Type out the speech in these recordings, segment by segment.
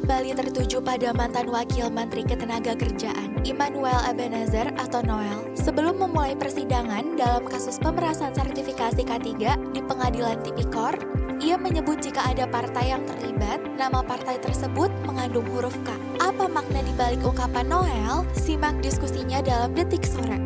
kembali tertuju pada mantan Wakil Menteri Ketenagakerjaan, Immanuel Ebenezer atau Noel. Sebelum memulai persidangan dalam kasus pemerasan sertifikasi K3 di Pengadilan Tipikor, ia menyebut jika ada partai yang terlibat, nama partai tersebut mengandung huruf K. Apa makna dibalik ungkapan Noel? Simak diskusinya dalam Detik Sore.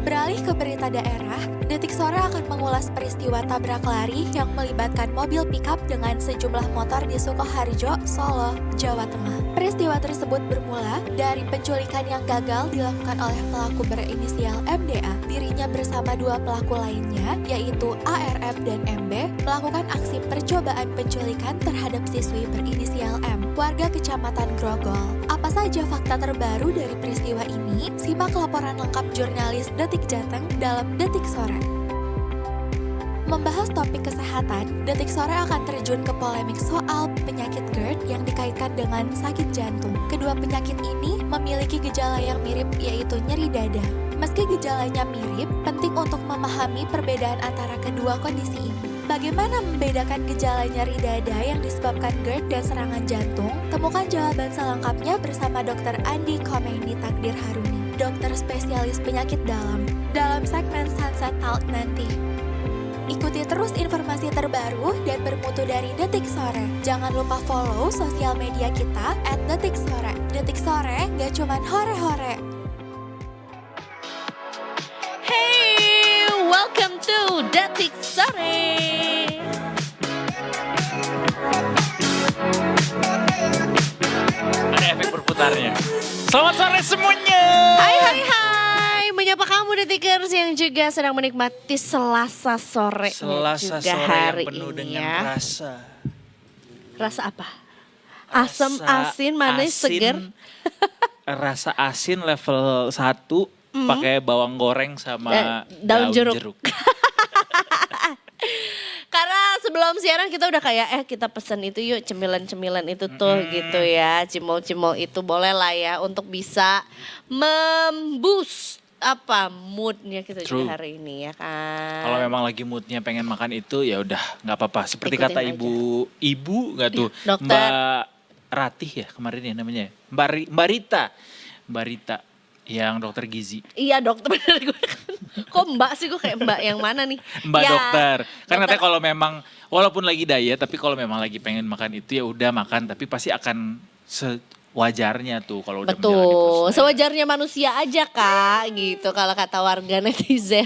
Beralih ke berita daerah, Detik Sore akan mengulas peristiwa tabrak lari yang melibatkan mobil pickup dengan sejumlah motor di Sukoharjo, Solo, Jawa Tengah. Peristiwa tersebut bermula dari penculikan yang gagal dilakukan oleh pelaku berinisial MDA. Dirinya bersama dua pelaku lainnya, yaitu ARM dan MB, melakukan aksi percobaan penculikan terhadap siswi berinisial M, warga Kecamatan Grogol. Apa saja fakta terbaru dari peristiwa ini? Simak laporan lengkap jurnalis Detik Jateng dalam Detik Sore. Membahas topik kesehatan, Detik Sore akan terjun ke polemik soal penyakit GERD yang dikaitkan dengan sakit jantung. Kedua penyakit ini memiliki gejala yang mirip, yaitu nyeri dada. Meski gejalanya mirip, penting untuk memahami perbedaan antara kedua kondisi ini. Bagaimana membedakan gejala nyeri dada yang disebabkan GERD dan serangan jantung? Temukan jawaban selengkapnya bersama Dr. Andi Khomeini Takdir Haruni, dokter spesialis penyakit dalam segmen Sunset Talk nanti. Ikuti terus informasi terbaru dan bermutu dari Detik Sore. Jangan lupa follow sosial media kita @detiksore. Detik Sore gak cuman hore-hore. Hey, welcome to Detik Sore. Ada efek berputarnya. Selamat sore semuanya. Hai, menyapa kamu Detikers yang juga sedang menikmati Selasa sore Selasa juga sore hari yang penuh ini dengan ya. rasa. Rasa apa? Asam, asin, manis, seger. Rasa asin level 1 pakai bawang goreng sama daun jeruk. Karena sebelum siaran kita udah kayak kita pesen itu yuk, cemilan-cemilan itu tuh gitu ya. Cimol-cimol itu boleh lah ya untuk bisa memboost moodnya kita True. juga hari ini ya kan. Kalau memang lagi moodnya pengen makan itu ya udah nggak apa-apa. Seperti Ikutin kata aja. ibu nggak tuh Dokter. Mbak Ratih ya kemarin ya namanya. Mbak Rita yang dokter gizi. Iya dokter bener gue kan. Kok mbak sih, gue kayak mbak yang mana nih? Mbak Ya, dokter. Kan dokter. katanya kalau memang walaupun lagi diet tapi kalau memang lagi pengen makan itu ya udah makan, tapi pasti akan sewajarnya tuh kalau udah menjalani Betul, proses. sewajarnya manusia aja kak gitu kalau kata warga netizen.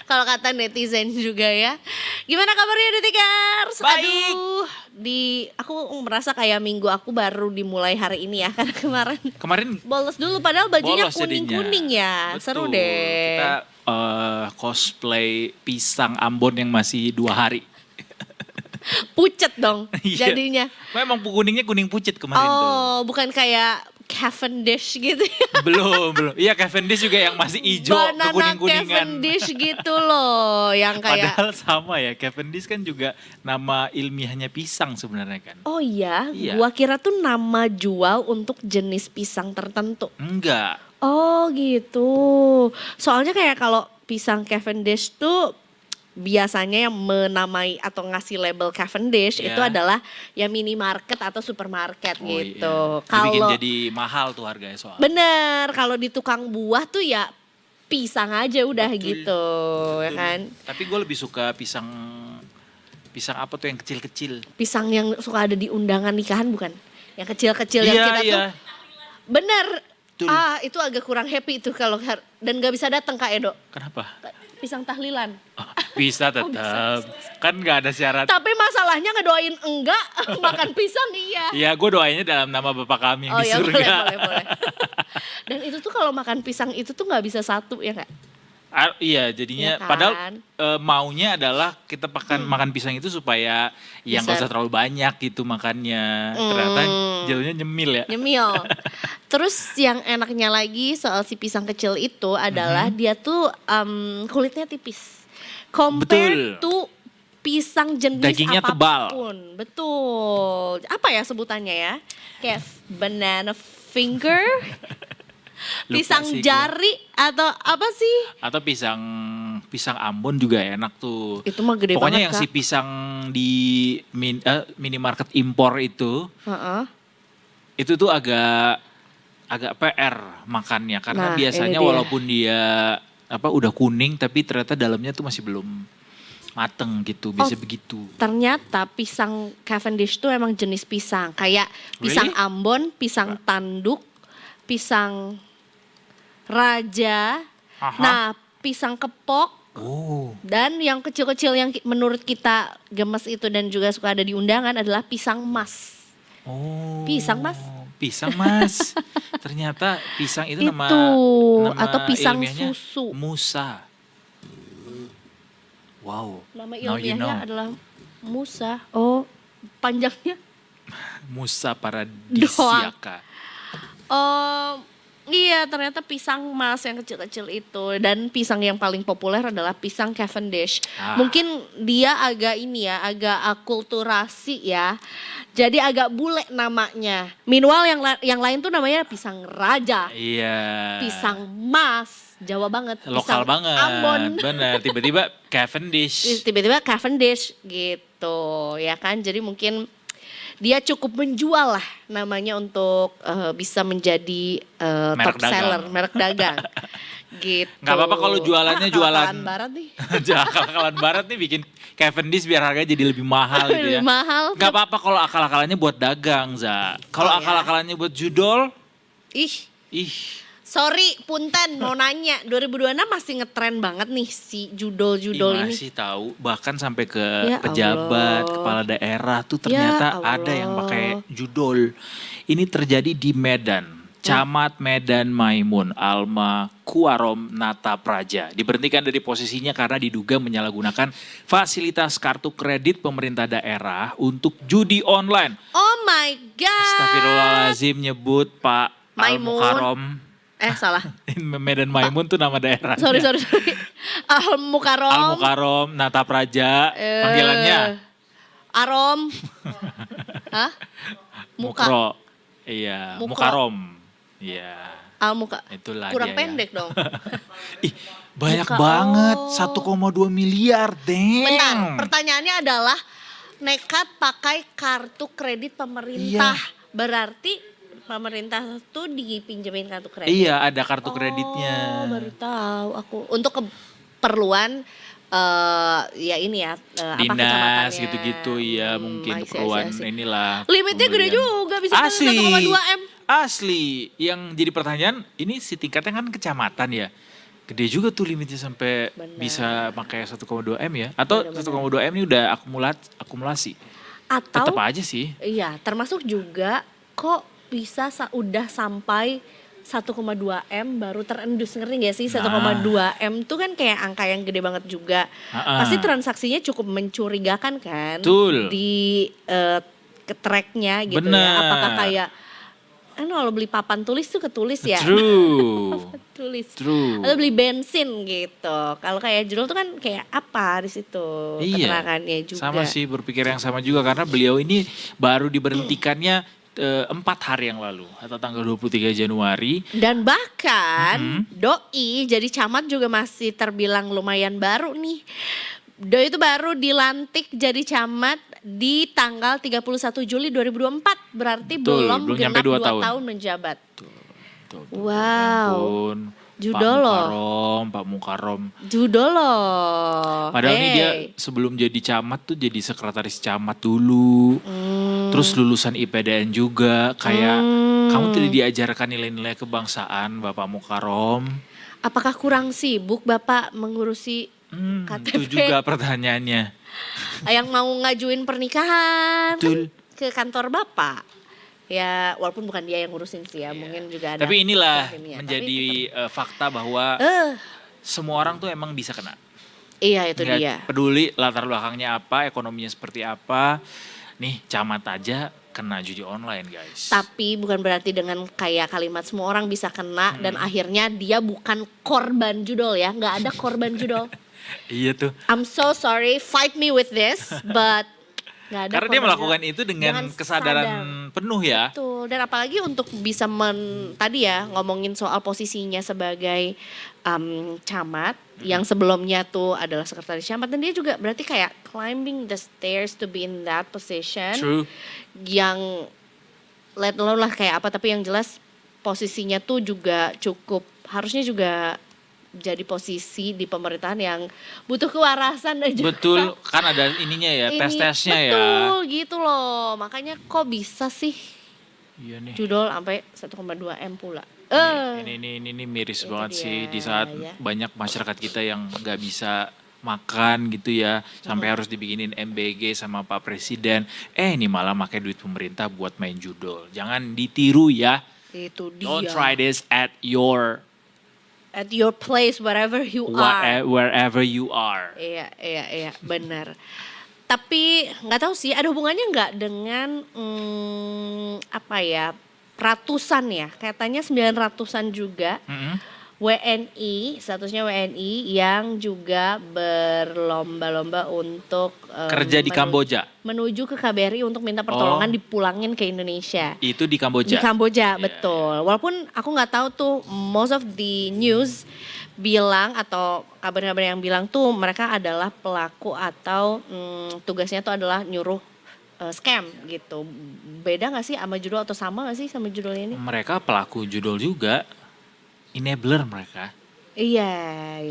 Kalau kata netizen juga ya. Gimana kabarnya Detikers? Baik. Aduh, aku merasa kayak minggu aku baru dimulai hari ini ya. Karena kemarin Kemarin bolos dulu padahal bajunya bolos jadinya. kuning-kuning ya. Betul. Seru deh. Kita cosplay pisang Ambon yang masih 2 hari. Pucet dong Iya. jadinya. Memang kuningnya kuning pucet kemarin tuh. Oh, bukan kayak Cavendish gitu ya. Belum. Iya Cavendish juga yang masih hijau Banana kekuning-kuningan. Cavendish gitu loh, yang kayak Padahal sama ya, Cavendish kan juga nama ilmiahnya pisang sebenarnya kan. oh iya, Iya. gua kira tuh nama jual untuk jenis pisang tertentu. Enggak. Oh gitu. Soalnya kayak kalau pisang Cavendish tuh biasanya yang menamai atau ngasih label Cavendish Iya. itu adalah ya minimarket atau supermarket Oh gitu. iya. Itu bikin Kalau jadi mahal tuh harganya soalnya. bener, kalau di tukang buah tuh ya pisang aja udah Betul, gitu, ya betul. kan. Tapi gue lebih suka pisang apa tuh yang kecil-kecil. Pisang yang suka ada di undangan nikahan bukan? Yang kecil-kecil yang kita tuh. Bener. Betul. Itu agak kurang happy itu kalau dan gak bisa datang Kak Edo. Kenapa? Pisang tahlilan. Oh, bisa tetap. bisa. Kan nggak ada syarat. Tapi masalahnya ngedoain enggak, makan pisang iya. Iya, gue doainnya dalam nama Bapa kami yang Oh di ya surga. boleh. Dan itu tuh kalau makan pisang itu tuh nggak bisa satu ya Kak? Iya, jadinya Iya kan? padahal maunya adalah kita makan pisang itu supaya yang Bisa. gak usah terlalu banyak gitu makannya. Ternyata jauhnya nyemil ya. Nyemil. Terus yang enaknya lagi soal si pisang kecil itu adalah dia tuh kulitnya tipis. Compare Betul. to pisang jenis Dagingnya tebal. apapun. Betul. Apa ya sebutannya ya? Kayak banana finger, Lupa pisang sih gua. jari atau apa sih? Atau pisang pisang Ambon juga enak tuh. Itu mah gede Pokoknya banget, yang Kak. si pisang di minimarket impor itu Heeh. tuh agak PR makannya karena Nah, biasanya ini dia. walaupun dia udah kuning tapi ternyata dalamnya tuh masih belum mateng gitu, biasa begitu. Ternyata pisang Cavendish tuh emang jenis pisang. Kayak pisang Really? Ambon, pisang tanduk, pisang raja. Aha. Nah, pisang kepok. Oh. Dan yang kecil-kecil yang menurut kita gemes itu dan juga suka ada di undangan adalah pisang mas. Oh. Pisang, Mas. Pisang Mas. Ternyata pisang itu nama atau pisang ilmiahnya susu. Musa. Wow. Nama Now you ilmiahnya know. adalah musa. Oh, panjangnya. Musa paradisiaka. Iya, ternyata pisang mas yang kecil-kecil itu. Dan pisang yang paling populer adalah pisang Cavendish. Mungkin dia agak agak akulturasi ya. Jadi agak bule namanya. Meanwhile yang lain tuh namanya pisang raja, Iya. pisang mas, Jawa banget. Lokal pisang banget. Ambon. Bener, tiba-tiba Cavendish. Tiba-tiba Cavendish gitu ya kan. Jadi mungkin dia cukup menjual lah namanya untuk bisa menjadi Merek top seller, dagang. merek dagang. Gitu. Nggak apa-apa kalau jualannya jualan. Akal-akalan barat nih. Akal-akalan barat nih bikin Cavendish biar harganya jadi lebih mahal gitu ya. Lebih mahal. Nggak apa-apa kalau akal-akalannya buat dagang, Za. Kalau Oh, ya. akal-akalannya buat judol, Ih, sorry, punten mau nanya. 2026 masih ngetren banget nih si judol-judol ini. masih tahu. Bahkan sampai ke Ya pejabat, Allah. kepala daerah tuh Ya ternyata ada yang Allah. pakai judol. Ini terjadi di Medan. Camat Medan Maimun Alma Kuarom Nata Praja diberhentikan dari posisinya karena diduga menyalahgunakan fasilitas kartu kredit pemerintah daerah untuk judi online. Oh my God. Astagfirullahaladzim nyebut Pak Maimun. Al-Mukarrom. Salah. Medan Maimun tuh nama daerahnya. Sorry. Al-Mukarrom. Al-Mukarrom Nata Praja panggilannya. Arom. Hah? Muka. Mukro. Iya, Mukro. Mukarrom. Iya. Al-Muka. Itulah Kurang dia ya. pendek dong. Ih, banyak Muka, banget, oh. 1,2 miliar, Bentar, damn. pertanyaannya adalah nekat pakai kartu kredit pemerintah. Iya. Berarti pemerintah tuh dipinjemin kartu kredit. Iya, ada kartu kreditnya. Oh, baru tahu aku. Untuk keperluan ya ini ya Dinas kecamatannya. gitu-gitu, iya mungkin I see. keperluan inilah. Limitnya gede pembelian. juga, bisa Asli. 1,2 M. Asli, yang jadi pertanyaan, ini si tingkatnya kan kecamatan ya. Gede juga tuh limitnya sampai Benar. bisa pakai 1,2 M ya. Atau Benar-benar. 1,2 M ini udah akumulasi. Atau Tetap aja sih. iya, termasuk juga kok bisa udah sampai 1,2 M baru terendus, ngerti gak sih? 1,2 M tuh kan kayak angka yang gede banget juga. Pasti transaksinya cukup mencurigakan kan? Betul. Di ke tracknya gitu Bener. ya. Apakah kayak kalau beli papan tulis tuh ketulis ya? True. Tulis. True. Atau beli bensin gitu. Kalau kayak judul tuh kan kayak apa di situ Iya, keterangannya juga. sama sih berpikir yang sama juga karena beliau ini baru diberhentikannya 4 hari yang lalu atau tanggal 23 Januari. Dan bahkan Doi jadi camat juga masih terbilang lumayan baru nih. Doi itu baru dilantik jadi camat di tanggal 31 Juli 2024. Berarti Betul, belum belum nyampe genap 2 tahun. menjabat. Tuh, Wow. ya ampun. Judolo. Pak Mukarrom. Judolo. Padahal nih dia sebelum jadi camat tuh jadi sekretaris camat dulu. Terus lulusan IPDN juga. Kayak kamu tidak diajarkan nilai-nilai kebangsaan Bapak Mukarrom. Apakah kurang sibuk Bapak mengurusi KTP? Itu juga pertanyaannya. Yang mau ngajuin pernikahan Betul. ke kantor Bapak. Ya walaupun bukan dia yang ngurusin sih ya, mungkin juga ada. Tapi inilah timnya. menjadi fakta bahwa semua orang tuh emang bisa kena. Iya itu Nggak dia. peduli latar belakangnya apa, ekonominya seperti apa. Nih camat aja kena judi online guys. Tapi bukan berarti dengan kayak kalimat semua orang bisa kena dan akhirnya dia bukan korban judol ya. Nggak ada korban judol. Iya tuh. I'm so sorry, fight me with this, but Nggak ada Karena dia korban melakukan jiwa. itu dengan kesadaran penuh ya. Betul, dan apalagi untuk bisa tadi ya ngomongin soal posisinya sebagai camat yang sebelumnya tuh adalah sekretaris camat, dan dia juga berarti kayak climbing the stairs to be in that position. True. Yang let alone lah kayak apa, tapi yang jelas posisinya tuh juga cukup, harusnya juga jadi posisi di pemerintahan yang butuh kewarasan dan juga Betul, kan ada ininya ya, tes-tesnya ya. betul gitu loh, makanya kok bisa sih Iya nih. judul sampai 1,2 M pula. Ini miris Itu banget dia, sih di saat ya. banyak masyarakat kita yang nggak bisa makan gitu ya, sampai harus dibikinin MBG sama Pak Presiden. Ini malah pakai duit pemerintah buat main judol. Jangan ditiru ya. Itu dia. Don't try this at your place wherever you are. wherever you are. Iya, benar. Tapi nggak tahu sih ada hubungannya nggak dengan apa ya, ratusan ya, katanya 900-an juga WNI, statusnya WNI yang juga berlomba-lomba untuk Kerja di Kamboja. menuju ke KBRI untuk minta pertolongan dipulangin ke Indonesia. Itu di Kamboja. Di Kamboja, betul. Walaupun aku nggak tahu tuh, most of the news bilang atau kabar-kabar yang bilang tuh mereka adalah pelaku atau tugasnya tuh adalah nyuruh scam gitu. Beda nggak sih sama judul atau sama nggak sih sama judul ini? Mereka pelaku judul juga. Enabler mereka. Iya.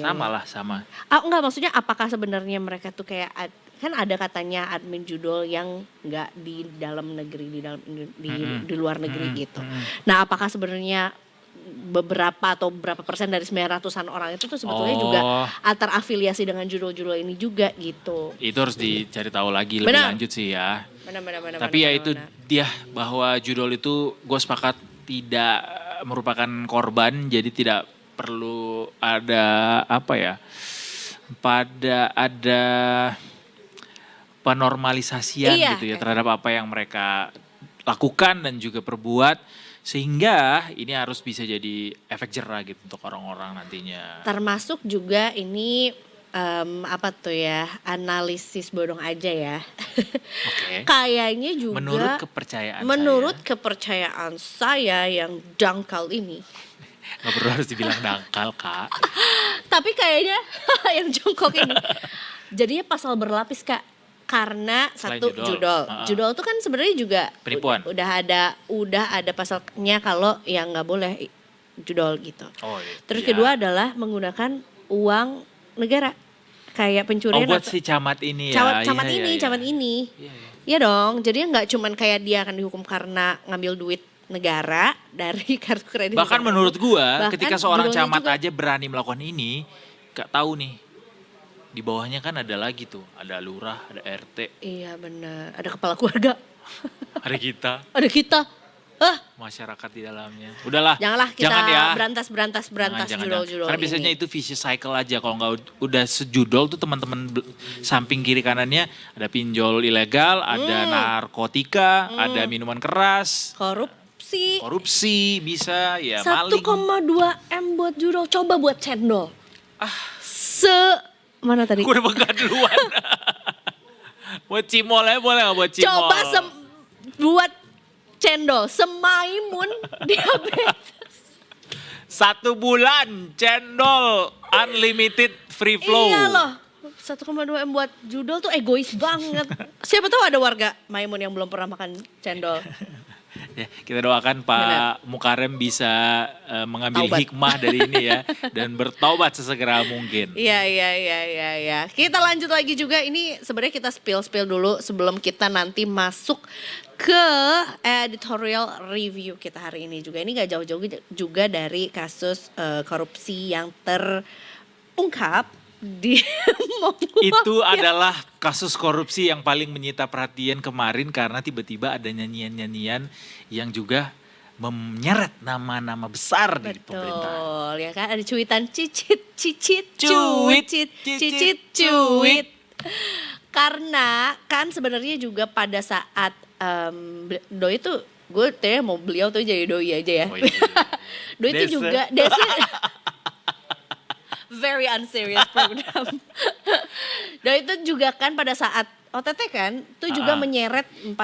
Sama lah, sama. Enggak, maksudnya apakah sebenarnya mereka tuh kayak kan ada katanya admin judul yang nggak di dalam negeri, di luar negeri gitu. Nah, apakah sebenarnya beberapa atau berapa persen dari 900-an orang itu tuh sebetulnya juga terafiliasi dengan judul-judul ini juga gitu. Itu harus dicari tahu lagi lebih lanjut sih ya. Benar. Tapi ya itu dia, bahwa judul itu gue sepakat tidak merupakan korban, jadi tidak perlu ada apa ya, ada penormalisasian gitu ya terhadap apa yang mereka lakukan dan juga perbuat, sehingga ini harus bisa jadi efek jerah gitu untuk orang-orang nantinya. Termasuk juga ini apa tuh ya, analisis bodong aja ya. Oke. Kayaknya juga Menurut kepercayaan saya yang dangkal ini. Gak perlu harus dibilang dangkal, Kak. Tapi kayaknya yang jongkok ini. Jadinya pasal berlapis, Kak. Karena Selain satu judul. Judul itu kan sebenarnya juga penipuan. Udah ada pasalnya kalau yang nggak boleh judul gitu. Oh, iya. Terus kedua adalah menggunakan uang negara. Kayak pencurian. Buat si camat ini ya. Camat ini. Iya dong. Jadi nggak cuman kayak dia akan dihukum karena ngambil duit negara dari kartu kredit. Bahkan negara. menurut gua, Bahkan ketika seorang judulnya camat juga, aja berani melakukan ini, gak tahu nih. Di bawahnya kan ada lagi tuh, ada lurah, ada RT. Iya benar. Ada kepala keluarga. Ada kita, Ada kita. masyarakat di dalamnya. Udahlah, Janganlah kita jangan ya. berantas Jangan. judul-judul Karena biasanya ini. itu vicious cycle aja. Kalau nggak udah sejudul tuh teman-teman samping kiri kanannya ada pinjol ilegal, ada narkotika, ada minuman keras, korupsi bisa ya, 1,2 maling. M buat judul, coba buat cendol. Mana tadi? Gue udah pegang duluan. Buat cimol aja boleh gak buat cimol? Coba buat cendol, semaimun diabetes. 1 bulan cendol unlimited free flow. Iya loh, 1,2 M buat judul tuh egois banget. Siapa tahu ada warga Maimun yang belum pernah makan cendol. Ya, kita doakan Pak Mukarem bisa mengambil Taubat. hikmah dari ini ya dan bertaubat sesegera mungkin. Iya. Kita lanjut lagi juga, ini sebenarnya kita spill dulu sebelum kita nanti masuk ke editorial review kita hari ini juga. Ini gak jauh-jauh juga dari kasus korupsi yang terungkap di Itu adalah kasus korupsi yang paling menyita perhatian kemarin karena tiba-tiba ada nyanyian-nyanyian yang juga menyeret nama-nama besar di pemerintahan. Betul, ya kan, ada cuitan cicit Cuit. cuit. Karena kan sebenarnya juga pada saat Doi tuh, gue mau beliau tuh jadi Doi aja ya. Oh, iya. Doi itu Desa. juga Desi Very unserious program. Dan itu juga kan pada saat OTT kan, itu juga menyeret 14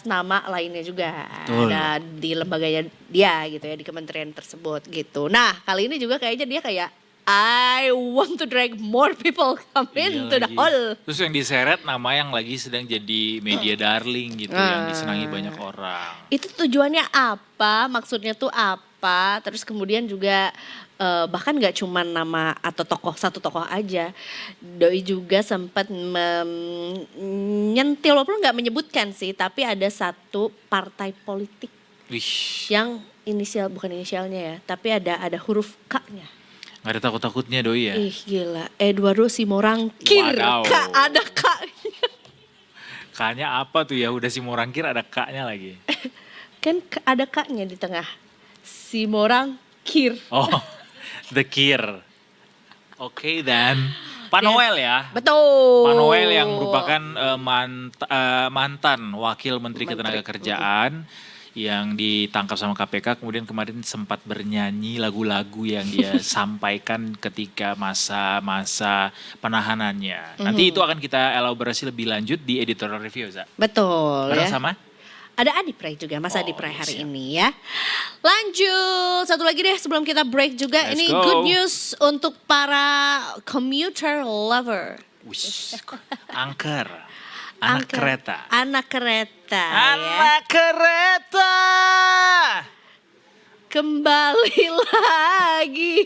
nama lainnya juga. Betul. Ada di lembaganya dia gitu ya, di kementerian tersebut gitu. Nah kali ini juga kayaknya dia kayak, I want to drag more people come Iya into the lagi. hall. Terus yang diseret nama yang lagi sedang jadi media darling gitu, yang disenangi banyak orang. Itu tujuannya apa, maksudnya tuh apa, terus kemudian juga bahkan gak cuma nama atau satu tokoh aja. Doi juga sempat menyentil, walaupun gak menyebutkan sih, tapi ada satu partai politik Wih, yang bukan inisialnya ya, tapi ada huruf K-nya. gak ada takut-takutnya doi ya. Ih gila, Eduardo Simorangkir, Wadaw. K, ada K-nya. K-nya apa tuh ya, udah si Morangkir ada K-nya lagi. Kan ada K-nya di tengah, Simorangkir. Oh, The Kir. Oke dan Pak Noel ya. Betul. Pak Noel yang merupakan mantan Wakil Menteri Ketenagakerjaan yang ditangkap sama KPK, kemudian kemarin sempat bernyanyi lagu-lagu yang dia sampaikan ketika masa-masa penahanannya. Nanti itu akan kita elaborasi lebih lanjut di editorial review, Za. Betul Bareng ya. sama? Ada Adi Pray juga, Mas Adi Pray iya, hari siap. ini ya. Lanjut, satu lagi deh sebelum kita break juga. Let's Ini go. good news untuk para commuter lover. Wish, angker, anak kereta. Anak kereta ya. Anak kereta. Kembali lagi.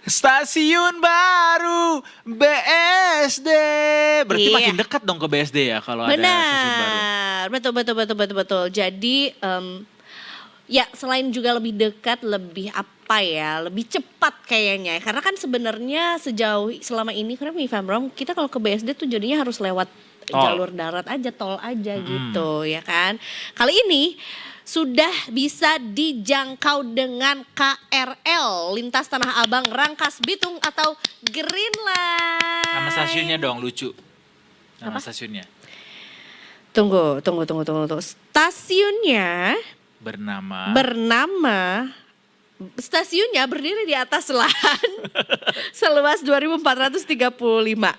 Stasiun baru BSD. Berarti Iya. makin dekat dong ke BSD ya kalau ada stasiun baru. Benar, betul. Jadi ya selain juga lebih dekat, lebih apa ya, lebih cepat kayaknya. Karena kan sebenarnya selama ini, karena if I'm wrong, kita kalau ke BSD tuh jadinya harus lewat Tol. jalur darat aja, tol aja gitu ya kan. Kali ini sudah bisa dijangkau dengan KRL, Lintas Tanah Abang Rangkas Bitung atau Green Line. Nama stasiunnya dong lucu. Nama stasiunnya Tunggu. Stasiunnya bernama stasiunnya berdiri di atas lahan seluas 2.435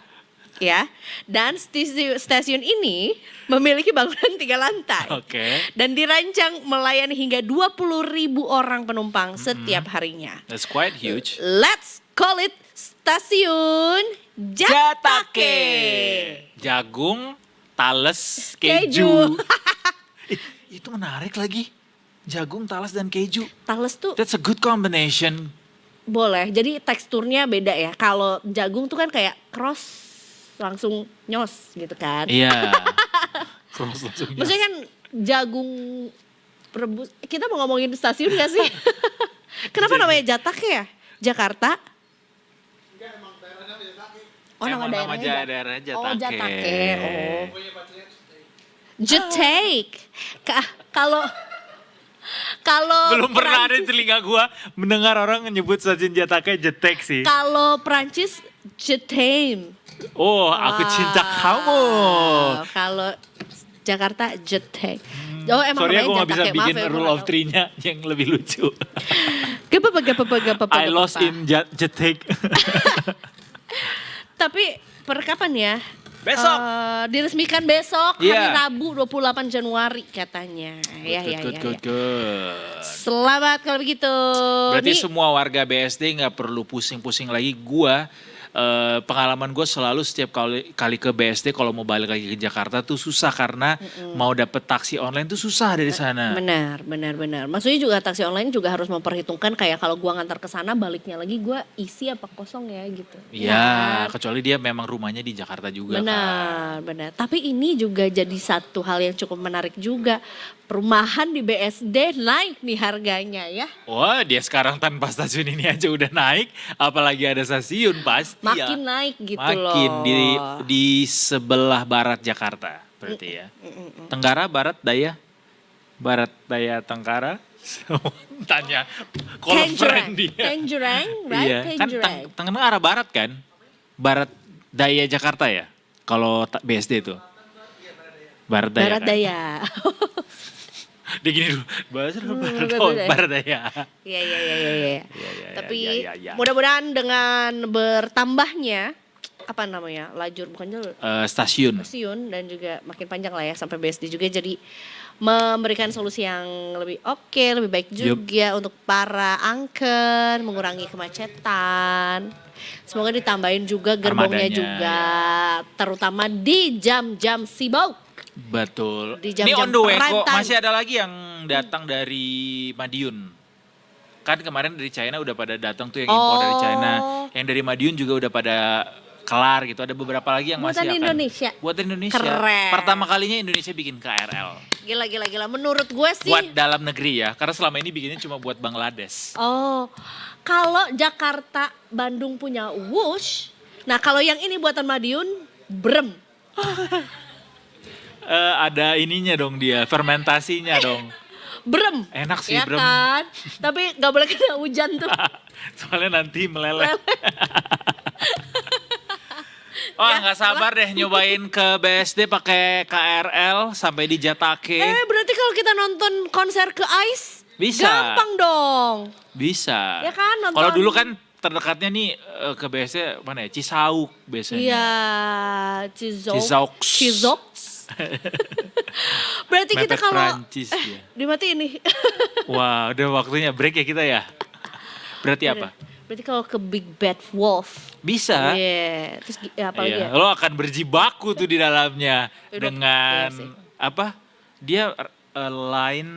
ya. Dan stasiun ini memiliki bangunan 3 lantai. Oke. Dan dirancang melayani hingga 20.000 orang penumpang setiap harinya. That's quite huge. Let's call it Stasiun Jatake. Jagung, tales, Keju. keju. Itu menarik lagi. Jagung, talas dan keju. Tales tuh That's a good combination. boleh, jadi teksturnya beda ya. Kalau jagung tuh kan kayak cross langsung nyos gitu kan. Iya. Cross langsung nyos. Maksudnya kan jagung rebus. Kita mau ngomongin stasiun gak sih? Kenapa namanya Jatake ya? Jakarta? Oh nama Emang daerahnya daerah Jatake. Oh Jatake. Oh. Jetake. Kalau Belum pernah ada di Perancis- telinga gua mendengar orang menyebut stasiun Jatake Jetek sih. Kalau Prancis Jetame. Oh, aku cinta kamu. Kalau Jakarta Jetake. Oh emang Sorry namanya aku gak bisa Jatake. bikin Maaf ya, rule gua of nggak three-nya yang lebih lucu. tahu. I lost in Jetek. Tapi per kapan ya? Besok. Diresmikan besok hari Iya. Rabu 28 Januari katanya. Ya. Good. Selamat kalau begitu. Berarti Nih, semua warga BSD nggak perlu pusing-pusing lagi. Gua pengalaman gue selalu setiap kali ke BSD kalau mau balik lagi ke Jakarta tuh susah karena mau dapet taksi online tuh susah dari sana. benar. Maksudnya juga taksi online juga harus memperhitungkan kayak kalau gua ngantar ke sana baliknya lagi gua isi apa kosong ya gitu. Iya, kecuali dia memang rumahnya di Jakarta juga kan. Benar. Tapi ini juga jadi satu hal yang cukup menarik juga. Perumahan di BSD naik nih harganya ya. Wah, dia sekarang tanpa stasiun ini aja udah naik, apalagi ada stasiun pasti Makin ya. naik gitu Makin loh. di sebelah barat Jakarta berarti ya. Tenggara, barat, daya. Barat, daya, Tenggara. Tanya kalau friend dia. Kenjurang, right? Iya, kan Kenjurang. Tenggara arah barat kan? Barat daya Jakarta ya? Kalau BSD itu. Barat daya. Barat kan? daya. Dia gini dulu. Barat Barat daya. daya. Iya. Iya. Tapi ya. mudah-mudahan dengan bertambahnya apa namanya lajur bukan jalur Stasiun. dan juga makin panjang lah ya sampai BSD juga jadi memberikan solusi yang lebih oke, lebih baik juga untuk para angker, mengurangi kemacetan. Semoga ditambahin juga gerbongnya Armadanya, juga, terutama di jam-jam sibuk. Betul. Di Ini jam-jam on the way prime kok. time. Masih ada lagi yang datang dari Madiun. Kan kemarin dari China udah pada datang tuh yang impor dari China. Yang dari Madiun juga udah pada kelar gitu. Ada beberapa lagi yang Buatan masih akan. Indonesia. Buatan Indonesia. Keren. Pertama kalinya Indonesia bikin KRL. Gila. Menurut gue sih. Buat dalam negeri ya. Karena selama ini bikinnya cuma buat Bangladesh. Oh, kalau Jakarta, Bandung punya Wush. Nah kalau yang ini buatan Madiun, brem. Ada ininya dong dia, fermentasinya dong. Brem. Enak sih ya brem. kan? Tapi gak boleh kena hujan tuh. Soalnya nanti meleleh. Oh nggak sabar deh nyobain ke BSD pakai KRL sampai di Jatake. Berarti kalau kita nonton konser ke ICE, Bisa. gampang dong. Bisa. Ya kan, nonton. Kalau dulu kan terdekatnya nih ke BSD mana ya? Cisauk biasanya. Iya, Cizoks. Berarti kita Mepet kalau Prancis dia. dimatiin nih. Wah udah waktunya break ya kita ya. Berarti apa? Berarti kalau ke Big Bad Wolf. Bisa. Iya. Terus apa lagi ya? Lo akan berjibaku tuh di dalamnya dengan Iya sih. apa? Dia line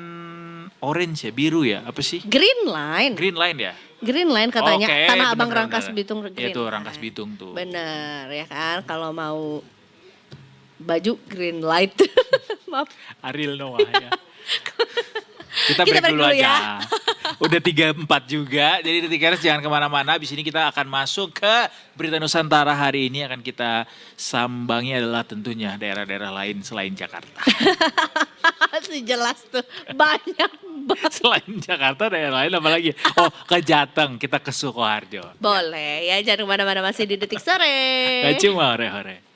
orange ya, biru ya, apa sih? Green Line. Green line ya? Green Line katanya. Oke, Tanah Abang bener-bener. Rangkas Bitung Green Iya tuh Line. Rangkas Bitung tuh. Bener ya kan. Kalau mau baju green light. Maaf. Ariel Noah ya. Kita Kita break dulu break dulu aja. Udah 3-4 juga. Jadi Detikers jangan kemana-mana. Abis ini kita akan masuk ke Berita Nusantara hari ini. Akan kita sambangi adalah tentunya daerah-daerah lain selain Jakarta. Jelas tuh. Banyak banget. Selain Jakarta daerah lain apa lagi? Oh ke Jateng, kita ke Sukoharjo. Boleh ya. Jangan kemana-mana, masih di Detik Sore. Gak cuma hore-hore.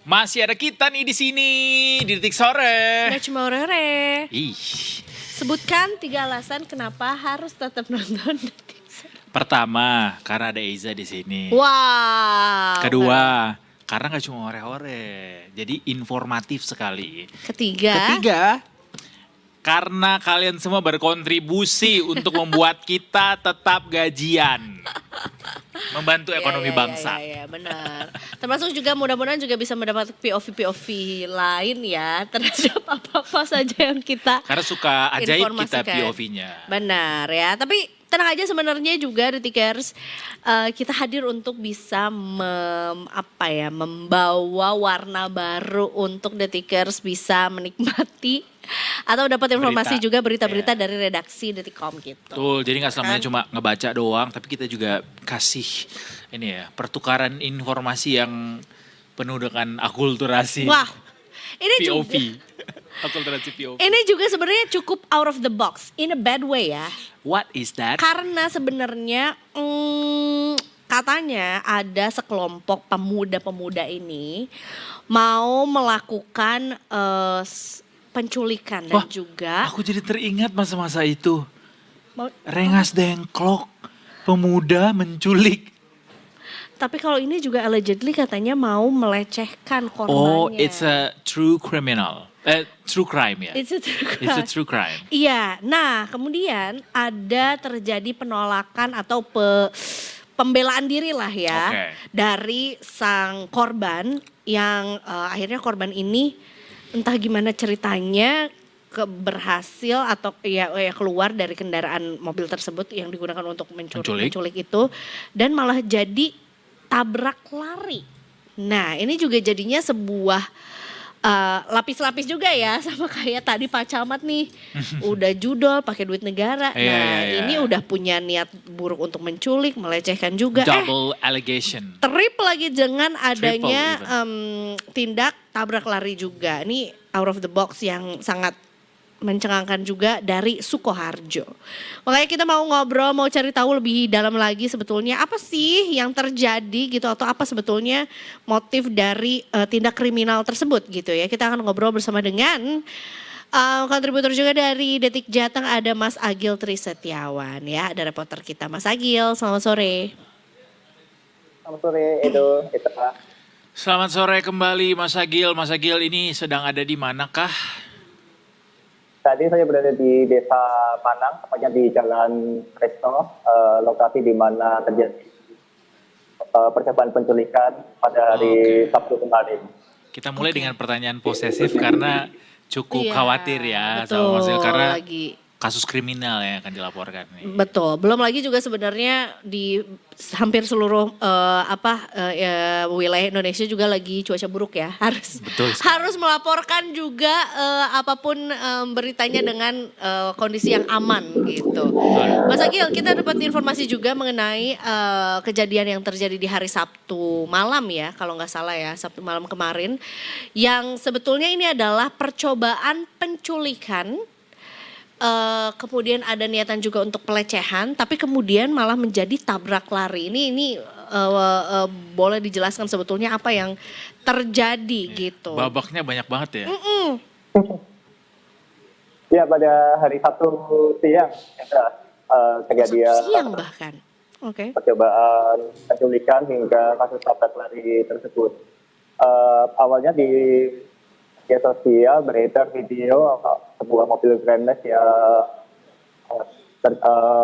Masih ada kita nih di sini di Detik Sore. Nggak cuma hore-hore. Ih. Sebutkan 3 alasan kenapa harus tetap nonton Detik Sore. Pertama, karena ada Eiza di sini. Wow. Kedua, karena nggak cuma hore-hore, jadi informatif sekali. Ketiga, karena kalian semua berkontribusi untuk membuat kita tetap gajian. Membantu ekonomi bangsa. Iya, benar. Termasuk juga mudah-mudahan juga bisa mendapat POV lain ya terhadap apa-apa saja yang kita Karena suka ajaib kita informasikan. POV-nya. Benar ya, tapi tenang aja sebenarnya juga Detikers, kita hadir untuk bisa membawa warna baru untuk Detikers bisa menikmati atau dapat informasi Berita. juga berita-berita Iya. dari redaksi Detikcom gitu. Betul, jadi nggak selamanya Kan? cuma ngebaca doang, tapi kita juga kasih ini ya pertukaran informasi yang penuh dengan akulturasi Wah, ini POV. juga Akulturasi POV. ini juga sebenarnya cukup out of the box in a bad way ya. What is that? Karena sebenarnya katanya ada sekelompok pemuda-pemuda ini mau melakukan penculikan dan Wah, juga Aku jadi teringat masa-masa itu. mau- Rengas dengklok, pemuda menculik. tapi kalau ini juga allegedly katanya mau melecehkan korbannya. Oh, it's a true criminal. True crime ya. It's a true It's a crime. true crime. Iya, nah kemudian ada terjadi penolakan atau pembelaan diri lah ya Oke. dari sang korban yang akhirnya korban ini entah gimana ceritanya berhasil atau ya keluar dari kendaraan mobil tersebut yang digunakan untuk menculik itu dan malah jadi tabrak lari. Nah ini juga jadinya sebuah lapis-lapis juga ya sama kayak tadi Pak Camat nih udah judol pakai duit negara. Iya, Nah iya, iya. ini udah punya niat buruk untuk menculik, melecehkan juga. Double allegation. Trip lagi dengan adanya even. tindak tabrak lari juga. Ini out of the box yang sangat mencengangkan juga dari Sukoharjo. Makanya kita mau ngobrol, mau cari tahu lebih dalam lagi sebetulnya apa sih yang terjadi gitu atau apa sebetulnya motif dari tindak kriminal tersebut gitu ya. Kita akan ngobrol bersama dengan kontributor juga dari Detik Jateng, ada Mas Agil Trisetiawan ya, ada reporter kita Mas Agil. Selamat sore. Selamat sore, Edo. Selamat sore kembali Mas Agil. Mas Agil ini sedang ada di manakah? Tadi saya berada di Desa Panang, tepatnya di Jalan Kresno, lokasi di mana terjadi percobaan penculikan pada hari Sabtu kemarin. Kita mulai dengan pertanyaan posesif karena cukup Iya, khawatir ya betul, sama Mas Agil karena lagi. kasus kriminal yang akan dilaporkan nih. Betul, belum lagi juga sebenarnya di hampir seluruh wilayah Indonesia juga lagi cuaca buruk ya. Betul sekali. Harus melaporkan juga apapun beritanya dengan kondisi yang aman gitu. Mas Agil, kita dapat informasi juga mengenai kejadian yang terjadi di hari Sabtu malam ya, kalau nggak salah ya, Sabtu malam kemarin, yang sebetulnya ini adalah percobaan penculikan. Kemudian ada niatan juga untuk pelecehan, tapi kemudian malah menjadi tabrak lari. Ini boleh dijelaskan sebetulnya apa yang terjadi gitu. Babaknya banyak banget ya. Ya, pada hari Sabtu siang kejadian Siang bahkan. Oke. percobaan penculikan hingga kasus tabrak lari tersebut. Awalnya di media sosial beredar video sebuah mobil Grand Max yang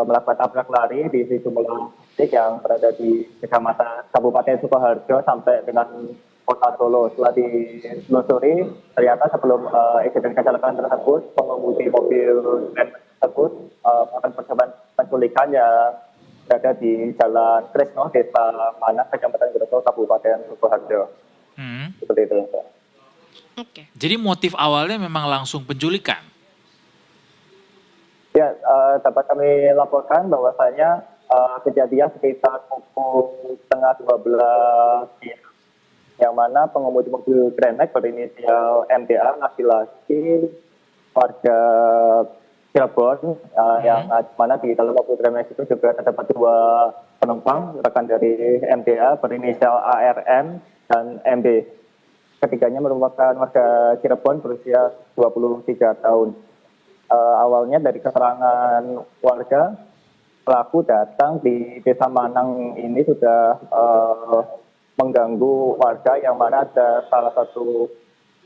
melakukan tabrak lari di sejumlah titik yang berada di kecamatan Kabupaten Sukoharjo sampai dengan Kota Solo. Setelah ditelusuri, ternyata sebelum insiden kecelakaan tersebut, pengemudi mobil Grand Max tersebut melakukan percobaan penculikan yang berada di Jalan Kresno, Desa Manah, Kecamatan Gresik, Kabupaten Sukoharjo. Seperti itu. Oke. Jadi motif awalnya memang langsung penculikan. Ya, dapat kami laporkan bahwasanya kejadian sekitar pukul setengah 12 siang, yang mana pengemudi mobil Grand Max berinisial MDA laki-laki warga Cirebon, yang mana di dalam mobil Grand Max itu juga terdapat dua penumpang rekan dari MDA berinisial ARM dan MB. Ketiganya merupakan warga Cirebon berusia 23 tahun. Awalnya dari keterangan warga, pelaku datang di Desa Manang ini sudah mengganggu warga, yang mana ada salah satu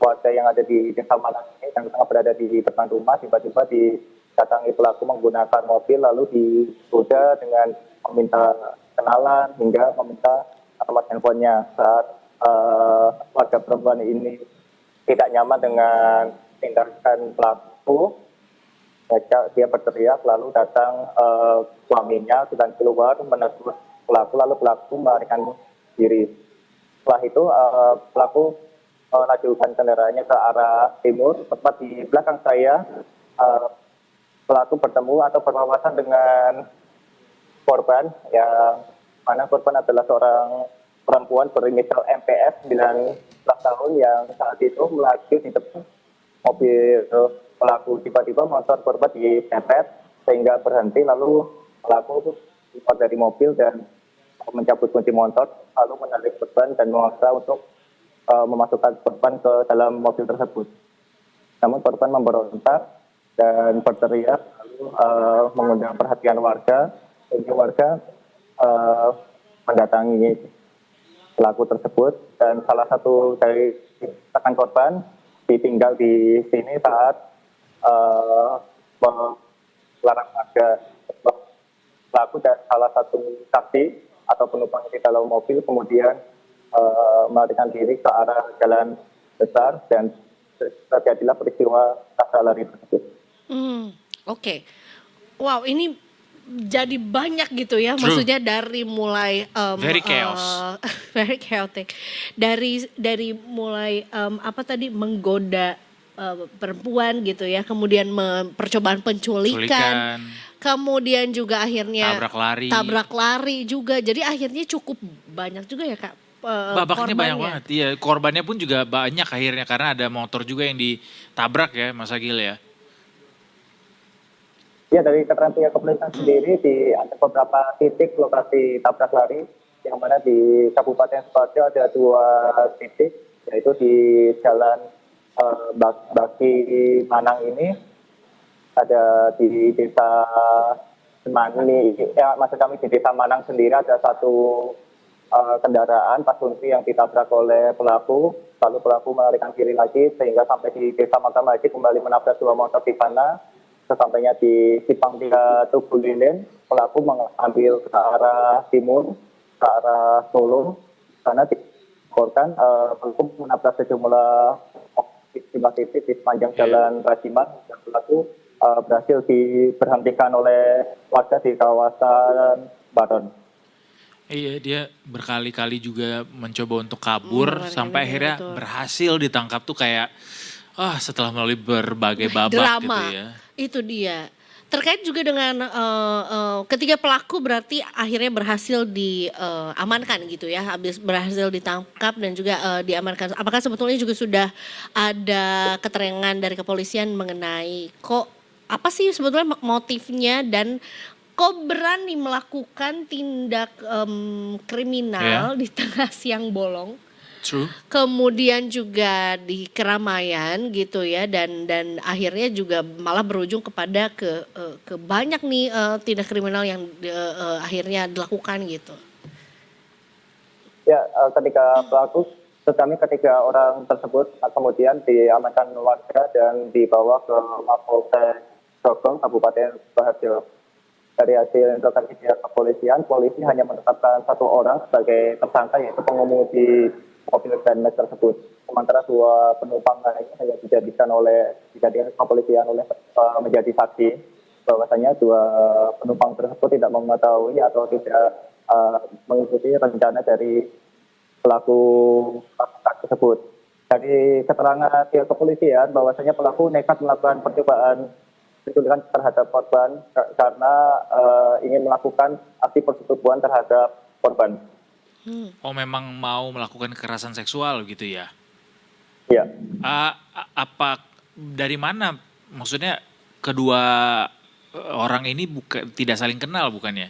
warga yang ada di Desa Manang ini yang tengah berada di depan rumah, tiba-tiba didatangi pelaku menggunakan mobil lalu digoda dengan meminta kenalan hingga meminta nomor handphonenya. Saat warga perempuan ini tidak nyaman dengan tindakan pelaku, dia berteriak lalu datang suaminya sedang keluar menegur pelaku, lalu pelaku melarikan diri. Setelah itu pelaku melajukan kendaraannya ke arah timur, tepat di belakang saya. Pelaku bertemu atau berpapasan dengan korban, yang mana korban adalah seorang perempuan berinisial MPS 19 tahun yang saat itu melaju di depan mobil pelaku. Tiba-tiba motor korban diseret sehingga berhenti, lalu pelaku keluar dari mobil dan mencabut kunci motor, lalu menarik korban dan memaksa untuk memasukkan korban ke dalam mobil tersebut. Namun korban memberontak dan berteriak, lalu mengundang perhatian warga, sehingga warga mendatangi pelaku tersebut, dan salah satu dari rekan korban ditinggal di sini saat melarang warga. Pelaku dan salah satu saksi atau penumpang di dalam mobil kemudian melarikan diri ke arah jalan besar dan terjadilah peristiwa tabrak lari tersebut. Oke. Wow, ini jadi banyak gitu ya. True. Maksudnya dari mulai Very chaos. very chaotic. Dari mulai menggoda perempuan gitu ya, kemudian percobaan penculikan, kemudian juga akhirnya tabrak lari juga. Jadi akhirnya cukup banyak juga ya Kak. Babaknya banyak banget. Iya, korbannya pun juga banyak akhirnya karena ada motor juga yang ditabrak ya Mas Agil ya. Ya, dari keterangan pihak kepolisian sendiri di ada beberapa titik lokasi tabrak lari yang mana di Kabupaten Sidoarjo ada 2 titik, yaitu di Jalan Baki Manang ini, ada di Desa Semani, ya maksud kami di Desa Manang sendiri ada satu kendaraan Pasunti yang ditabrak oleh pelaku, lalu pelaku melarikan diri lagi sehingga sampai di Desa Makam Haji kembali menabrak 2 motor di sana. Sesampainya di Simpang 3 Tugu Linden, pelaku mengambil ke arah timur, ke arah Solo, karena dilaporkan pelaku menabrak sejumlah titik di sepanjang jalan Rajiman, dan pelaku berhasil diberhentikan oleh warga di kawasan Baron. Iya, dia berkali-kali juga mencoba untuk kabur sampai akhirnya berhasil ditangkap tuh kayak setelah melalui berbagai babak Drama. gitu ya. Itu dia. Terkait juga dengan ketiga pelaku berarti akhirnya berhasil diamankan gitu ya, habis berhasil ditangkap dan juga diamankan. Apakah sebetulnya juga sudah ada keterangan dari kepolisian mengenai apa sih sebetulnya motifnya dan kok berani melakukan tindak kriminal di tengah siang bolong? True. Kemudian juga di keramaian gitu ya, dan akhirnya juga malah berujung kepada ke banyak nih tindak kriminal yang akhirnya dilakukan gitu. Ya, ketika pelaku, kami ketiga orang tersebut kemudian diamankan warga dan dibawa ke Mapolsek Grogol, Kabupaten Sidoarjo. Dari hasil interogasi pihak kepolisian, polisi hanya menetapkan 1 orang sebagai tersangka, yaitu pengemudi mobil Grand Max tersebut. Sementara 2 penumpang lainnya hanya dijadikan kepolisian menjadi saksi bahwasanya 2 penumpang tersebut tidak mengetahui atau tidak mengikuti rencana dari pelaku tersebut. Dari keterangan pihak kepolisian bahwasanya pelaku nekat melakukan percobaan penculikan terhadap korban karena ingin melakukan aksi persetubuhan terhadap korban. Oh, memang mau melakukan kekerasan seksual gitu ya? Iya. Apa dari mana? Maksudnya kedua orang ini tidak saling kenal bukannya?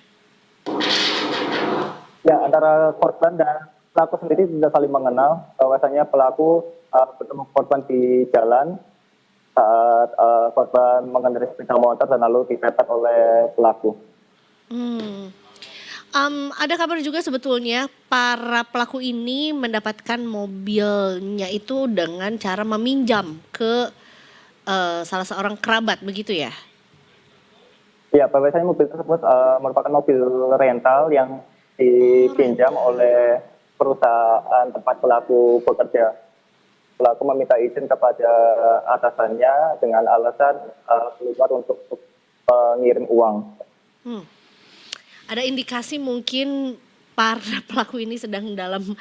Ya, antara korban dan pelaku sendiri tidak saling mengenal. Bahwasanya pelaku bertemu korban di jalan saat korban mengendarai sepeda motor dan lalu dipepet oleh pelaku. Ada kabar juga sebetulnya para pelaku ini mendapatkan mobilnya itu dengan cara meminjam ke salah seorang kerabat, begitu ya? Ya, bahwasanya mobil tersebut merupakan mobil rental yang dipinjam oleh perusahaan tempat pelaku bekerja. Pelaku meminta izin kepada atasannya dengan alasan keluar untuk mengirim uang. Ada indikasi mungkin para pelaku ini sedang dalam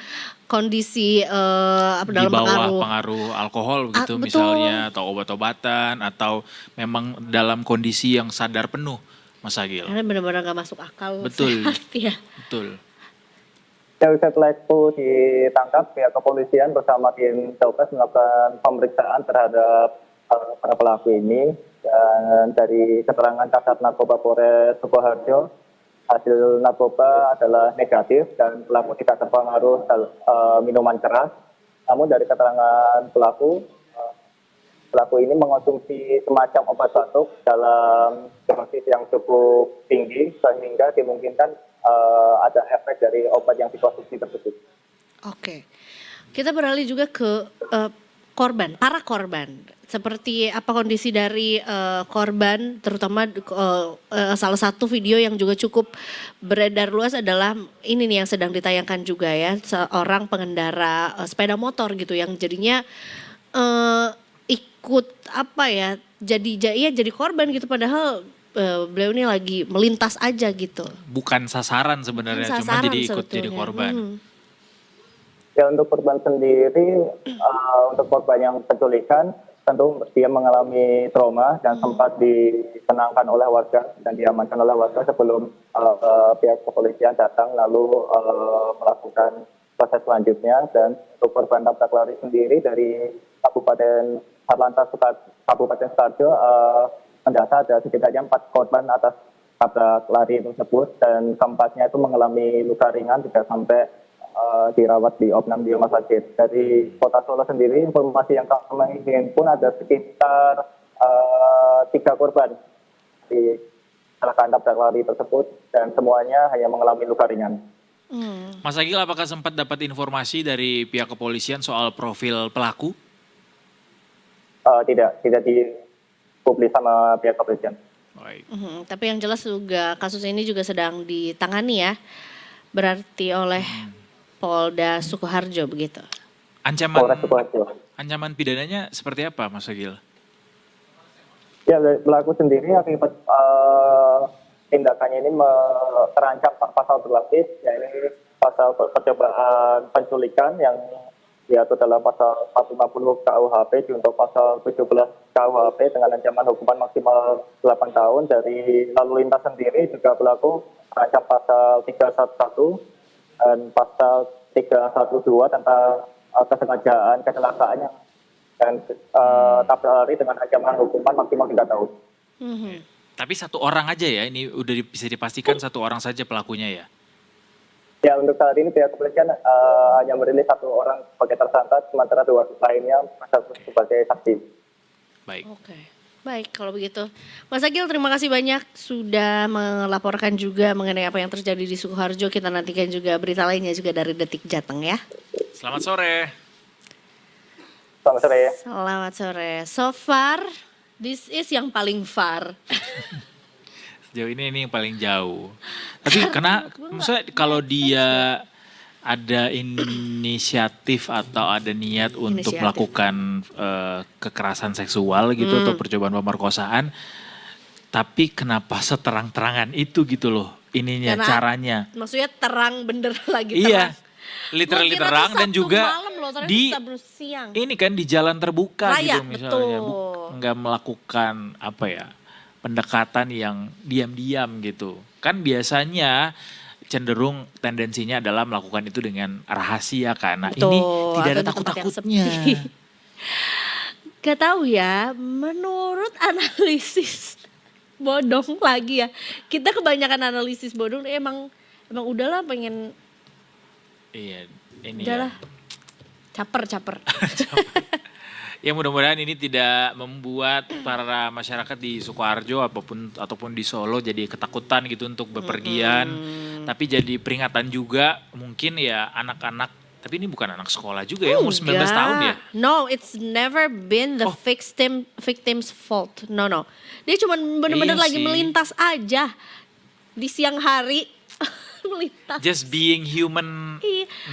kondisi dalam di bawah pengaruh alkohol begitu misalnya, atau obat-obatan, atau memang dalam kondisi yang sadar penuh, Mas Agil. Karena benar-benar gak masuk akal. Betul. Sehat, ya. Betul. Setelah itu ditangkap, pihak kepolisian bersama tim Polres melakukan pemeriksaan terhadap para pelaku ini, dan dari keterangan Kasat Narkoba Polres Sukoharjo, hasil narkoba adalah negatif dan pelaku tidak terpengaruh minuman keras. Namun dari keterangan pelaku ini mengonsumsi semacam obat batuk dalam dosis yang cukup tinggi sehingga dimungkinkan ada efek dari obat yang dikonsumsi tersebut. Oke, kita beralih juga ke para korban. Seperti apa kondisi dari korban, terutama salah satu video yang juga cukup beredar luas adalah ini nih yang sedang ditayangkan juga ya, seorang pengendara sepeda motor gitu yang jadinya ikut jadi korban gitu, padahal beliau ini lagi melintas aja gitu. Bukan sasaran sebenarnya, cuma jadi ikut jadi korban. Ya, untuk korban sendiri, untuk korban yang penculikan, tentu dia mengalami trauma dan sempat ditenangkan oleh warga dan diamankan oleh warga sebelum pihak kepolisian datang lalu melakukan proses selanjutnya. Dan untuk korban tabrak lari sendiri dari Kabupaten Satlantas Kabupaten Sidoarjo, mendata ada setidaknya 4 korban atas tabrak lari tersebut dan keempatnya itu mengalami luka ringan tidak sampai dirawat di Opnam di rumah sakit. Dari Kota Solo sendiri informasi yang kami himpun ada sekitar 3 korban di kecelakaan tabrak lari tersebut dan semuanya hanya mengalami luka ringan. Mas Agil, apakah sempat dapat informasi dari pihak kepolisian soal profil pelaku? Tidak dipublis sama pihak kepolisian. Baik. Tapi yang jelas juga kasus ini juga sedang ditangani ya, berarti oleh Polda Sukoharjo begitu. Polres Sukoharjo. Ancaman pidananya seperti apa, Mas Agil? Ya, pelaku sendiri akibat tindakannya ini terancam pasal berlapis, yaitu pasal percobaan penculikan yang diatur dalam pasal 450 KUHP untuk pasal 17 KUHP dengan ancaman hukuman maksimal 8 tahun. Dari lalu lintas sendiri juga pelaku terancam pasal 311 dan pasal 312 tentang kesengajaan kecelakaan dan tabrak lari dengan ancaman hukuman maksimal 3 tahun. Tapi satu orang aja ya, ini udah bisa dipastikan satu orang saja pelakunya ya? Ya, untuk saat ini pihak kepolisian hanya merilis 1 orang sebagai tersangka, sementara 2 lainnya sebagai saksi. Baik. Oke. Baik, kalau begitu. Mas Agil, terima kasih banyak sudah melaporkan juga mengenai apa yang terjadi di Sukoharjo. Kita nantikan juga berita lainnya juga dari Detik Jateng ya. Selamat sore. Selamat sore. Selamat sore. So far, this is yang paling far. Sejauh ini yang paling jauh. Tapi maksudnya kalau dia ada inisiatif atau ada niat untuk melakukan kekerasan seksual gitu atau percobaan pemerkosaan, tapi kenapa seterang-terangan itu gitu loh ininya, caranya. Maksudnya terang bener lagi terang. Iya, literally terang dan juga di siang. Ini kan di jalan terbuka Raya, gitu misalnya. Nggak melakukan apa ya, pendekatan yang diam-diam gitu. Kan biasanya cenderung tendensinya adalah melakukan itu dengan rahasia kan. Nah, ini tidak ada takut-takutnya. Gak tahu ya, menurut analisis bodong lagi ya. Kita kebanyakan analisis bodong emang udahlah pengen ini udahlah. ya. Caper. Ya mudah-mudahan ini tidak membuat para masyarakat di Sukoharjo ataupun di Solo jadi ketakutan gitu untuk bepergian. Tapi jadi peringatan juga mungkin ya anak-anak, tapi ini bukan anak sekolah juga ya, umur 19 tahun ya. No, it's never been the victim's fault. No. Dia cuma bener-bener lagi melintas aja di siang hari. Melintas. Just being human,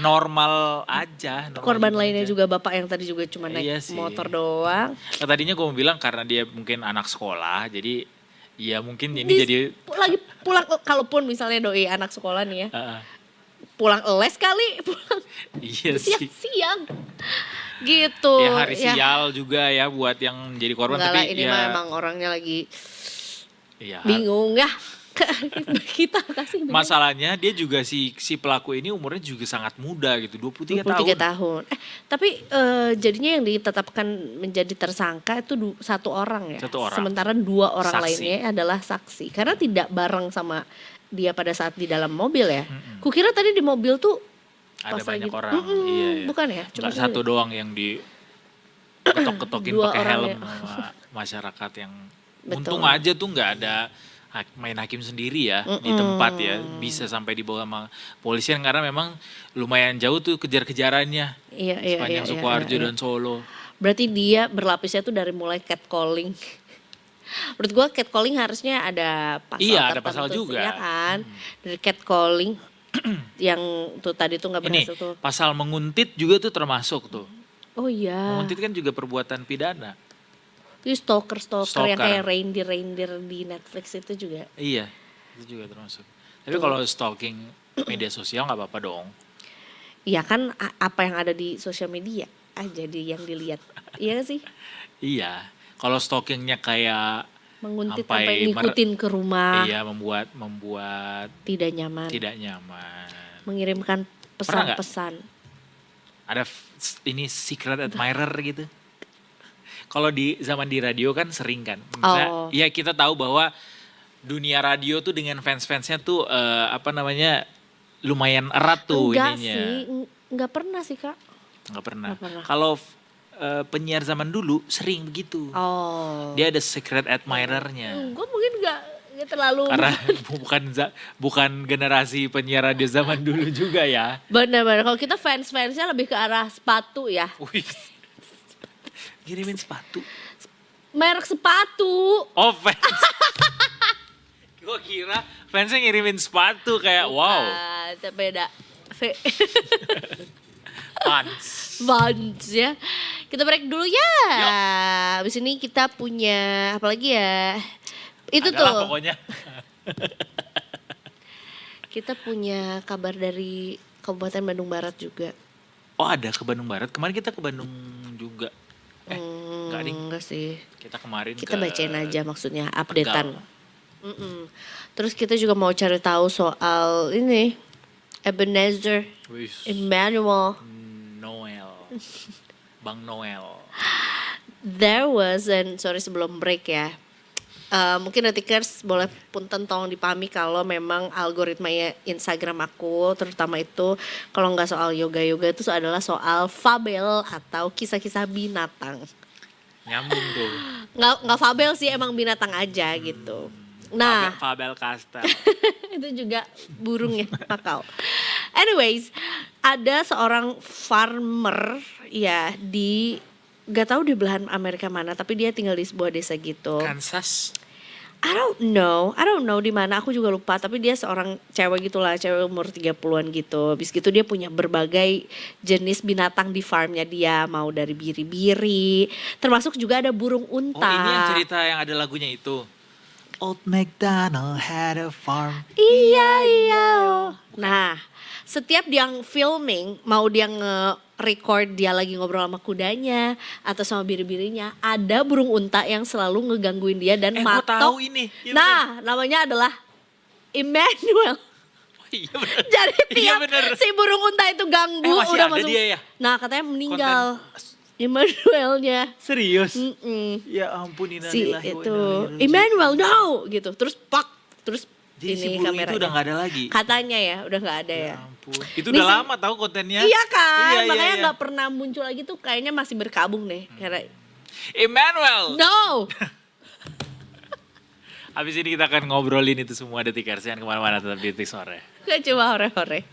normal aja. Korban lainnya juga bapak yang tadi juga cuma naik motor doang. Nah, tadinya gue mau bilang karena dia mungkin anak sekolah, jadi ya mungkin ini jadi lagi pulang, kalaupun misalnya doi anak sekolah nih ya, pulang les kali, pulang siang-siang gitu. Ya hari sial juga ya buat yang jadi korban. Enggak tapi lah, ini ya, mah emang orangnya lagi bingung ya. Kita kasih bingung. Masalahnya dia juga si pelaku ini umurnya juga sangat muda gitu, 23 tahun. Tapi jadinya yang ditetapkan menjadi tersangka itu 1 orang ya. 1 orang. Sementara 2 orang lainnya adalah saksi. Karena tidak bareng sama dia pada saat di dalam mobil ya. Kukira tadi di mobil tuh ada banyak orang. Iya. Bukan ya? Cuma 1 doang yang di ketok-ketokin pakai helm sama masyarakat yang untung aja tuh nggak ada main hakim sendiri ya di tempat ya, bisa sampai dibawa sama polisian karena memang lumayan jauh tuh kejar-kejarannya sepanjang Sukoharjo dan Solo. Berarti dia berlapisnya tuh dari mulai catcalling. Menurut gue catcalling harusnya ada pasal ada pasal juga ya kan, dari catcalling yang tuh tadi tuh nggak berhasil tuh. Pasal menguntit juga tuh termasuk tuh. Oh iya. Menguntit kan juga perbuatan pidana. Itu stalker yang kayak reindeer di Netflix itu juga. Iya, itu juga termasuk. Tapi kalau stalking media sosial nggak apa-apa dong. Iya kan, apa yang ada di sosial media aja yang dilihat. Iya sih? Iya, kalau stalkingnya kayak menguntit sampai ngikutin ke rumah. Iya, membuat tidak nyaman. Mengirimkan pesan-pesan. Ada ini secret admirer gitu. kalau di zaman di radio kan sering kan. Misalnya, Oh. ya kita tahu bahwa dunia radio tuh dengan fans-fansnya tuh lumayan erat tuh Enggak ininya. sih, enggak pernah sih Kak. Nggak pernah. Nggak pernah. Kalau penyiar zaman dulu sering begitu. Oh. Dia ada secret admirer-nya. Gue mungkin enggak terlalu. Karena bukan generasi penyiar radio zaman dulu juga ya. Benar-benar. Kalau kita fans-fansnya lebih ke arah sepatu ya. Wih. Ngirimin sepatu. Merek sepatu. Oh fans. Gue kira fansnya ngirimin sepatu kayak wow. Itu beda. Fans. Vans ya. Kita break dulu ya. Abis ini kita punya apa lagi ya? Itu Adalah tuh. pokoknya. Kita punya kabar dari Kabupaten Bandung Barat juga. Oh ada ke Bandung Barat. Kemarin kita ke Bandung juga. Enggak ding. Enggak sih. Kita kemarin Kita ke bacain aja maksudnya updatean. Tegal. Terus kita juga mau cari tahu soal ini Ebenezer Wih. Emmanuel. Noel. Bang Noel. There was sorry sebelum break ya. Mungkin Detikers boleh punten tolong dipahami kalau memang algoritmanya Instagram aku terutama itu kalau nggak soal yoga itu adalah soal fabel atau kisah-kisah binatang. Nyambung tuh. Nggak fabel sih emang binatang aja gitu. Nah Fabel Kastel. itu juga burung ya makau. Anyways ada seorang farmer ya di gak tahu di belahan Amerika mana tapi dia tinggal di sebuah desa gitu. Kansas. I don't know di mana aku juga lupa tapi dia seorang cewek gitulah, cewek umur 30-an gitu. Habis gitu dia punya berbagai jenis binatang di farmnya dia, mau dari biri-biri, termasuk juga ada burung unta. Oh ini yang cerita yang ada lagunya itu. Old MacDonald had a farm. Iya. Nah, setiap dia filming, mau dia nge-record dia lagi ngobrol sama kudanya atau sama biri-birinya, ada burung unta yang selalu ngegangguin dia dan Gua matok. tahu ini. Iya Nah, namanya adalah Emmanuel. Oh, iya bener. Jadi Iya tiap bener. si burung unta itu ganggu Masih udah ada masuk. dia ya? Nah, katanya meninggal. Emmanuelnya. Serius? Mm-mm. Ya ampun Si innalillahi wa itu inna ilaihi raji'un. Emmanuel no gitu. Terus pak, terus Jadi si ini burung kameranya. itu udah gak ada lagi. Katanya ya, udah nggak ada ya. Ya ampun. Itu Ini udah sih- lama tahu kontennya. Iya kan, Iya, makanya iya. nggak pernah muncul lagi tuh kayaknya masih berkabung deh. Karena Emmanuel. no, Habis ini kita akan ngobrolin itu semua Detikers. Jangan kemana-mana, tetap di Detik Sore. gak cuma hore-hore.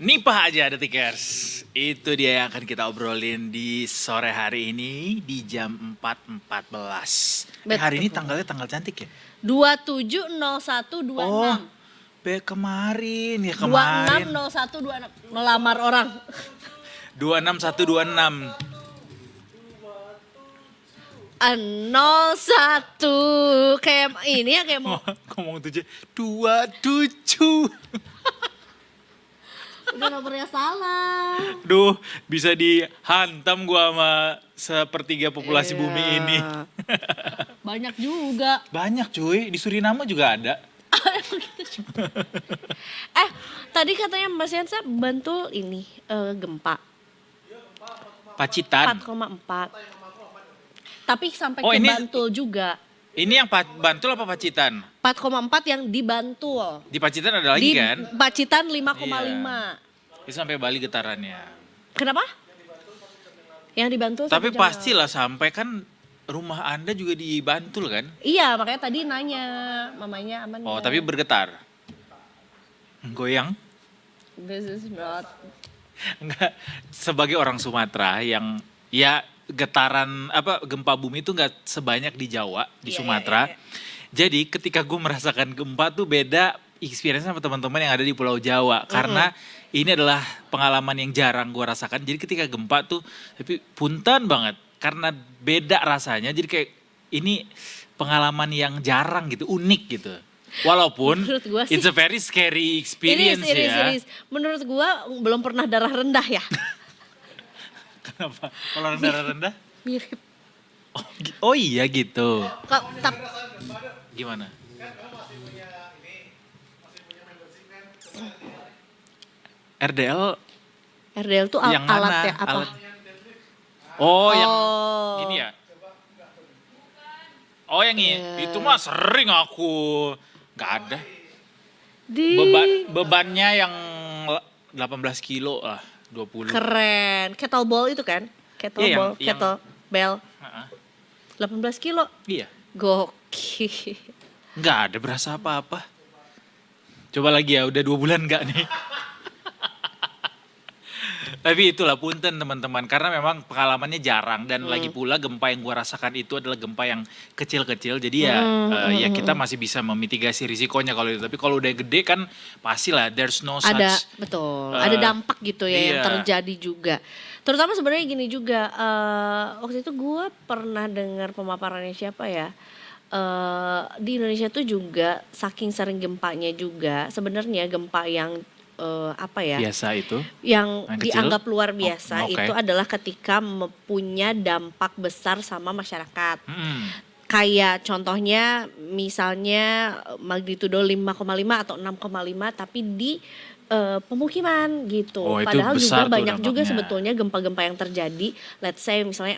Nipah aja Detikers. Itu dia yang akan kita obrolin di sore hari ini di jam 4.14. Betul. Hari ini tanggalnya tanggal cantik ya? 270126. Oh, kemarin ya kemarin. 260126 melamar orang. 26126. 01 kayak ini ya kayak mau Ngomong 7. 27. udah nomornya salah. Duh, bisa dihantam gua sama sepertiga populasi Iya. bumi ini. Banyak juga. Banyak cuy, di Suriname juga ada. Tadi katanya Mbak Siansa Bantul ini gempa Pacitan. 4,4. Tapi sampai Oh, ke ini- Bantul juga. Ini yang Bantul apa Pacitan? 4,4 yang di Bantul. Di Pacitan ada lagi Di kan? Pacitan 5,5. Itu sampai Bali getarannya. Kenapa? Yang di Bantul Tapi sampai jauh. pastilah sampai kan rumah Anda juga di Bantul kan? Iya, makanya tadi nanya mamanya aman Oh, nggak? tapi bergetar. Goyang? This is not. Enggak. Sebagai orang Sumatera yang ya getaran gempa bumi itu enggak sebanyak di Jawa, di Iya, Sumatera. iya, iya. Jadi ketika gue merasakan gempa tuh beda experience sama teman-teman yang ada di Pulau Jawa. Karena ini adalah pengalaman yang jarang gue rasakan. Jadi ketika gempa tuh tapi punten banget. Karena beda rasanya. Jadi kayak ini pengalaman yang jarang gitu, unik gitu. Walaupun Menurut gua sih- it's a very scary experience ya. Iris. Menurut gua belum pernah darah rendah ya. Kenapa? Kalau rendah-rendah? Mirip. Oh iya gitu. Tap, Gimana? RDL RDL tuh yang mana? alatnya apa? Yang Oh. gini ya? Oh yang ini, itu mah sering aku. Gak ada. Di Bebannya yang 18 kilo lah, 20. keren. Kettlebell itu kan? Kettlebell, Iya, yang- kettlebell. Heeh. 18 kilo. Iya, Gokil. nggak ada berasa apa-apa. Coba lagi ya, udah 2 bulan nggak nih. Tapi itulah punten teman-teman, karena memang pengalamannya jarang dan lagi pula gempa yang gua rasakan itu adalah gempa yang kecil-kecil. Jadi ya, ya kita masih bisa memitigasi risikonya kalau itu. Tapi kalau udah gede kan pastilah there's no such. Ada betul, ada dampak gitu ya yang iya. terjadi juga. Terutama sebenarnya gini juga, waktu itu gue pernah dengar pemaparannya siapa ya, di Indonesia tuh juga saking sering gempanya juga sebenarnya gempa yang apa ya, Biasa itu. yang Yang kecil? dianggap luar biasa oke. itu adalah ketika punya dampak besar sama masyarakat. Mm-mm. Kayak contohnya misalnya magnitudo 5,5 atau 6,5 tapi di pemukiman gitu. Oh, itu Padahal besar juga tuh banyak juga dampaknya. sebetulnya gempa-gempa yang terjadi, let's say misalnya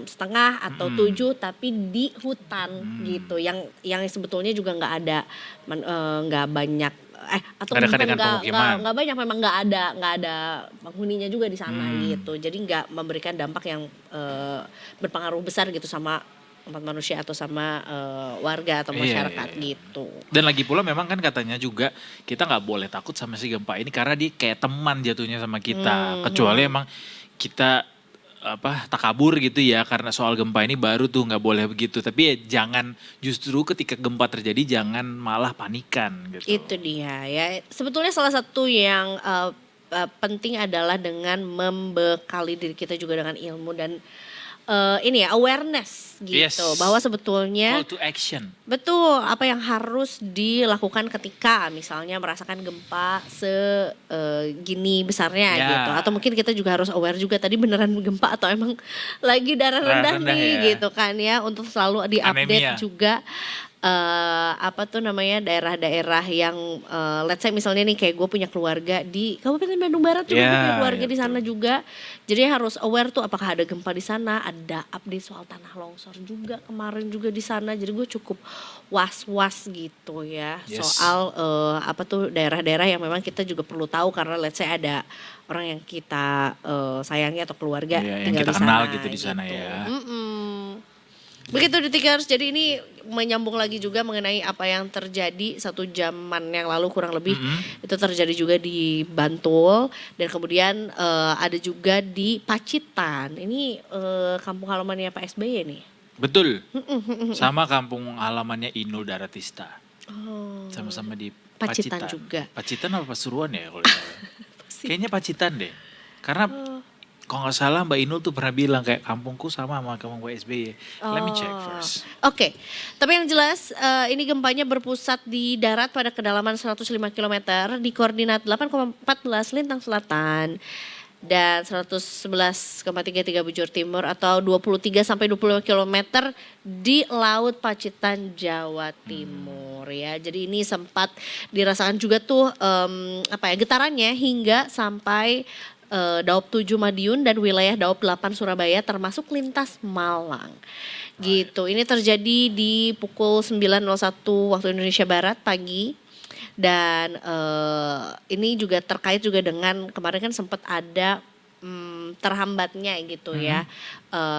6,5 atau 7 tapi di hutan gitu. Yang sebetulnya juga nggak ada nggak banyak atau Nggak dekat bukan dengan pemukiman. nggak banyak, memang nggak ada penghuninya juga di sana gitu. Jadi nggak memberikan dampak yang berpengaruh besar gitu sama tempat manusia atau sama warga atau Iya, masyarakat iya, iya. gitu. Dan lagi pula memang kan katanya juga kita nggak boleh takut sama si gempa ini karena dia kayak teman jatuhnya sama kita. Kecuali emang kita takabur gitu ya karena soal gempa ini baru tuh nggak boleh begitu. Tapi ya jangan, justru ketika gempa terjadi jangan malah panikan gitu. Itu dia ya. Sebetulnya salah satu yang penting adalah dengan membekali diri kita juga dengan ilmu dan ini ya awareness gitu, Yes. bahwa sebetulnya Call to action. betul apa yang harus dilakukan ketika misalnya merasakan gempa segini besarnya Ya. gitu, atau mungkin kita juga harus aware juga tadi beneran gempa atau emang lagi darah rendah Rendah nih ya. gitu kan ya, untuk selalu diupdate Anemia. juga daerah-daerah yang let's say misalnya nih kayak gue punya keluarga di Kabupaten Bandung Barat juga, gue Ya, punya keluarga ya di sana juga, jadi harus aware tuh apakah ada gempa di sana, ada update soal tanah longsor juga kemarin juga di sana, jadi gue cukup was-was gitu ya. Yes. Soal daerah-daerah yang memang kita juga perlu tahu karena let's say ada orang yang kita sayangi atau keluarga Iya, yang tinggal kita di kenal sana gitu di sana ya. Begitu Detikers, jadi ini menyambung lagi juga mengenai apa yang terjadi 1 jaman yang lalu kurang lebih. Itu terjadi juga di Bantul dan kemudian ada juga di Pacitan. Ini kampung halamannya Pak SBY nih. Betul. Sama kampung halamannya Inul Daratista. Oh. Sama-sama di Pacitan Pacitan juga. Pacitan apa Pasuruan ya kalau nggak salah? Kayaknya Pacitan deh. Karena kalau nggak salah Mbak Inul tuh pernah bilang kayak kampungku sama kampung Pak SBY. Let me check first. Oke, tapi yang jelas ini gempanya berpusat di darat pada kedalaman 105 km di koordinat 8,14 lintang selatan dan 111,33 bujur timur atau 23 sampai 25 km di Laut Pacitan, Jawa Timur ya. Jadi ini sempat dirasakan juga tuh getarannya hingga sampai Daop 7 Madiun dan wilayah Daop 8 Surabaya termasuk lintas Malang. Gitu. Ini terjadi di pukul 9.01 waktu Indonesia Barat pagi. Dan ini juga terkait juga dengan kemarin kan sempat ada terhambatnya gitu ya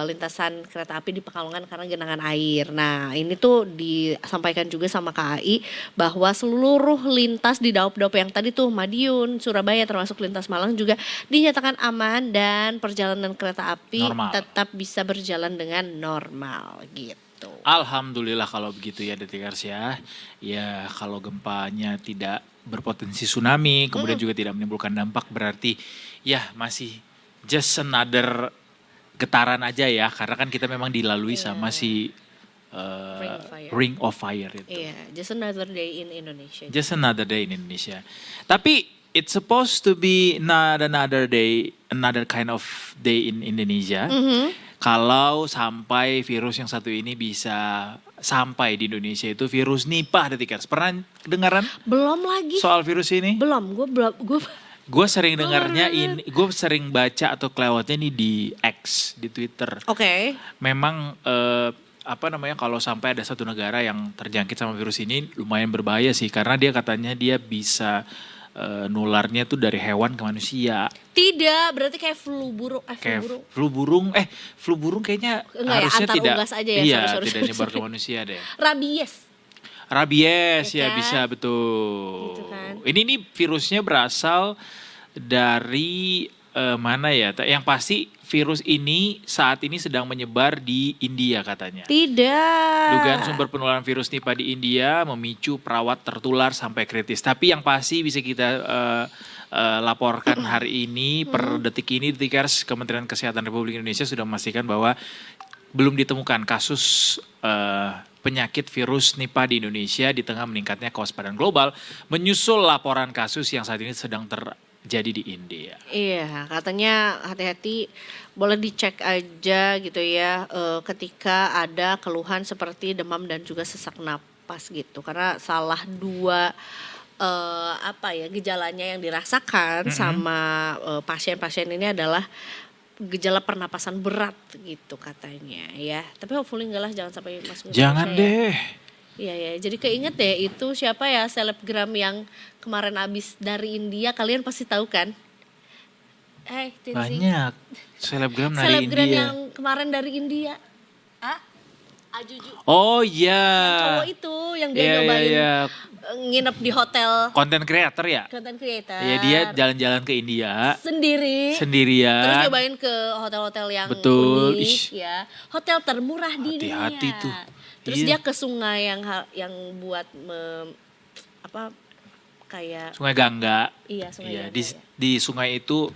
lintasan kereta api di Pekalongan karena genangan air. Nah ini tuh disampaikan juga sama KAI bahwa seluruh lintas di daup-daup yang tadi tuh Madiun, Surabaya termasuk lintas Malang juga dinyatakan aman dan perjalanan kereta api Normal. tetap bisa berjalan dengan normal gitu. Alhamdulillah kalau begitu ya Detikers ya. Ya kalau gempanya tidak berpotensi tsunami, kemudian juga tidak menimbulkan dampak, berarti ya masih just another getaran aja ya. Karena kan kita memang dilalui sama si Ring of Fire itu. Iya, just another day in Indonesia. Just another day in Indonesia. Tapi it's supposed to be not another day, another kind of day in Indonesia. Kalau sampai virus yang satu ini bisa sampai di Indonesia itu virus Nipah, Detikers. Pernah dengaran Belum lagi. soal virus ini? Belum, gue Gue sering dengarnya ini, gue sering baca atau kelewatnya ini di X, di Twitter. Oke. Memang kalau sampai ada satu negara yang terjangkit sama virus ini lumayan berbahaya sih, karena dia katanya dia bisa nularnya tuh dari hewan ke manusia. Tidak, berarti kayak flu burung. Kayak flu burung kayaknya Enggak ya, harusnya antar tidak, unggas aja ya, iya, sorry. tidak nyebar ke manusia deh. Ya Rabies ya kan? bisa, betul. Gitu kan. Ini virusnya berasal dari mana ya? Yang pasti virus ini saat ini sedang menyebar di India katanya. Tidak. Dugaan sumber penularan virus Nipah di India memicu perawat tertular sampai kritis. Tapi yang pasti bisa kita laporkan hari ini, per detik ini, Detikers, Kementerian Kesehatan Republik Indonesia sudah memastikan bahwa belum ditemukan kasus penyakit virus Nipah di Indonesia di tengah meningkatnya kewaspadaan global menyusul laporan kasus yang saat ini sedang terjadi di India. Iya, katanya hati-hati, boleh dicek aja gitu ya ketika ada keluhan seperti demam dan juga sesak napas gitu. Karena salah dua gejalanya yang dirasakan sama pasien-pasien ini adalah gejala pernapasan berat gitu katanya ya. Tapi hopefully enggak lah, jangan sampai masuk Jangan Indonesia deh. ya. Iya, jadi keinget deh itu siapa ya selebgram yang kemarin abis dari India, kalian pasti tahu kan? Tinsi. Banyak selebgram dari Selebgram India. yang kemarin dari India. Ajuju. Oh iya. Cowok itu yang dia Iya, nyobain iya. nginep di hotel Content creator ya? content creator. Iya, dia jalan-jalan ke India sendirian. sendirian. Terus cobain ke hotel-hotel yang Betul. unik ya. Hotel termurah di dunia. Hati-hati tuh. Terus Iya. dia ke sungai yang buat kayak Sungai Gangga. iya sungai. Iya, Gangga, di, ya. di sungai itu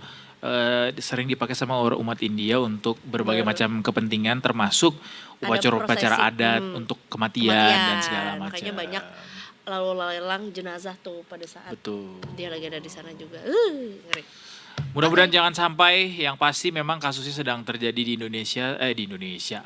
sering dipakai sama umat India untuk berbagai macam kepentingan, termasuk Ada upacara-upacara prosesi, adat untuk kematian dan segala macam. Makanya banyak lalu lalang jenazah tuh pada saat Betul. dia lagi ada di sana juga. Ngeri. Mudah-mudahan jangan sampai, yang pasti memang kasusnya sedang terjadi di Indonesia,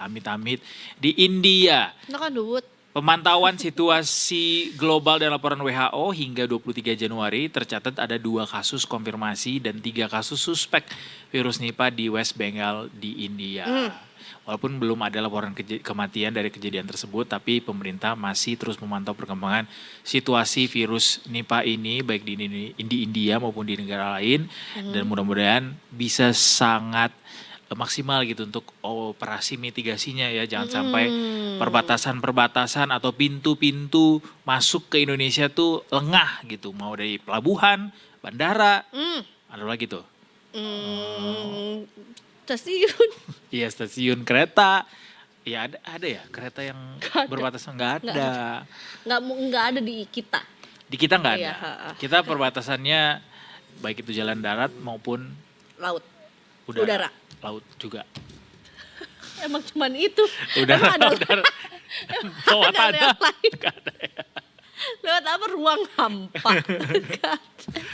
amit-amit, di India. Itu kan duit. Pemantauan situasi global dan laporan WHO hingga 23 Januari tercatat ada 2 kasus konfirmasi dan 3 kasus suspek virus Nipah di West Bengal di India. Walaupun belum ada laporan kematian dari kejadian tersebut, tapi pemerintah masih terus memantau perkembangan situasi virus Nipah ini baik di India maupun di negara lain, dan mudah-mudahan bisa sangat maksimal gitu untuk operasi mitigasinya ya. Jangan sampai perbatasan-perbatasan atau pintu-pintu masuk ke Indonesia tuh lengah gitu. Mau dari pelabuhan, bandara, ada lagi tuh. Stasiun. Iya, stasiun kereta. Ya ada ya kereta yang berbatasan, nggak ada. Nggak ada di kita. Di kita nggak ada. Iya, Kita perbatasannya baik itu jalan darat maupun Laut. udara. Laut juga. Emang cuman itu. Udara, Emang ada udara. Bawah ada tanah. yang lain. Nggak ada ya. Lewat apa? Ruang hampa.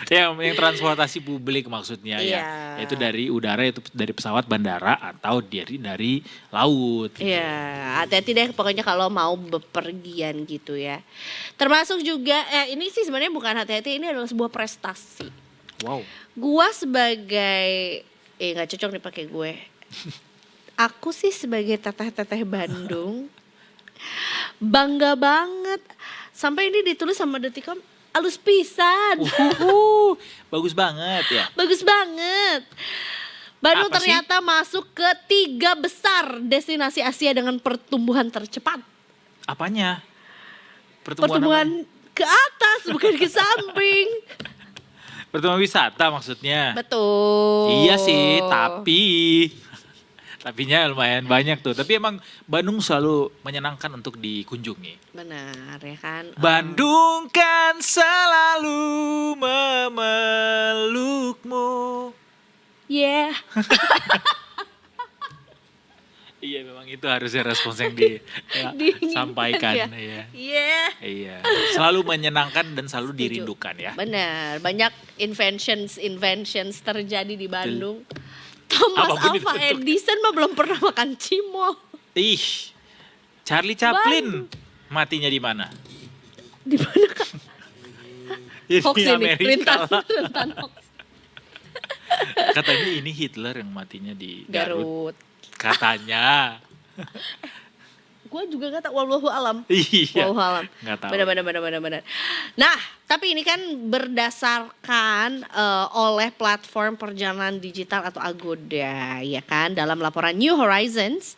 Yang transportasi publik maksudnya Iya. ya. Itu dari udara, itu dari pesawat, bandara, atau dari laut. Gitu. Iya, hati-hati deh pokoknya kalau mau bepergian gitu ya. Termasuk juga, ini sih sebenarnya bukan hati-hati, ini adalah sebuah prestasi. Wow. Gua sebagai, nggak cocok nih pakai gue. Aku sih sebagai teteh-teteh Bandung, bangga banget. Sampai ini ditulis sama Detikom, alus pisan. Bagus banget ya. Bagus banget. Bandung Apa sih? ternyata masuk ke 3 besar destinasi Asia dengan pertumbuhan tercepat. Apanya? Pertumbuhan Pertumbuhan ke atas bukan ke samping. Pertumbuhan wisata maksudnya. Betul. Iya sih, tapinya lumayan banyak tuh. Tapi emang Bandung selalu menyenangkan untuk dikunjungi. Benar ya kan. Bandung kan selalu memelukmu. Yeah. Iya, memang itu harusnya respons yang disampaikan. Ya. Iya. Yeah. Iya, selalu menyenangkan dan selalu Setuju. dirindukan ya. Benar, banyak inventions terjadi di Bandung. Thomas Apapun Alva itu bentuk. Edison mah belum pernah makan cimol. Ih, Charlie Chaplin matinya di mana? Di mana Kak? Hoax Di ini, Amerika lah. rentan hoax. Katanya ini Hitler yang matinya di Garut. Garut. Katanya. Gue juga gak tau, wallahu alam. Iya. Wallahu alam. Nggak tahu. Benar. Nah, tapi ini kan berdasarkan oleh platform perjalanan digital atau Agoda, ya kan, dalam laporan New Horizons.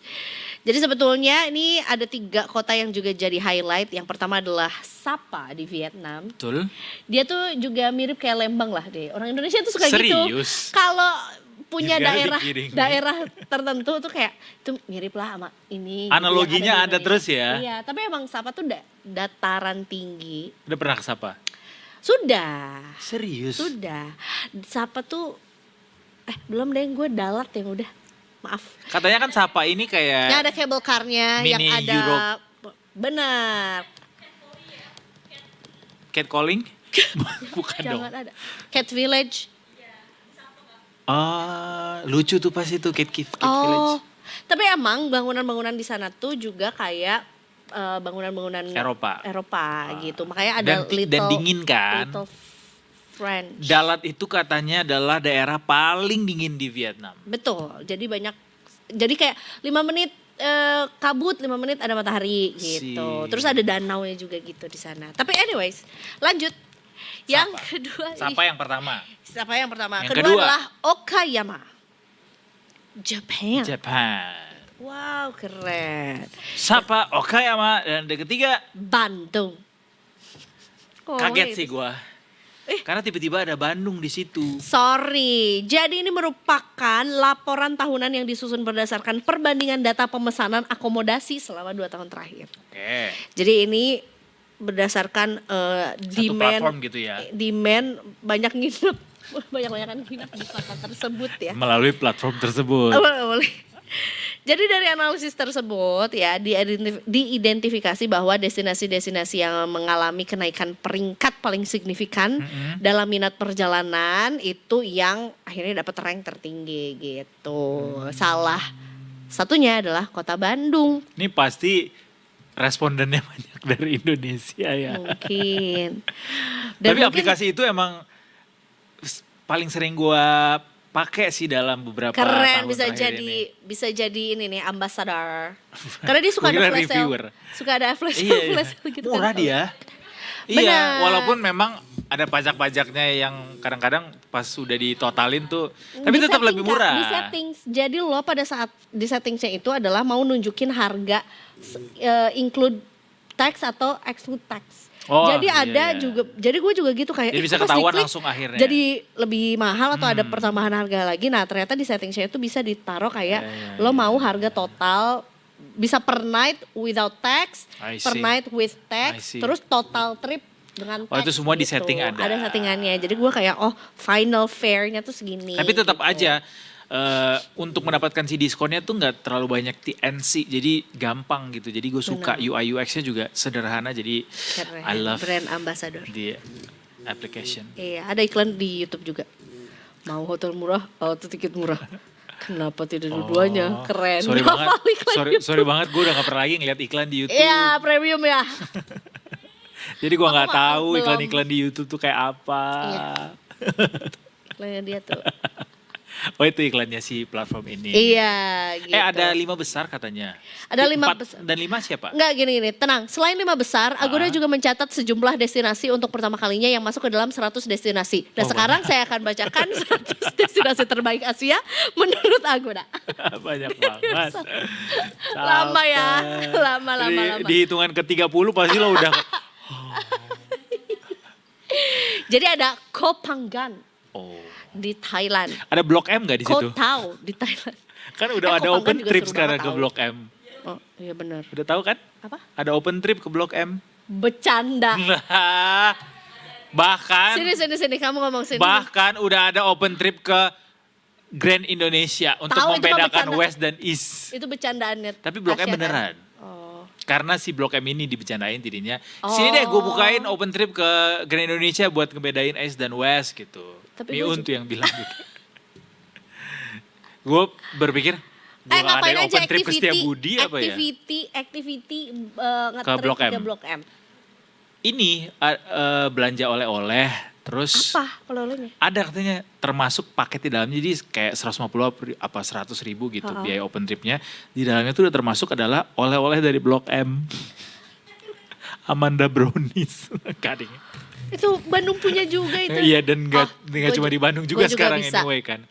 Jadi sebetulnya ini ada 3 kota yang juga jadi highlight. Yang pertama adalah Sapa di Vietnam. Betul. Dia tuh juga mirip kayak Lembang lah deh. Orang Indonesia tuh suka Serius? gitu. Kalau punya Juga dikirim. daerah tertentu tuh kayak itu mirip lah sama ini. gitu Analoginya yang ada di terus Indonesia. ya? Iya, tapi emang Sapa tuh dataran tinggi. Udah pernah ke Sapa? Sudah. Serius? Sudah. Sapa tuh belum deh, gue dalat yang udah. Maaf. Katanya kan Sapa ini Yang kayak ada cable car-nya, yang Mini ada Europe. benar. catcalling? Bukan dong. Jangan ada. Cat Village. Lucu tuh pas itu Cat Village. Oh. Tapi emang bangunan-bangunan di sana tuh juga kayak bangunan-bangunan Eropa gitu. Makanya ada Dan dingin kan? Little French. Dalat itu katanya adalah daerah paling dingin di Vietnam. Betul. Jadi kayak 5 menit kabut, 5 menit ada matahari gitu. Terus ada danaunya juga gitu di sana. Tapi anyways, lanjut. Yang kedua. Sapa yang pertama? Siapa yang pertama? Yang kedua kedua adalah Okayama. Japan. Wow, keren. Sapa Okayama. Dan yang ketiga Bandung. Oh, kaget itu. sih gua. Karena tiba-tiba ada Bandung di situ. Sorry, jadi ini merupakan laporan tahunan yang disusun berdasarkan perbandingan data pemesanan akomodasi selama 2 tahun terakhir. Oke. Jadi ini berdasarkan Satu platform gitu ya. Demand banyak nginep, banyak-banyakan nginep di kota tersebut ya. Melalui platform tersebut. Boleh. Jadi dari analisis tersebut ya diidentifikasi bahwa destinasi-destinasi yang mengalami kenaikan peringkat paling signifikan dalam minat perjalanan itu yang akhirnya dapat rank tertinggi gitu. Salah satunya adalah Kota Bandung. Ini pasti respondennya banyak dari Indonesia ya. Mungkin. Tapi aplikasi itu emang paling sering gua pakai sih dalam beberapa keren, tahun bisa jadi ini nih ambasador. Karena dia suka ada flash sale. Suka ada flash sale, flash sale gitu. Murah kan. dia. Benar. Iya, walaupun memang ada pajak-pajaknya yang kadang-kadang pas sudah ditotalin tuh, tapi Di tetap setting, lebih Kak, murah. di settings. Jadi lo pada saat di settingsnya itu adalah mau nunjukin harga include tax atau exclude tax. Oh, jadi iya, ada iya. juga, jadi gue juga gitu kayak Jadi bisa kok pas ketahuan diklik langsung akhirnya. jadi lebih mahal atau ada pertambahan harga lagi. Nah ternyata di settingsnya itu bisa ditaruh kayak lo mau harga total bisa per night without tax, I per see. night with I tax, see. terus total trip dengan tax. Oh, itu semua di gitu. setting ada. Ada settingannya. Jadi gue kayak final fare-nya tuh segini. Tapi tetap gitu. aja untuk mendapatkan si diskonnya tuh nggak terlalu banyak TNC, jadi gampang gitu. Jadi gue suka UI UX-nya juga sederhana, jadi Keren. I love Brand ambassador. the application. Iya, ada iklan di YouTube juga. Mau hotel murah, atau tiket murah. Kenapa tidak dua-duanya? Keren. Sorry banget, Hafal iklan YouTube. sorry banget gue udah gak pernah lagi ngeliat iklan di YouTube. Iya, premium ya. Jadi gue nggak Aku tahu belum. iklan-iklan di YouTube tuh kayak apa. Iya. Iklannya dia tuh. Oh itu iklannya si platform ini. Iya, gitu. Ada 5 besar katanya. Ada 5 4 besar. Dan 5 siapa? Enggak gini, tenang. Selain 5 besar, Agoda juga mencatat sejumlah destinasi untuk pertama kalinya yang masuk ke dalam 100 destinasi. Dan sekarang saya akan bacakan 100 destinasi terbaik Asia menurut Agoda. Banyak banget. Lama ya, lama. Di hitungan ke-30 pasti lo udah. Jadi ada Koh Phangan Oh. di Thailand. Ada Blok M gak di Koh situ? Tau di Thailand. Kan udah ada Koh open Phangan juga trip seru sekarang banget ke tahu. Blok M. Oh iya benar. Udah tahu kan? Apa? Ada open trip ke Blok M. Bercanda. Bahkan Sini kamu ngomong sini. bahkan udah ada open trip ke Grand Indonesia untuk Tahu, itu mah membedakan bercanda. West dan East. Itu bercandaannya. Tapi Blok M Tasya, kan? beneran. Oh. Karena si Blok M ini dibicarain jadinya. Sini deh gue bukain open trip ke Grand Indonesia buat ngebedain East dan West gitu. Tapi Miun gue tuh yang bilang gitu. Gue berpikir, Gua nggak ngapain ada aja open trip ke Setiabudi apa ya? activity Ke Blok M. ke Blok M. Ini belanja oleh-oleh, terus Apa oleh-olehnya? ada katanya termasuk paket di dalamnya, jadi kayak 150 apa 100.000 gitu biaya open tripnya. Di dalamnya tuh udah termasuk adalah oleh-oleh dari Blok M. Amanda Brownies. Kadang. Itu Bandung punya juga itu. Iya, dan nggak gua cuma ju- di Bandung juga gua sekarang bisa. anyway kan.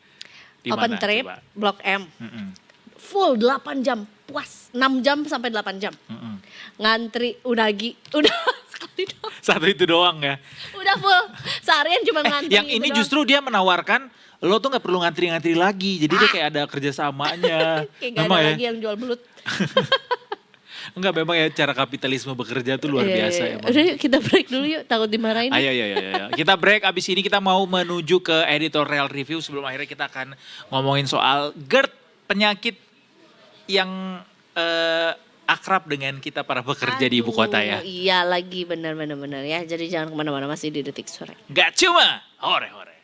Di Open mana trip, coba? Blok M. Mm-mm. Full 8 jam, puas. 6 jam sampai 8 jam. Mm-mm. Ngantri unagi, udah sekali doang. Satu itu doang ya. Udah full. Seharian cuma ngantri. Yang ini itu justru dia menawarkan lo tuh nggak perlu ngantri-ngantri lagi. Jadi dia kayak ada kerjasamanya. doang. Kayak gak ada lagi yang jual belut. Enggak, memang ya cara kapitalisme bekerja tuh luar biasa Iya. emang. Udah yuk kita break dulu yuk, takut dimarahin. Ayo. Kita break, abis ini kita mau menuju ke editorial review. Sebelum akhirnya kita akan ngomongin soal GERD, penyakit yang akrab dengan kita para pekerja di ibu kota ya. Iya lagi benar ya. Jadi jangan kemana-mana, masih di Detik Sore. Gak cuma hore-hore.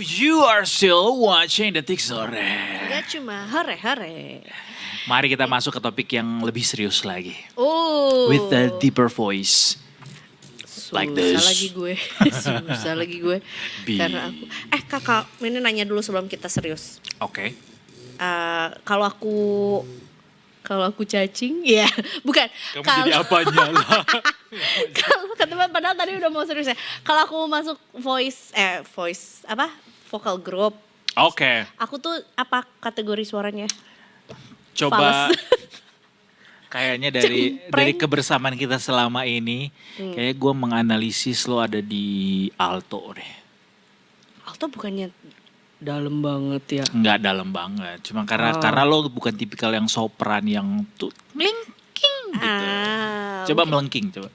You are still watching Detik Sore. Gak cuma hore-hore. Mari kita masuk ke topik yang lebih serius lagi. Oh. With a deeper voice. Like this. Susah lagi gue. Bi. Karena aku. Kakak, ini nanya dulu sebelum kita serius. Oke. Kalau aku cacing, ya bukan. Kamu jadi apanya lah? Kalau ketemu padahal tadi udah mau serius ya. Kalau aku masuk voice apa? Vocal group. Oke. Aku tuh apa kategori suaranya? Coba Fals. kayaknya Cempreng. dari kebersamaan kita selama ini, kayaknya gue menganalisis lo ada di alto deh. Alto bukannya dalam banget ya? Nggak dalam banget, cuma karena lo bukan tipikal yang sopran yang tuh melengking gitu. Coba melengking, coba.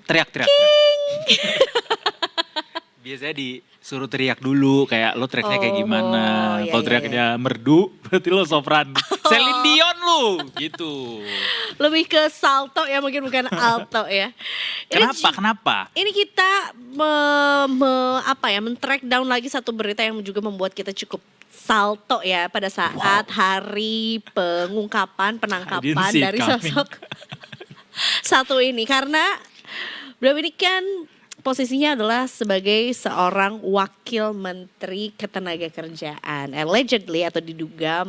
Teriak. Biasanya disuruh teriak dulu, kayak lo teriaknya kayak gimana. Iya, Kalau teriaknya merdu, berarti lo sopran. Celine Dion lo, gitu. Lebih ke salto ya, mungkin bukan alto ya. Kenapa? Ini kita men-track down lagi satu berita yang juga membuat kita cukup salto ya pada saat hari penangkapan I didn't see it dari coming. sosok satu ini, karena beliau ini kan posisinya adalah sebagai seorang wakil menteri ketenagakerjaan, allegedly atau diduga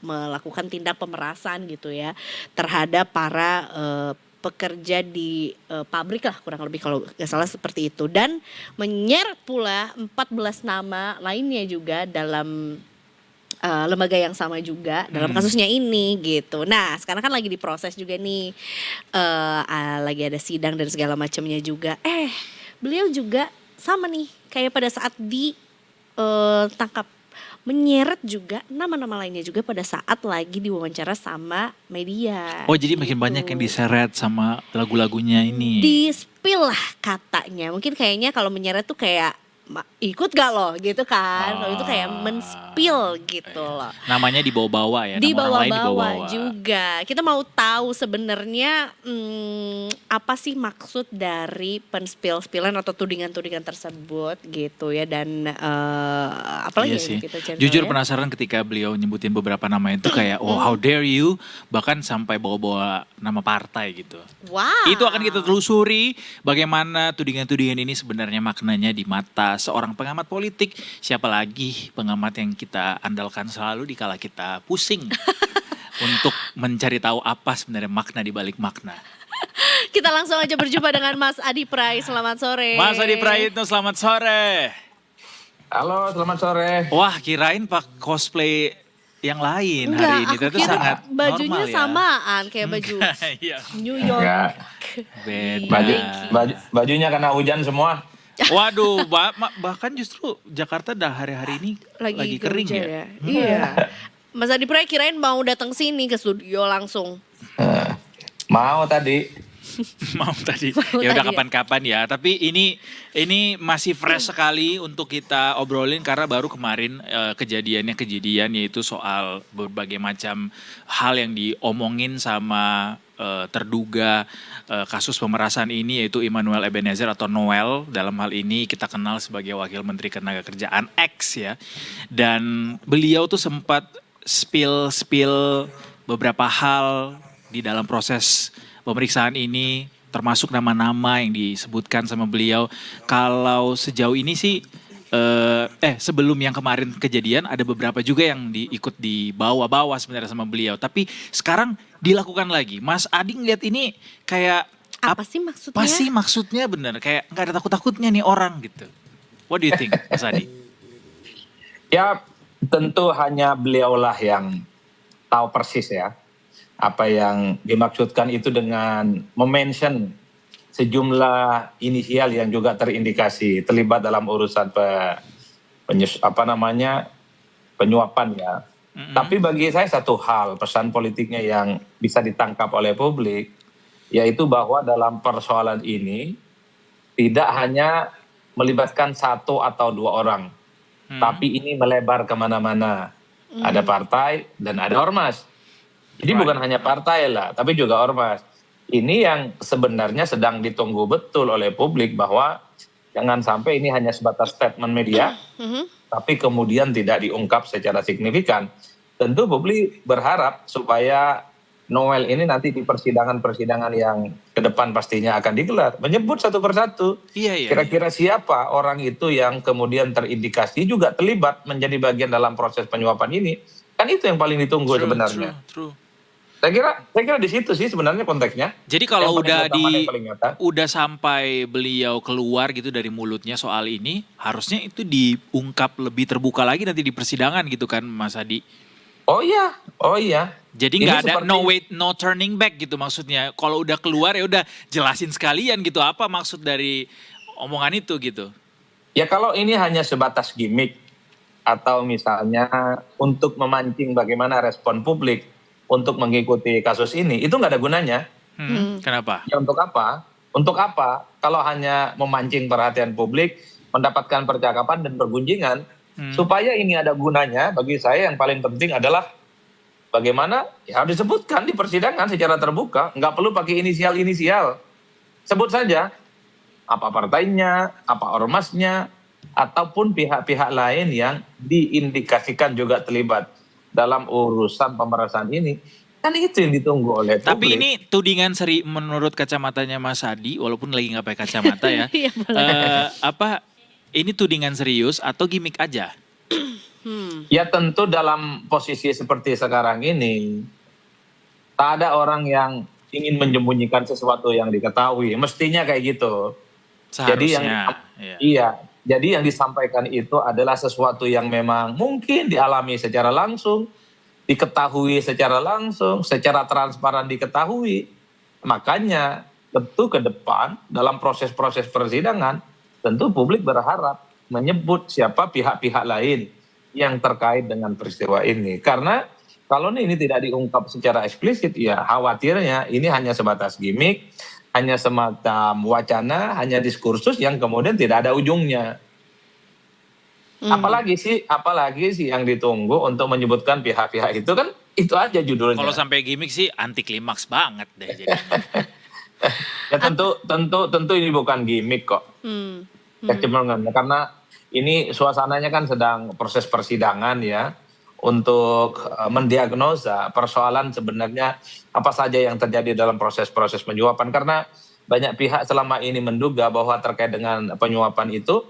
melakukan tindak pemerasan gitu ya terhadap para pekerja di pabrik lah, kurang lebih kalau nggak salah seperti itu, dan menyeret pula 14 nama lainnya juga dalam lembaga yang sama juga dalam kasusnya ini gitu. Nah sekarang kan lagi diproses juga nih, lagi ada sidang dan segala macamnya juga. Beliau juga sama nih kayak pada saat ditangkap, menyeret juga nama-nama lainnya juga pada saat lagi diwawancara sama media. Oh, jadi makin banyak yang diseret sama lagu-lagunya ini. Di-spill lah katanya. Mungkin kayaknya kalau menyeret tuh kayak ikut gak lo gitu kan. Kalau itu kayak men-spill gitu loh. Namanya dibawa-bawa ya. Nama orang lain Dibawa-bawa juga. Kita mau tahu sebenarnya apa sih maksud dari penspill-spillan atau tudingan-tudingan tersebut gitu ya. Dan apalagi Iya sih. yang kita channel Jujur ya? penasaran ketika beliau nyebutin beberapa nama itu kayak oh how dare you, bahkan sampai bawa-bawa nama partai gitu. Wow. Itu akan kita telusuri bagaimana tudingan-tudingan ini sebenarnya maknanya di mata seorang pengamat politik. Siapa lagi pengamat yang kita andalkan selalu dikala kita pusing untuk mencari tahu apa sebenarnya makna di balik makna. Kita langsung aja berjumpa dengan Mas Adi Pray. Selamat sore. Mas Adi Prayitno, selamat sore. Halo, selamat sore. Wah, kirain pak cosplay yang lain hari ini. Aku Ternyata kira sangat bajunya normal ya. samaan kayak baju Iya. New York. Enggak, Beda. bajunya kena hujan semua. Waduh, bahkan justru Jakarta dah hari-hari ini lagi kering hujan ya. Iya. Mas Adi Pray kirain mau datang sini ke studio langsung. Mau tadi. Mau tadi. Mau Ya udah tadi ya. kapan-kapan ya. Tapi ini masih fresh sekali untuk kita obrolin karena baru kemarin kejadian yaitu soal berbagai macam hal yang diomongin sama terduga kasus pemerasan ini, yaitu Immanuel Ebenezer atau Noel. Dalam hal ini kita kenal sebagai Wakil Menteri Ketenagakerjaan X ya. Dan beliau tuh sempat spill beberapa hal di dalam proses pemeriksaan ini, termasuk nama-nama yang disebutkan sama beliau. Kalau sejauh ini sih sebelum yang kemarin kejadian ada beberapa juga yang ikut dibawa-bawa sebenarnya sama beliau. Tapi sekarang dilakukan lagi. Mas Adi ngeliat ini kayak Apa sih maksudnya? apa sih maksudnya, bener kayak nggak ada takut-takutnya nih orang gitu. What do you think, Mas Adi? Ya tentu hanya beliaulah yang tahu persis ya apa yang dimaksudkan itu dengan mention sejumlah inisial yang juga terindikasi terlibat dalam urusan penyuapan ya. Tapi bagi saya satu hal, pesan politiknya yang bisa ditangkap oleh publik, yaitu bahwa dalam persoalan ini tidak hanya melibatkan satu atau dua orang, tapi ini melebar kemana-mana. Ada partai dan ada ormas. Jadi bukan hanya partai lah, tapi juga ormas. Ini yang sebenarnya sedang ditunggu betul oleh publik, bahwa jangan sampai ini hanya sebatas statement media, tapi kemudian tidak diungkap secara signifikan. Tentu publik berharap supaya Noel ini nanti di persidangan-persidangan yang ke depan pastinya akan digelar, menyebut satu persatu. Iya. Kira-kira siapa orang itu yang kemudian terindikasi juga terlibat menjadi bagian dalam proses penyuapan ini. Kan itu yang paling ditunggu sebenarnya. True. Saya kira di situ sih sebenarnya konteksnya. Jadi kalau Yang paling nyata. udah sampai beliau keluar gitu dari mulutnya soal ini, harusnya itu diungkap lebih terbuka lagi nanti di persidangan gitu kan, Mas Adi. Oh iya. Jadi Ini nggak ada seperti- no turning back gitu maksudnya. Kalau udah keluar ya udah jelasin sekalian gitu apa maksud dari omongan itu gitu. Ya kalau ini hanya sebatas gimmick atau misalnya untuk memancing bagaimana respon publik untuk mengikuti kasus ini, itu nggak ada gunanya. Kenapa? Ya untuk apa? Untuk apa? Kalau hanya memancing perhatian publik, mendapatkan percakapan dan pergunjingan, supaya ini ada gunanya, bagi saya yang paling penting adalah bagaimana ya harus disebutkan di persidangan secara terbuka, nggak perlu pakai inisial-inisial. Sebut saja apa partainya, apa ormasnya, ataupun pihak-pihak lain yang diindikasikan juga terlibat dalam urusan pemerasan ini. Kan itu yang ditunggu oleh publik. Tapi ini tudingan menurut kacamatanya Mas Adi, walaupun lagi nggak pakai kacamata ya. Iya, boleh. Ini tudingan serius atau gimmick aja? Ya tentu dalam posisi seperti sekarang ini, tak ada orang yang ingin menyembunyikan sesuatu yang diketahui. Mestinya kayak gitu. Seharusnya. Jadi yang disampaikan itu adalah sesuatu yang memang mungkin dialami secara langsung, diketahui secara langsung, secara transparan diketahui. Makanya tentu ke depan dalam proses-proses persidangan, tentu publik berharap menyebut siapa pihak-pihak lain yang terkait dengan peristiwa ini. Karena kalau ini tidak diungkap secara eksplisit, ya khawatirnya ini hanya sebatas gimmick, hanya semacam wacana, hanya diskursus yang kemudian tidak ada ujungnya. Apalagi sih yang ditunggu untuk menyebutkan pihak-pihak itu, kan itu aja judulnya. Kalau sampai gimmick sih anti klimaks banget deh jadinya. Ya tentu ini bukan gimmick kok. Kecenderungannya, karena ini suasananya kan sedang proses persidangan ya, untuk mendiagnosa persoalan sebenarnya apa saja yang terjadi dalam proses-proses penyuapan. Karena banyak pihak selama ini menduga bahwa terkait dengan penyuapan itu,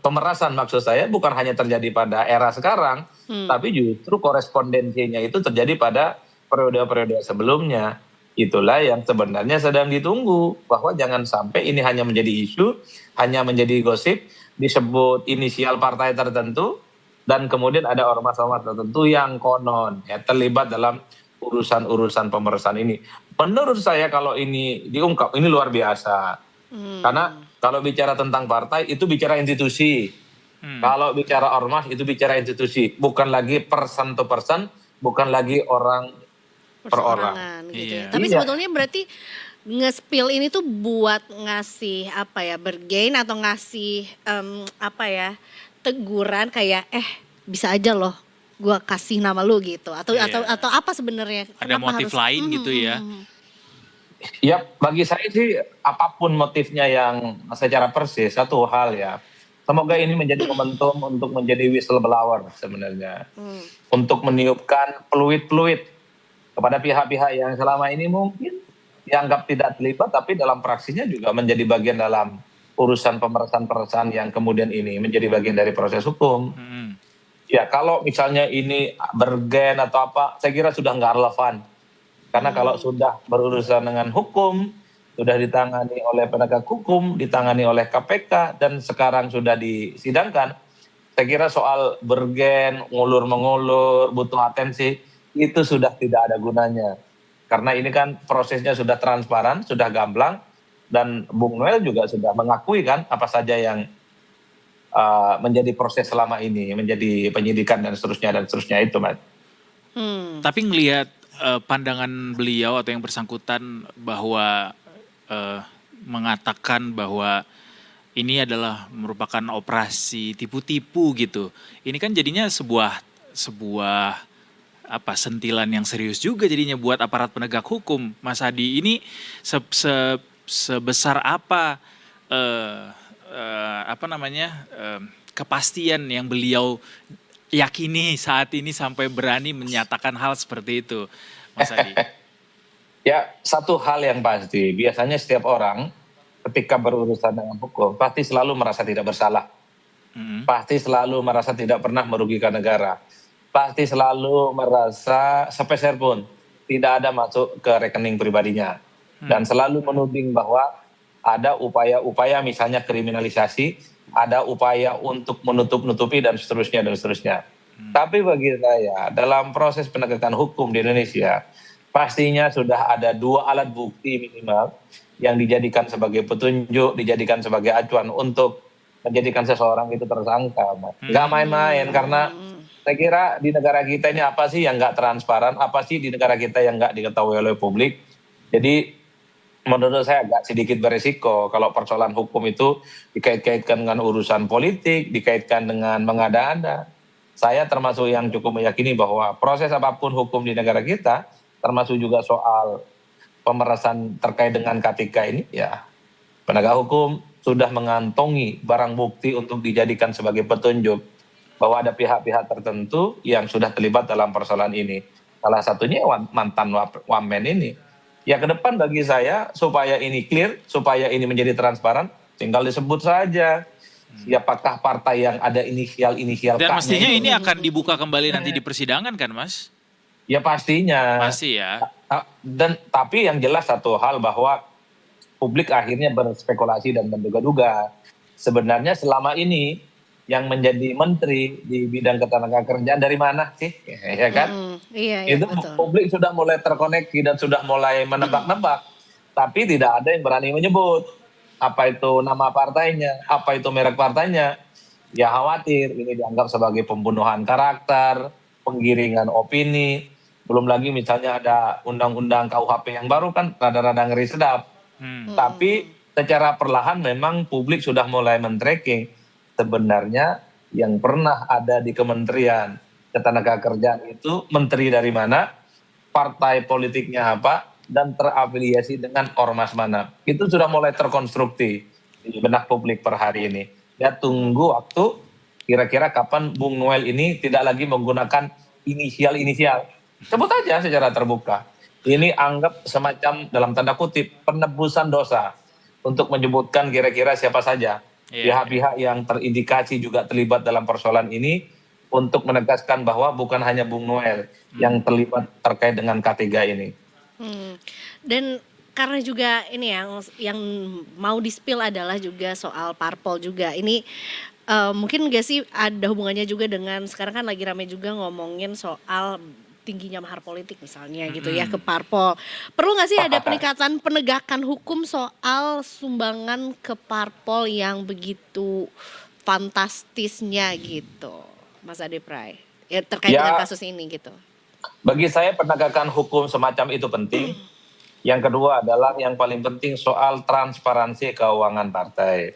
pemerasan maksud saya, bukan hanya terjadi pada era sekarang, tapi justru korespondensinya itu terjadi pada periode-periode sebelumnya. Itulah yang sebenarnya sedang ditunggu, bahwa jangan sampai ini hanya menjadi isu, hanya menjadi gosip, disebut inisial partai tertentu, dan kemudian ada ormas-ormas tertentu yang konon ya terlibat dalam urusan-urusan pemerasan ini. Menurut saya kalau ini diungkap, ini luar biasa. Karena kalau bicara tentang partai itu bicara institusi. Kalau bicara ormas itu bicara institusi, bukan lagi person to person, bukan lagi orang per orang. Gitu ya. Iya. Tapi Iya. sebetulnya berarti nge-spill ini tuh buat ngasih apa ya, bergain atau ngasih apa ya, teguran kayak bisa aja loh gua kasih nama lu gitu atau Iya. atau apa sebenarnya? Ada Kenapa motif harus lain gitu ya. Ya, bagi saya sih apapun motifnya yang secara persis, satu hal ya. Semoga ini menjadi momentum untuk menjadi whistleblower sebenarnya. Untuk meniupkan peluit-peluit kepada pihak-pihak yang selama ini mungkin dianggap tidak terlibat, tapi dalam praksinya juga menjadi bagian dalam urusan pemerasan-pemerasan yang kemudian ini menjadi bagian dari proses hukum. Mm-mm. Ya, kalau misalnya ini bergen atau apa, saya kira sudah nggak relevan. Karena kalau sudah berurusan dengan hukum, sudah ditangani oleh penegak hukum, ditangani oleh KPK, dan sekarang sudah disidangkan, saya kira soal bergen, ngulur-mengulur, butuh atensi, itu sudah tidak ada gunanya. Karena ini kan prosesnya sudah transparan, sudah gamblang, dan Bung Noel juga sudah mengakui kan apa saja yang menjadi proses selama ini, menjadi penyidikan dan seterusnya itu, Mas. Tapi ngelihat pandangan beliau atau yang bersangkutan bahwa mengatakan bahwa ini adalah merupakan operasi tipu-tipu gitu. Ini kan jadinya sebuah apa sentilan yang serius juga jadinya buat aparat penegak hukum. Mas Hadi, ini sebesar apa kepastian yang beliau yakini saat ini sampai berani menyatakan hal seperti itu, Mas Hadi? Ya, satu hal yang pasti, biasanya setiap orang ketika berurusan dengan hukum pasti selalu merasa tidak bersalah. Pasti selalu merasa tidak pernah merugikan negara. Pasti selalu merasa sepeser pun tidak ada masuk ke rekening pribadinya. Dan selalu menuding bahwa ada upaya-upaya misalnya kriminalisasi, ada upaya untuk menutup-nutupi dan seterusnya dan seterusnya. Tapi bagi saya dalam proses penegakan hukum di Indonesia pastinya sudah ada 2 alat bukti minimal yang dijadikan sebagai petunjuk, dijadikan sebagai acuan untuk menjadikan seseorang itu tersangka. Nggak main-main, karena saya kira di negara kita ini apa sih yang nggak transparan, apa sih di negara kita yang nggak diketahui oleh publik. Jadi menurut saya agak sedikit beresiko kalau persoalan hukum itu dikait-kaitkan dengan urusan politik, dikaitkan dengan mengada-ada. Saya termasuk yang cukup meyakini bahwa proses apapun hukum di negara kita, termasuk juga soal pemerasan terkait dengan KPK ini, ya penegak hukum sudah mengantongi barang bukti untuk dijadikan sebagai petunjuk bahwa ada pihak-pihak tertentu yang sudah terlibat dalam persoalan ini. Salah satunya mantan Wamen ini. Ya ke depan bagi saya supaya ini clear, supaya ini menjadi transparan, tinggal disebut saja siapakah partai yang ada inisial Dan K-nya mestinya itu. ini akan dibuka kembali nanti di persidangan kan, Mas? Ya pastinya. Pasti ya. Dan tapi yang jelas satu hal bahwa publik akhirnya berspekulasi dan menduga-duga. Sebenarnya selama ini yang menjadi menteri di bidang ketenagakerjaan dari mana sih? Ya kan? Iya, Itu betul. publik sudah mulai terkoneksi dan sudah mulai menebak-nebak. Tapi tidak ada yang berani menyebut apa itu nama partainya, apa itu merek partainya. Ya khawatir ini dianggap sebagai pembunuhan karakter, penggiringan opini. Belum lagi misalnya ada undang-undang KUHP yang baru kan rada-rada ngeri sedap. Tapi secara perlahan memang publik sudah mulai men-tracking sebenarnya yang pernah ada di Kementerian Ketenagakerjaan itu menteri dari mana, partai politiknya apa, dan terafiliasi dengan ormas mana. Itu sudah mulai terkonstruksi di benak publik per hari ini. Ya tunggu waktu kira-kira kapan Bung Noel ini tidak lagi menggunakan inisial-inisial. Sebut aja secara terbuka. Ini anggap semacam dalam tanda kutip penebusan dosa untuk menyebutkan kira-kira siapa saja pihak-pihak yang terindikasi juga terlibat dalam persoalan ini untuk menegaskan bahwa bukan hanya Bung Noel yang terlibat terkait dengan K3 ini. Dan karena juga ini yang mau di-spill adalah juga soal parpol juga. Ini mungkin gak sih ada hubungannya juga dengan sekarang kan lagi rame juga ngomongin soal tingginya mahar politik misalnya gitu ya ke parpol. Perlu gak sih ada peningkatan penegakan hukum soal sumbangan ke parpol yang begitu fantastisnya gitu, Mas Ade Pray? Ya terkait dengan kasus ini gitu. Bagi saya penegakan hukum semacam itu penting. Yang kedua adalah yang paling penting soal transparansi keuangan partai.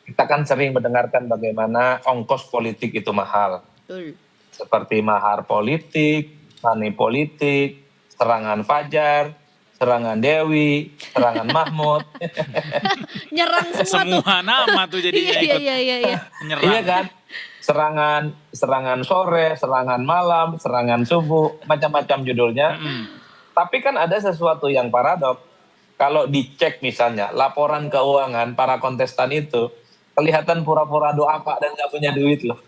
Kita kan sering mendengarkan bagaimana ongkos politik itu mahal. Betul. Seperti mahar politik, money politik, serangan Fajar, serangan Dewi, serangan Mahmud. Nyerang semua tuh. Semua nama tuh jadinya ikut Iya. menyerang. Iya kan? Serangan sore, serangan malam, serangan subuh, macam-macam judulnya. Tapi kan ada sesuatu yang paradok. Kalau dicek misalnya laporan keuangan para kontestan itu kelihatan pura-pura doa Pak dan nggak punya duit loh.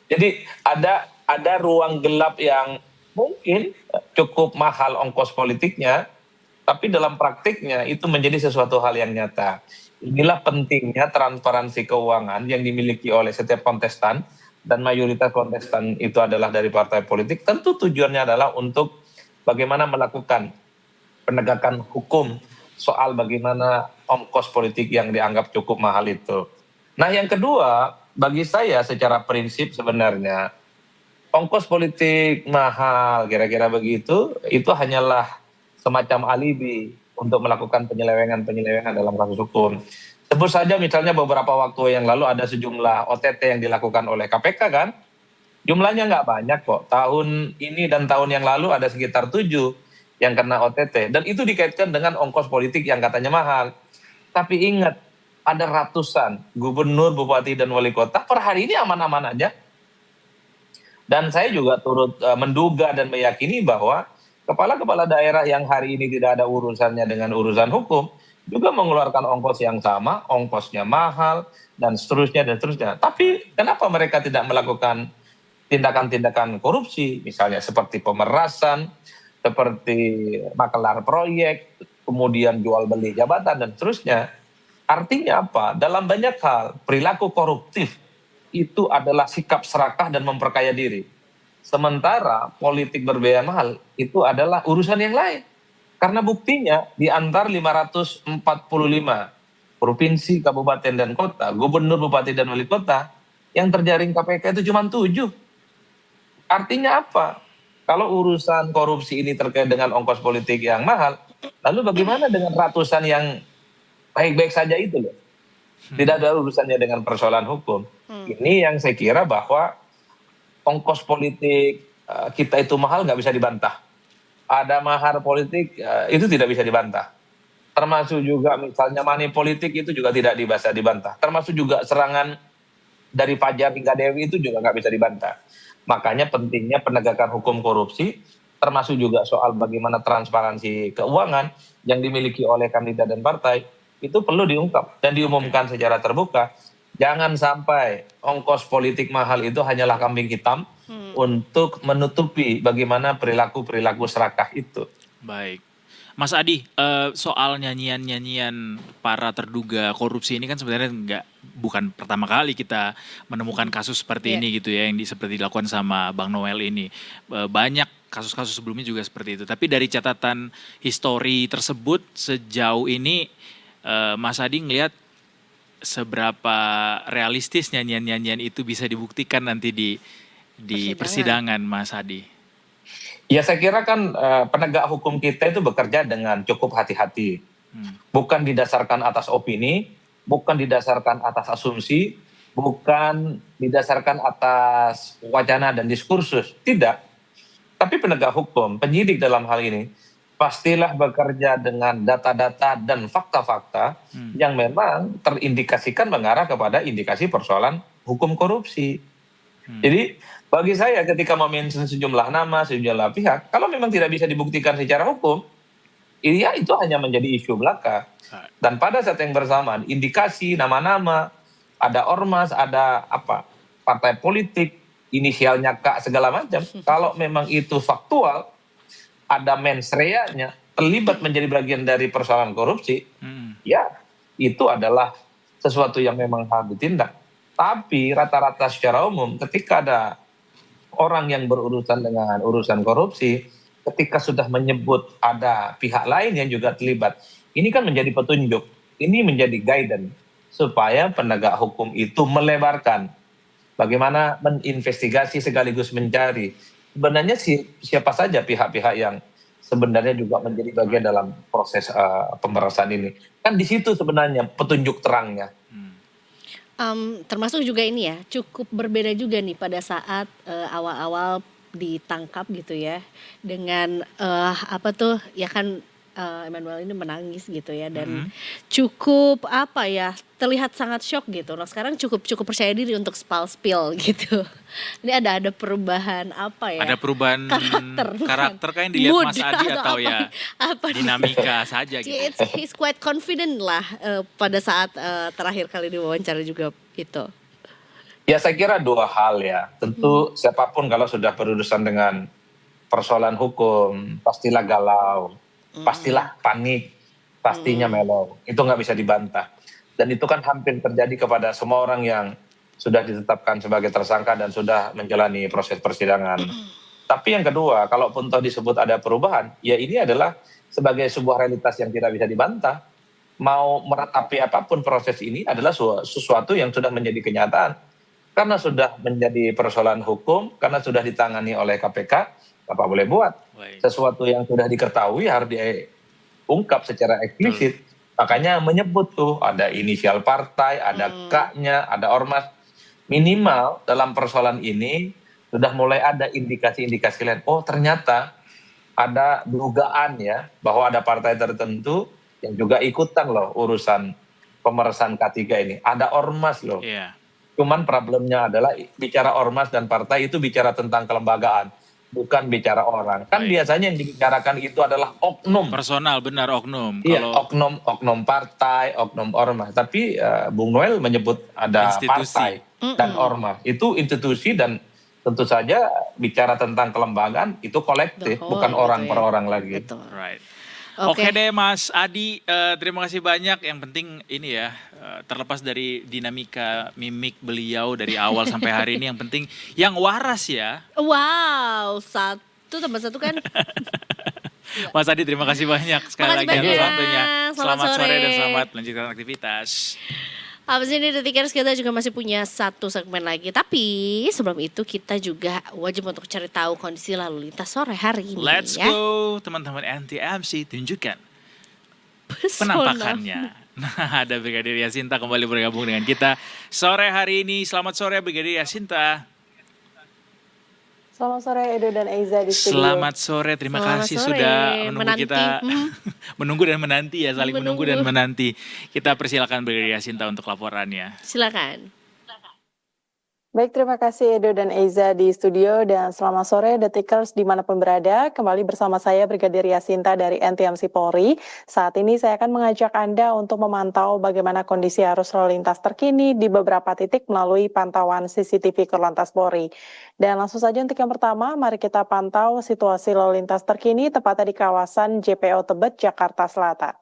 Jadi ada ruang gelap yang mungkin cukup mahal ongkos politiknya, tapi dalam praktiknya itu menjadi sesuatu hal yang nyata. Inilah pentingnya transparansi keuangan yang dimiliki oleh setiap kontestan, dan mayoritas kontestan itu adalah dari partai politik. Tentu tujuannya adalah untuk bagaimana melakukan penegakan hukum soal bagaimana ongkos politik yang dianggap cukup mahal itu. Nah yang kedua, bagi saya secara prinsip sebenarnya ongkos politik mahal kira-kira begitu, itu hanyalah semacam alibi untuk melakukan penyelewengan dalam kasus hukum. Sebut saja misalnya beberapa waktu yang lalu ada sejumlah OTT yang dilakukan oleh KPK kan, jumlahnya nggak banyak kok. Tahun ini dan tahun yang lalu ada sekitar 7 yang kena OTT. Dan itu dikaitkan dengan ongkos politik yang katanya mahal. Tapi ingat, ada ratusan gubernur, bupati, dan wali kota per hari ini aman-aman aja. Dan saya juga turut menduga dan meyakini bahwa kepala-kepala daerah yang hari ini tidak ada urusannya dengan urusan hukum juga mengeluarkan ongkos yang sama, ongkosnya mahal, dan seterusnya, dan seterusnya. Tapi kenapa mereka tidak melakukan tindakan-tindakan korupsi, misalnya seperti pemerasan, seperti makelar proyek, kemudian jual beli jabatan, dan seterusnya. Artinya apa? Dalam banyak hal, perilaku koruptif itu adalah sikap serakah dan memperkaya diri. Sementara politik berbiaya mahal itu adalah urusan yang lain. Karena buktinya di antara 545 provinsi, kabupaten, dan kota, gubernur, bupati, dan wali kota, yang terjaring KPK itu cuma 7. Artinya apa? Kalau urusan korupsi ini terkait dengan ongkos politik yang mahal, lalu bagaimana dengan ratusan yang baik-baik saja itu loh? Tidak ada urusannya dengan persoalan hukum. Ini yang saya kira bahwa ongkos politik kita itu mahal nggak bisa dibantah. Ada mahar politik itu tidak bisa dibantah. Termasuk juga misalnya money politik itu juga tidak bisa dibantah. Termasuk juga serangan dari Fajar hingga Dewi itu juga nggak bisa dibantah. Makanya pentingnya penegakan hukum korupsi, termasuk juga soal bagaimana transparansi keuangan yang dimiliki oleh kandidat dan partai, itu perlu diungkap dan diumumkan secara terbuka. Jangan sampai ongkos politik mahal itu hanyalah kambing hitam untuk menutupi bagaimana perilaku-perilaku serakah itu. Baik. Mas Adi, soal nyanyian-nyanyian para terduga korupsi ini kan sebenarnya bukan pertama kali kita menemukan kasus seperti ini gitu ya, yang seperti dilakukan sama Bang Noel ini. Banyak kasus-kasus sebelumnya juga seperti itu. Tapi dari catatan histori tersebut sejauh ini, Mas Adi ngelihat seberapa realistis nyanyian-nyanyian itu bisa dibuktikan nanti di persidangan, Mas Adi? Ya saya kira kan penegak hukum kita itu bekerja dengan cukup hati-hati. Bukan didasarkan atas opini, bukan didasarkan atas asumsi, bukan didasarkan atas wacana dan diskursus. Tidak. Tapi penegak hukum, penyidik dalam hal ini, pastilah bekerja dengan data-data dan fakta-fakta yang memang terindikasikan mengarah kepada indikasi persoalan hukum korupsi. Jadi bagi saya ketika memention sejumlah nama, sejumlah pihak, kalau memang tidak bisa dibuktikan secara hukum, ya itu hanya menjadi isu belaka. Dan pada saat yang bersamaan, indikasi nama-nama, ada ormas, ada partai politik, inisialnya K segala macam, kalau memang itu faktual, ada mens rea-nya, terlibat menjadi bagian dari persoalan korupsi, ya itu adalah sesuatu yang memang harus ditindak. Tapi rata-rata secara umum ketika ada orang yang berurusan dengan urusan korupsi, ketika sudah menyebut ada pihak lain yang juga terlibat, ini kan menjadi petunjuk, ini menjadi guidance supaya penegak hukum itu melebarkan bagaimana meninvestigasi sekaligus mencari sebenarnya siapa saja pihak-pihak yang sebenarnya juga menjadi bagian dalam proses pemerasan ini. Kan di situ sebenarnya petunjuk terangnya. Termasuk juga ini ya, cukup berbeda juga nih pada saat awal-awal ditangkap gitu ya, dengan apa tuh ya kan, Emmanuel ini menangis gitu ya dan cukup apa ya, terlihat sangat shock gitu. Nah sekarang cukup percaya diri untuk spill gitu. Ini ada perubahan apa ya? Ada perubahan karakter kayak yang dilihat Mood Mas Adi atau ya apa nih? dinamika saja gitu. He's quite confident lah pada saat terakhir kali diwawancara juga itu. Ya saya kira dua hal ya. Tentu siapapun kalau sudah berurusan dengan persoalan hukum, pastilah galau, pastilah panik, pastinya melo. Itu nggak bisa dibantah. Dan itu kan hampir terjadi kepada semua orang yang sudah ditetapkan sebagai tersangka dan sudah menjalani proses persidangan. Tapi yang kedua, kalaupun toh disebut ada perubahan, ya ini adalah sebagai sebuah realitas yang tidak bisa dibantah. Mau meratapi apapun proses ini adalah sesuatu yang sudah menjadi kenyataan. Karena sudah menjadi persoalan hukum, karena sudah ditangani oleh KPK, apa boleh buat. Sesuatu yang sudah diketahui harus diungkap secara eksplisit. Makanya menyebut tuh ada inisial partai, ada K-nya, ada ormas. Minimal dalam persoalan ini sudah mulai ada indikasi-indikasi lain. Oh ternyata ada dugaan ya bahwa ada partai tertentu yang juga ikutan loh urusan pemerasan K3 ini. Ada ormas loh. Cuman problemnya adalah bicara ormas dan partai itu bicara tentang kelembagaan, bukan bicara orang. Kan biasanya yang dibicarakan itu adalah oknum. Personal, benar oknum. Iya, oknum partai, oknum ormas. Tapi Bung Noel menyebut ada institusi. Partai dan ormas. Itu institusi dan tentu saja bicara tentang kelembagaan itu kolektif, bukan orang per orang lagi. Betul. Right. Oke deh Mas Adi, terima kasih banyak. Yang penting ini ya, terlepas dari dinamika mimik beliau dari awal sampai hari ini, yang penting yang waras ya. Wow, 1 tambah 1 kan? Mas Adi terima kasih banyak sekali lagi atas waktunya. Selamat sore dan selamat melanjutkan aktivitas. Habis ini Detikers kita juga masih punya 1 segmen lagi. Tapi sebelum itu kita juga wajib untuk cari tahu kondisi lalu lintas sore hari ini. Let's go teman-teman NTMC, tunjukkan penampakannya. Nah ada Brigadir Yasinta kembali bergabung dengan kita sore hari ini. Selamat sore Brigadir Yasinta. Selamat sore Edo dan Eiza di studio. Selamat sore, terima kasih sudah menunggu kita. Menunggu dan menanti ya, saling menunggu dan menanti. Kita persilakan Brigadir Yasinta untuk laporannya. Silakan. Baik, terima kasih Edo dan Eiza di studio dan selamat sore Detikers dimanapun berada. Kembali bersama saya Brigadir Yasinta dari NTMC Polri. Saat ini saya akan mengajak Anda untuk memantau bagaimana kondisi arus lalu lintas terkini di beberapa titik melalui pantauan CCTV Korlantas Polri. Dan langsung saja untuk yang pertama, mari kita pantau situasi lalu lintas terkini tepatnya di kawasan JPO Tebet, Jakarta Selatan.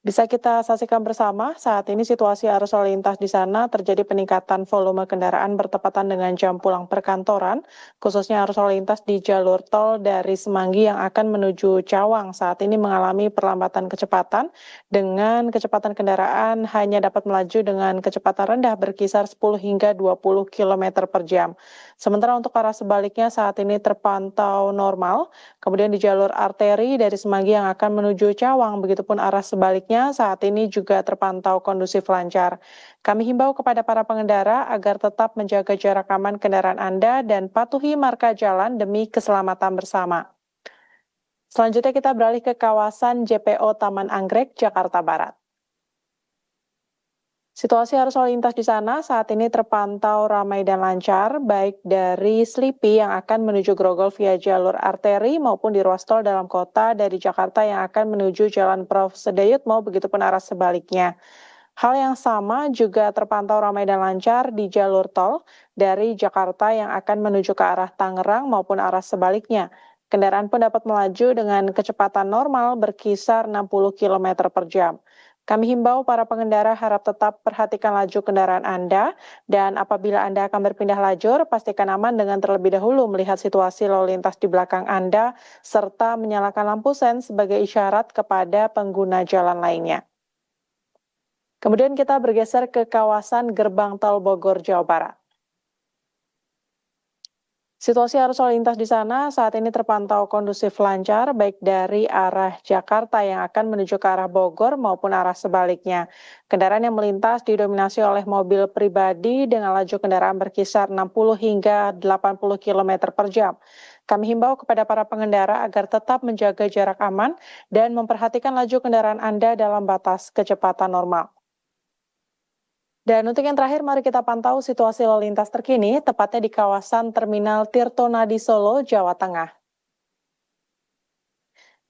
Bisa kita saksikan bersama, saat ini situasi arus lalu lintas di sana terjadi peningkatan volume kendaraan bertepatan dengan jam pulang perkantoran, khususnya arus lalu lintas di jalur tol dari Semanggi yang akan menuju Cawang saat ini mengalami perlambatan kecepatan dengan kecepatan kendaraan hanya dapat melaju dengan kecepatan rendah berkisar 10 hingga 20 km per jam. Sementara untuk arah sebaliknya saat ini terpantau normal, kemudian di jalur arteri dari Semanggi yang akan menuju Cawang, begitupun arah sebaliknya saat ini juga terpantau kondusif lancar. Kami himbau kepada para pengendara agar tetap menjaga jarak aman kendaraan Anda dan patuhi marka jalan demi keselamatan bersama. Selanjutnya kita beralih ke kawasan JPO Taman Anggrek, Jakarta Barat. Situasi arus lalu lintas di sana saat ini terpantau ramai dan lancar, baik dari Slipi yang akan menuju Grogol via jalur arteri maupun di ruas tol dalam kota dari Jakarta yang akan menuju Jalan Prof. Sedayutmo, begitupun arah sebaliknya. Hal yang sama juga terpantau ramai dan lancar di jalur tol dari Jakarta yang akan menuju ke arah Tangerang maupun arah sebaliknya. Kendaraan pun dapat melaju dengan kecepatan normal berkisar 60 km per jam. Kami himbau para pengendara harap tetap perhatikan laju kendaraan Anda dan apabila Anda akan berpindah lajur, pastikan aman dengan terlebih dahulu melihat situasi lalu lintas di belakang Anda serta menyalakan lampu sen sebagai isyarat kepada pengguna jalan lainnya. Kemudian kita bergeser ke kawasan Gerbang Tol Bogor, Jawa Barat. Situasi arus lalu lintas di sana saat ini terpantau kondusif lancar baik dari arah Jakarta yang akan menuju ke arah Bogor maupun arah sebaliknya. Kendaraan yang melintas didominasi oleh mobil pribadi dengan laju kendaraan berkisar 60 hingga 80 km per jam. Kami himbau kepada para pengendara agar tetap menjaga jarak aman dan memperhatikan laju kendaraan Anda dalam batas kecepatan normal. Dan untuk yang terakhir, mari kita pantau situasi lalu lintas terkini, tepatnya di kawasan Terminal Tirtonadi Solo, Jawa Tengah.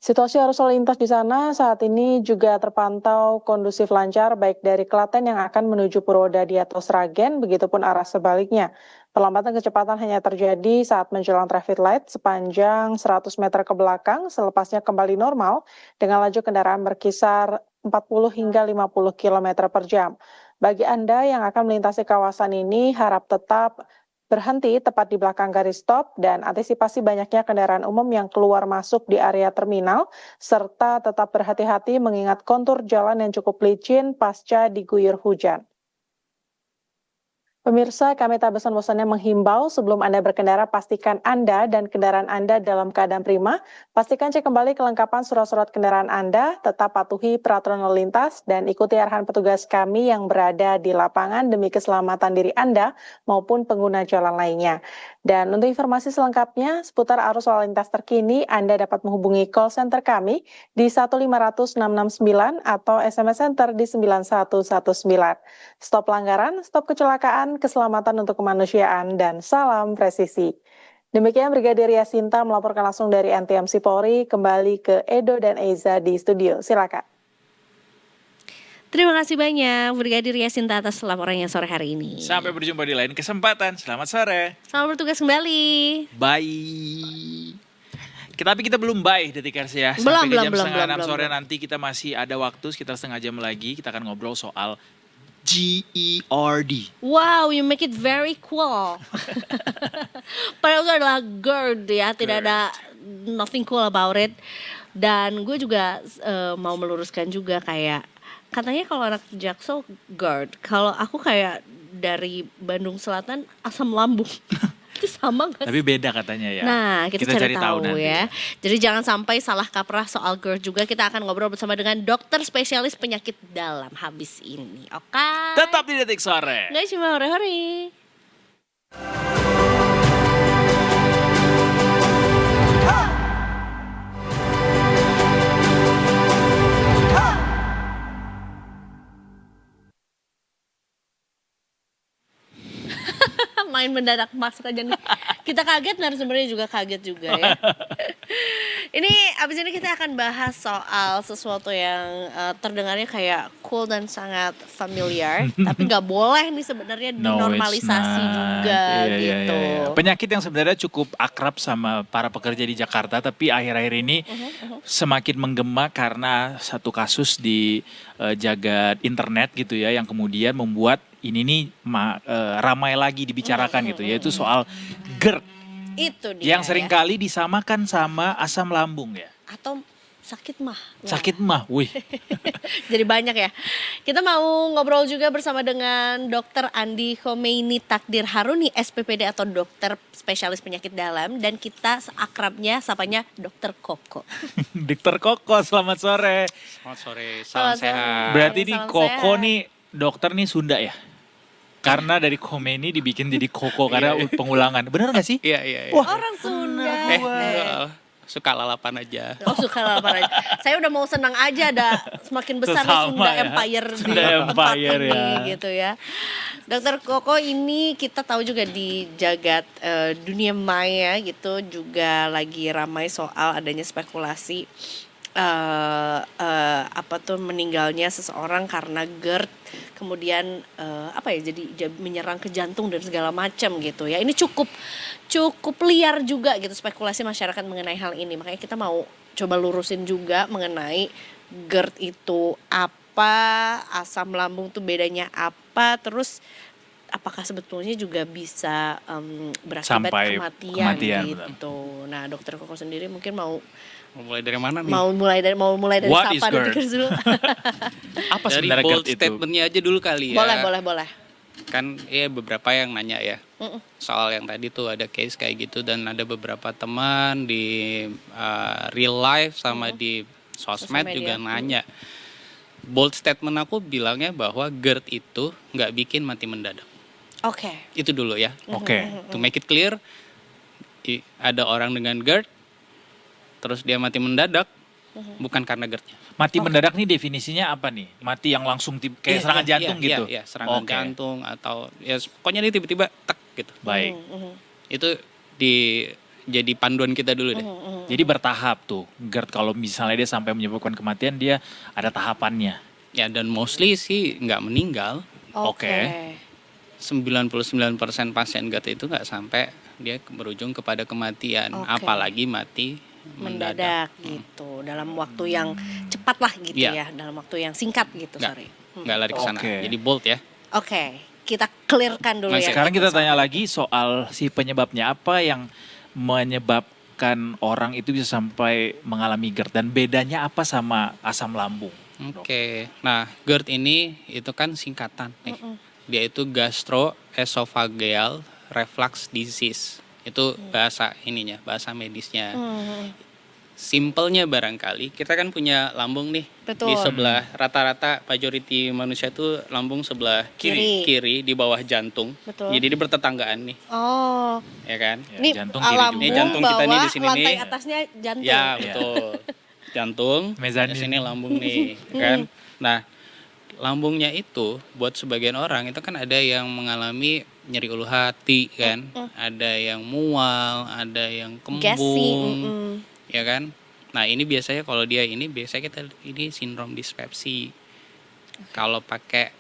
Situasi arus lalu lintas di sana saat ini juga terpantau kondusif lancar, baik dari Klaten yang akan menuju Purwodadi atau Sragen, begitupun arah sebaliknya. Perlambatan kecepatan hanya terjadi saat menjelang traffic light sepanjang 100 meter ke belakang, selepasnya kembali normal dengan laju kendaraan berkisar 40 hingga 50 km per jam. Bagi Anda yang akan melintasi kawasan ini, harap tetap berhenti tepat di belakang garis stop dan antisipasi banyaknya kendaraan umum yang keluar masuk di area terminal, serta tetap berhati-hati mengingat kontur jalan yang cukup licin pasca diguyur hujan. Pemirsa, kami tak bosan-bosannya menghimbau sebelum Anda berkendara, pastikan Anda dan kendaraan Anda dalam keadaan prima. Pastikan cek kembali kelengkapan surat-surat kendaraan Anda, tetap patuhi peraturan lalu lintas, dan ikuti arahan petugas kami yang berada di lapangan demi keselamatan diri Anda maupun pengguna jalan lainnya. Dan untuk informasi selengkapnya seputar arus lalu lintas terkini, Anda dapat menghubungi call center kami di 1500669 atau SMS Center di 9119. Stop pelanggaran, stop kecelakaan, keselamatan untuk kemanusiaan, dan salam presisi. Demikian Brigadir Yasinta melaporkan langsung dari NTMC Polri, kembali ke Edo dan Eiza di studio. Silakan. Terima kasih banyak Brigadir Yasinta atas laporannya sore hari ini. Sampai berjumpa di lain kesempatan. Selamat sore. Selamat bertugas kembali. Bye. Tapi kita belum bye Detikers ya. Belum, Sampai ke jam belum, setengah 6 belum, sore belum. nanti kita masih ada waktu sekitar setengah jam lagi. Kita akan ngobrol soal GERD. Wow, you make it very cool. Padahal itu adalah GERD ya, tidak ada nothing cool about it. Dan gue juga mau meluruskan juga kayak, katanya kalau anak Jaksel GERD, kalau aku kayak dari Bandung Selatan asam lambung. Itu sama gak sih? Tapi beda katanya ya. Nah, kita cari tahu nanti ya. Jadi jangan sampai salah kaprah soal GERD juga. Kita akan ngobrol bersama dengan dokter spesialis penyakit dalam habis ini. Oke. Tetap di Detik Sore. Nggak cuma hore-hore. Main mendadak masuk aja nih. Kita kaget, narasumbernya juga kaget juga ya. Ini abis ini kita akan bahas soal sesuatu yang terdengarnya kayak cool dan sangat familiar, tapi nggak boleh nih sebenarnya dinormalisasi juga gitu. Iya. Penyakit yang sebenarnya cukup akrab sama para pekerja di Jakarta, tapi akhir-akhir ini semakin menggema karena satu kasus di jagat internet gitu ya, yang kemudian membuat ini nih ramai lagi dibicarakan gitu, yaitu soal GERD. Itu dia. Yang seringkali disamakan sama asam lambung ya. Atau sakit mah. Sakit mah, wih. Jadi banyak ya. Kita mau ngobrol juga bersama dengan Dr. Andi Khomeini Takdir Haruni, SPPD atau dokter spesialis penyakit dalam, dan kita akrabnya sapanya Dokter Koko. Dokter Koko, selamat sore. Selamat sore, Selamat salam sehat. Berarti nih Salam Koko sehat. nih dokter nih Sunda ya? Karena dari Khomeini dibikin jadi Koko karena pengulangan. Bener gak sih? Iya. Orang Sunda. Suka lalapan aja. Oh, suka lalapan aja. Saya udah mau senang aja ada semakin besar nih Sesama Sunda ya. Empire di Sunda tempat Empire ini ya. gitu ya. Dokter Koko ini kita tahu juga di jagat dunia maya gitu juga lagi ramai soal adanya spekulasi meninggalnya seseorang karena GERD, kemudian jadi menyerang ke jantung dan segala macam gitu ya. Ini cukup liar juga gitu spekulasi masyarakat mengenai hal ini. Makanya kita mau coba lurusin juga mengenai GERD itu apa, asam lambung tuh bedanya apa, terus apakah sebetulnya juga bisa berakibat Sampai kematian, gitu. Nah, Dokter Koko sendiri mungkin mau mulai dari mana nih? mau mulai dari What is siapa GERD? dulu. Apa Dari sebenarnya bold GERD itu? statementnya aja dulu kali ya. Boleh. kan beberapa yang nanya ya soal yang tadi tuh ada case kayak gitu, dan ada beberapa teman di real life sama di Sosial sosmed media. juga nanya. Bold statement aku bilangnya bahwa GERD itu nggak bikin mati mendadak. Oke. Itu dulu ya. Oke. To make it clear, ada orang dengan GERD terus dia mati mendadak bukan karena GERD-nya. Mati mendadak nih definisinya apa nih? Mati yang langsung kayak serangan jantung gitu? Iya, serangan Oke. jantung atau ya pokoknya dia tiba-tiba tek gitu. Baik. Itu jadi panduan kita dulu deh. Jadi bertahap tuh. GERD kalau misalnya dia sampai menyebabkan kematian, dia ada tahapannya. Ya dan mostly sih nggak meninggal. Oke. 99% pasien GERD itu nggak sampai dia berujung kepada kematian, Oke. apalagi mati Mendadak gitu. Dalam waktu yang cepat lah gitu Iya. ya. Dalam waktu yang singkat gitu, Nggak. sorry. Nggak lari ke sana. Oke. Jadi bold ya. Oke, kita clearkan dulu Nah, ya. Sekarang kita tanya lagi soal si penyebabnya. Apa yang menyebabkan orang itu bisa sampai mengalami GERD? Dan bedanya apa sama asam lambung? Oke. Nah, GERD ini itu kan singkatan nih. Dia itu gastroesophageal reflux disease. Itu bahasa ininya, bahasa medisnya. Simpelnya barangkali, kita kan punya lambung nih. Betul. Di sebelah rata-rata majority manusia tuh lambung sebelah Kiri. kiri di bawah jantung. Betul. Jadi dia bertetanggaan nih, Oh, ya kan? Ya, ini jantung kiri lambung juga. Ini jantung kita nih bawah, di sini lantai nih. atasnya jantung. Ya, betul. Jantung, Mezanin. di sini lambung nih, kan? Nah, lambungnya itu buat sebagian orang itu kan ada yang mengalami nyeri ulu hati kan, ada yang mual, ada yang Gassy, kembung, ya kan? Nah, ini biasanya kalau dia ini biasanya kita ini sindrom dispepsi. Kalau pakai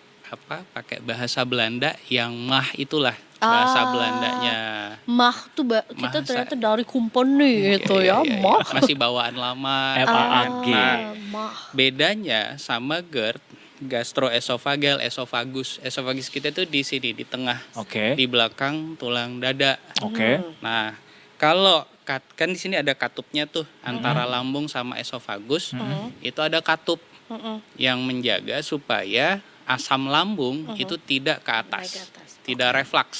pakai bahasa Belanda yang mah itulah bahasa Belandanya. Mah tuh kita Mah, ternyata dari company itu ya, Iya. mah. Masih bawaan lama. MAG. Mah. Bedanya sama GERD, gastroesophageal, esophagus kita tuh di sini di tengah, Oke. di belakang tulang dada. Oke. Nah, kalau kan di sini ada katupnya tuh antara lambung sama esofagus, itu ada katup yang menjaga supaya asam lambung itu tidak ke atas, Naik ke atas. tidak reflux.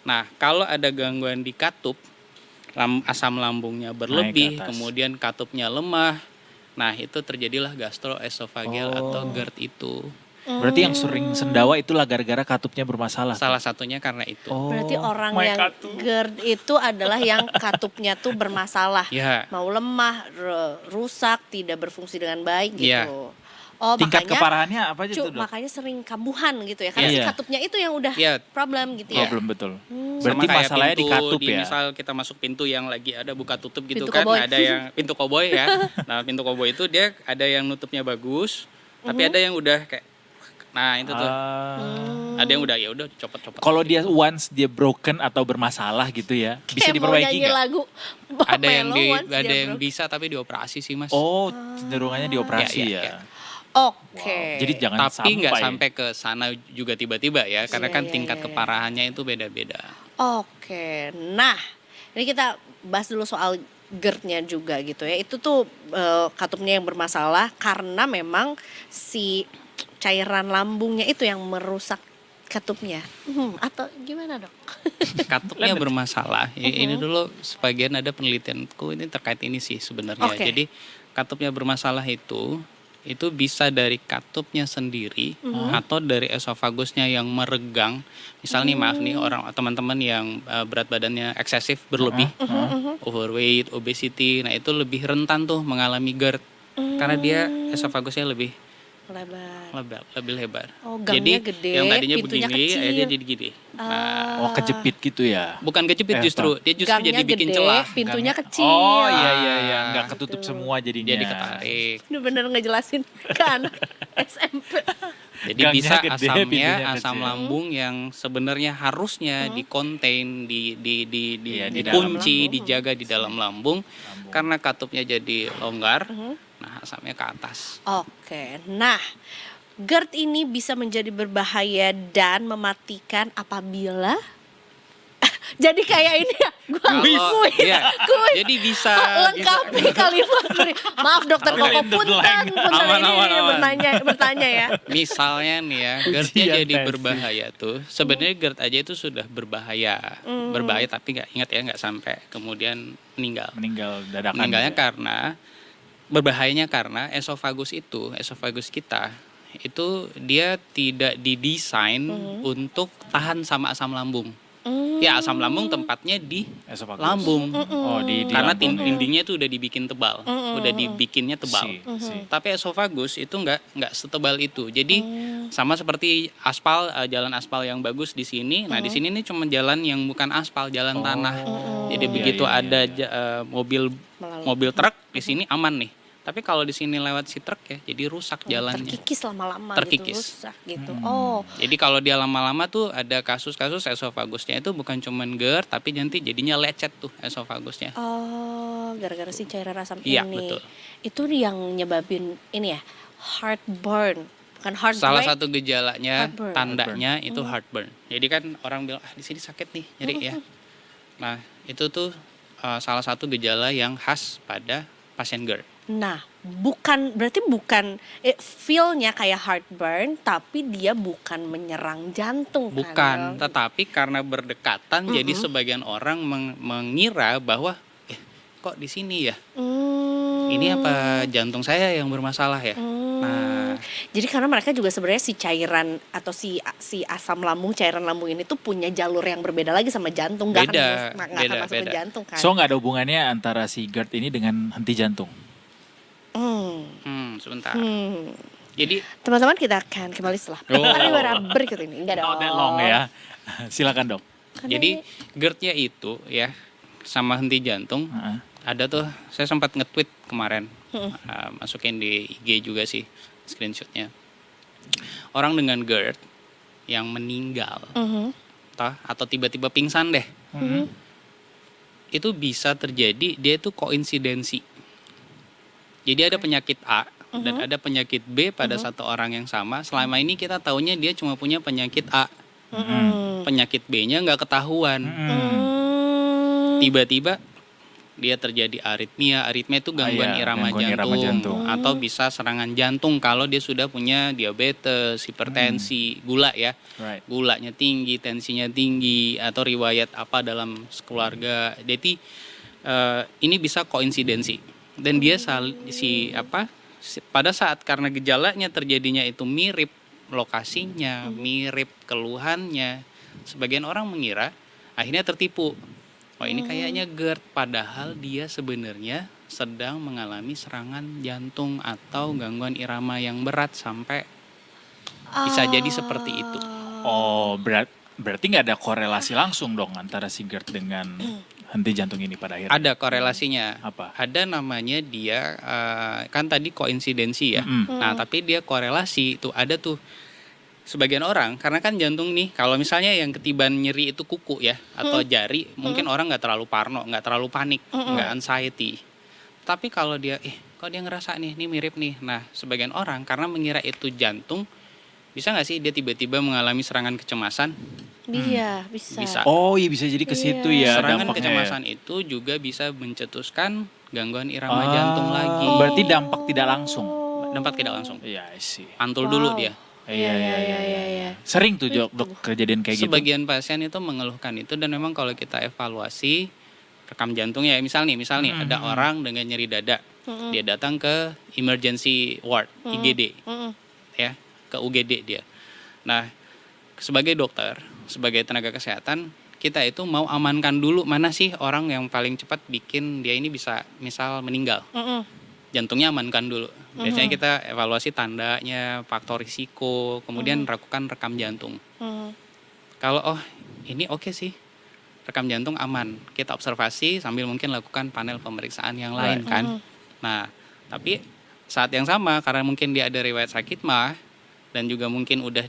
Nah, kalau ada gangguan di katup, asam lambungnya berlebih, atas. kemudian katupnya lemah, nah itu terjadilah gastroesophageal atau GERD itu. Berarti yang sering sendawa itulah gara-gara katupnya bermasalah. Salah satunya karena itu. Berarti orang my yang katup. GERD itu adalah yang katupnya tuh bermasalah. Ya. Mau lemah, rusak, tidak berfungsi dengan baik gitu. Iya. Oh, Tingkat makanya keparahannya apa aja tuh, Dok? makanya sering kambuhan gitu ya. Karena Iya. si katupnya itu yang udah Iya. problem gitu ya. Problem betul. Sama Berarti kayak masalahnya di pintu, katup ya. Misal kita masuk pintu yang lagi ada buka tutup gitu Pintu kan, koboi. ada yang pintu koboi ya. Nah, pintu koboi itu dia ada yang nutupnya bagus, tapi ada yang udah kayak, nah itu tuh. Ada yang udah ya udah copot-copot. Kalau dia once dia broken atau bermasalah gitu ya, bisa Kayak mau diperbaiki nyanyi nggak? lagu ada yang Melo once ada dia yang broke. bisa tapi dioperasi sih, Mas. Oh, cenderungannya dioperasi Iya, ya. iya. Oke. Jadi jangan Tapi nggak sampai. sampai ke sana juga tiba-tiba ya, karena Iya, kan iya, tingkat iya, iya. keparahannya itu beda-beda. Oke, nah ini kita bahas dulu soal GERD-nya juga gitu ya. Itu tuh katupnya yang bermasalah karena memang si cairan lambungnya itu yang merusak katupnya. Atau gimana dok? Katupnya bermasalah. Ini dulu sebagian ada penelitianku ini terkait ini sih sebenarnya. Oke. Jadi katupnya bermasalah itu bisa dari katupnya sendiri atau dari esofagusnya yang meregang. Misal nih maaf nih teman-teman yang berat badannya eksesif berlebih, overweight, obesity, nah itu lebih rentan tuh mengalami GERD karena dia esofagusnya lebih lebar. Oh, Jadi gangnya gede, yang tadinya pintunya begini kecil. akhirnya jadi gini. Oh, kejepit gitu ya. Bukan kejepit justru, dia justru Gangnya jadi bikin gede, celah. pintunya kecil. Oh iya, nggak ketutup semua jadinya. Jadi ketarik. Bener-bener ngejelasin ke anak SMP. Jadi Gangnya bisa gede, asamnya pintunya asam kecil. lambung yang sebenarnya harusnya di-contain, Iya, di dikunci, dijaga di dalam lambung. Karena katupnya jadi longgar, nah asamnya ke atas. Oke, nah GERD ini bisa menjadi berbahaya dan mematikan apabila Jadi kayak ini ya, gue Kalau iya, kuis. jadi bisa Lengkapi kalimat ini. Maaf dokter Fill Koko in the punten, blank. Aman, ini aman. bertanya ya. Misalnya nih ya, GERD-nya Ujian jadi tes. berbahaya tuh. Sebenarnya GERD aja itu sudah berbahaya. Berbahaya tapi nggak sampai kemudian meninggal. Meninggal dadakan. Meninggalnya gitu ya. karena berbahayanya karena esofagus kita itu dia tidak didesain untuk tahan sama asam lambung. Ya asam lambung tempatnya di Esofagus. lambung. Oh, di Karena lambung ya. dindingnya itu udah dibikin tebal, udah dibikinnya tebal. Si. Tapi esofagus itu nggak setebal itu. Jadi sama seperti aspal, jalan aspal yang bagus di sini. Nah di sini nih cuma jalan yang bukan aspal, jalan tanah. Jadi Iya, begitu iya, ada iya. mobil truk di sini aman nih. Tapi kalau di sini lewat si truk ya, jadi rusak jalannya. Terkikis lama-lama Terkikis. gitu, rusak gitu. Oh, Jadi kalau dia lama-lama tuh ada kasus-kasus esofagusnya itu bukan cuman GERD, tapi nanti jadinya lecet tuh esofagusnya. oh, gara-gara si cairan asam Iya, ini. betul. Itu yang nyebabin ini ya, heartburn, bukan heartbreak. Salah satu gejalanya, Heartburn. tandanya itu heartburn. Jadi kan orang bilang di sini sakit nih, nyeri ya. Nah itu tuh salah satu gejala yang khas pada pasien GERD. Nah, berarti bukan feel-nya kayak heartburn, tapi dia bukan menyerang jantung Bukan, kan? tetapi karena berdekatan, jadi sebagian orang mengira bahwa kok di sini ya. Ini apa jantung saya yang bermasalah ya? Nah, Jadi karena mereka juga sebenarnya si cairan atau si asam lambung, cairan lambung ini tuh punya jalur yang berbeda lagi sama jantung, nggak akan masuk ke beda. jantung kan? So nggak ada hubungannya antara si GERD ini dengan henti jantung. sebentar. Hmm. Jadi Teman-teman kita akan kembali setelah pariwara berikut ini. Enggak dong. Not that long ya. Silakan dok. Jadi GERD-nya itu ya sama henti jantung. Heeh. Ada tuh, saya sempat nge-tweet kemarin, masukin di IG juga sih screenshotnya. Orang dengan GERD yang meninggal, atau tiba-tiba pingsan deh, itu bisa terjadi, dia itu koinsidensi. Jadi ada penyakit A dan ada penyakit B pada satu orang yang sama. Selama ini kita taunya dia cuma punya penyakit A, penyakit B-nya nggak ketahuan. Tiba-tiba dia terjadi aritmia. Aritmia itu gangguan iya, irama gangguan irama jantung, jantung. atau bisa serangan jantung kalau dia sudah punya diabetes, hipertensi, gula ya. Right. Gulanya tinggi, tensinya tinggi, atau riwayat apa dalam keluarga. Jadi ini bisa koinsidensi. Dan dia pada saat karena gejalanya terjadinya itu mirip lokasinya, mirip keluhannya, sebagian orang mengira akhirnya tertipu. Oh ini kayaknya GERD, padahal dia sebenarnya sedang mengalami serangan jantung atau gangguan irama yang berat sampai bisa jadi seperti itu. Oh berarti nggak ada korelasi langsung dong antara si GERD dengan henti jantung ini pada akhirnya. Ada korelasinya. Apa? Ada namanya dia kan tadi koinsidensi ya. Nah tapi dia korelasi itu ada tuh. Sebagian orang, karena kan jantung nih, kalau misalnya yang ketiban nyeri itu kuku ya, atau jari, mungkin orang nggak terlalu parno, nggak terlalu panik, nggak anxiety. Tapi kalau dia, kok dia ngerasa nih, ini mirip nih. Nah, sebagian orang karena mengira itu jantung, bisa nggak sih dia tiba-tiba mengalami serangan kecemasan? Iya, bisa. Bisa. Oh iya bisa jadi ke situ ya Serangan dampaknya. kecemasan itu juga bisa mencetuskan gangguan irama jantung lagi. Berarti dampak tidak langsung. Dampak tidak langsung. Iya sih. Pantul dulu dia. Iya. Sering tuh dok kejadian kayak gitu. Sebagian pasien itu mengeluhkan itu, dan memang kalau kita evaluasi rekam jantung ya, misal nih ada orang dengan nyeri dada, dia datang ke emergency ward IGD, ya ke UGD dia. Nah sebagai dokter, sebagai tenaga kesehatan, kita itu mau amankan dulu mana sih orang yang paling cepat bikin dia ini bisa misal meninggal. Jantungnya amankan dulu. Biasanya kita evaluasi tandanya, faktor risiko, kemudian lakukan rekam jantung. Kalau ini oke sih, rekam jantung aman, kita observasi sambil mungkin lakukan panel pemeriksaan yang lain kan. Nah, tapi saat yang sama karena mungkin dia ada riwayat sakit mah, dan juga mungkin udah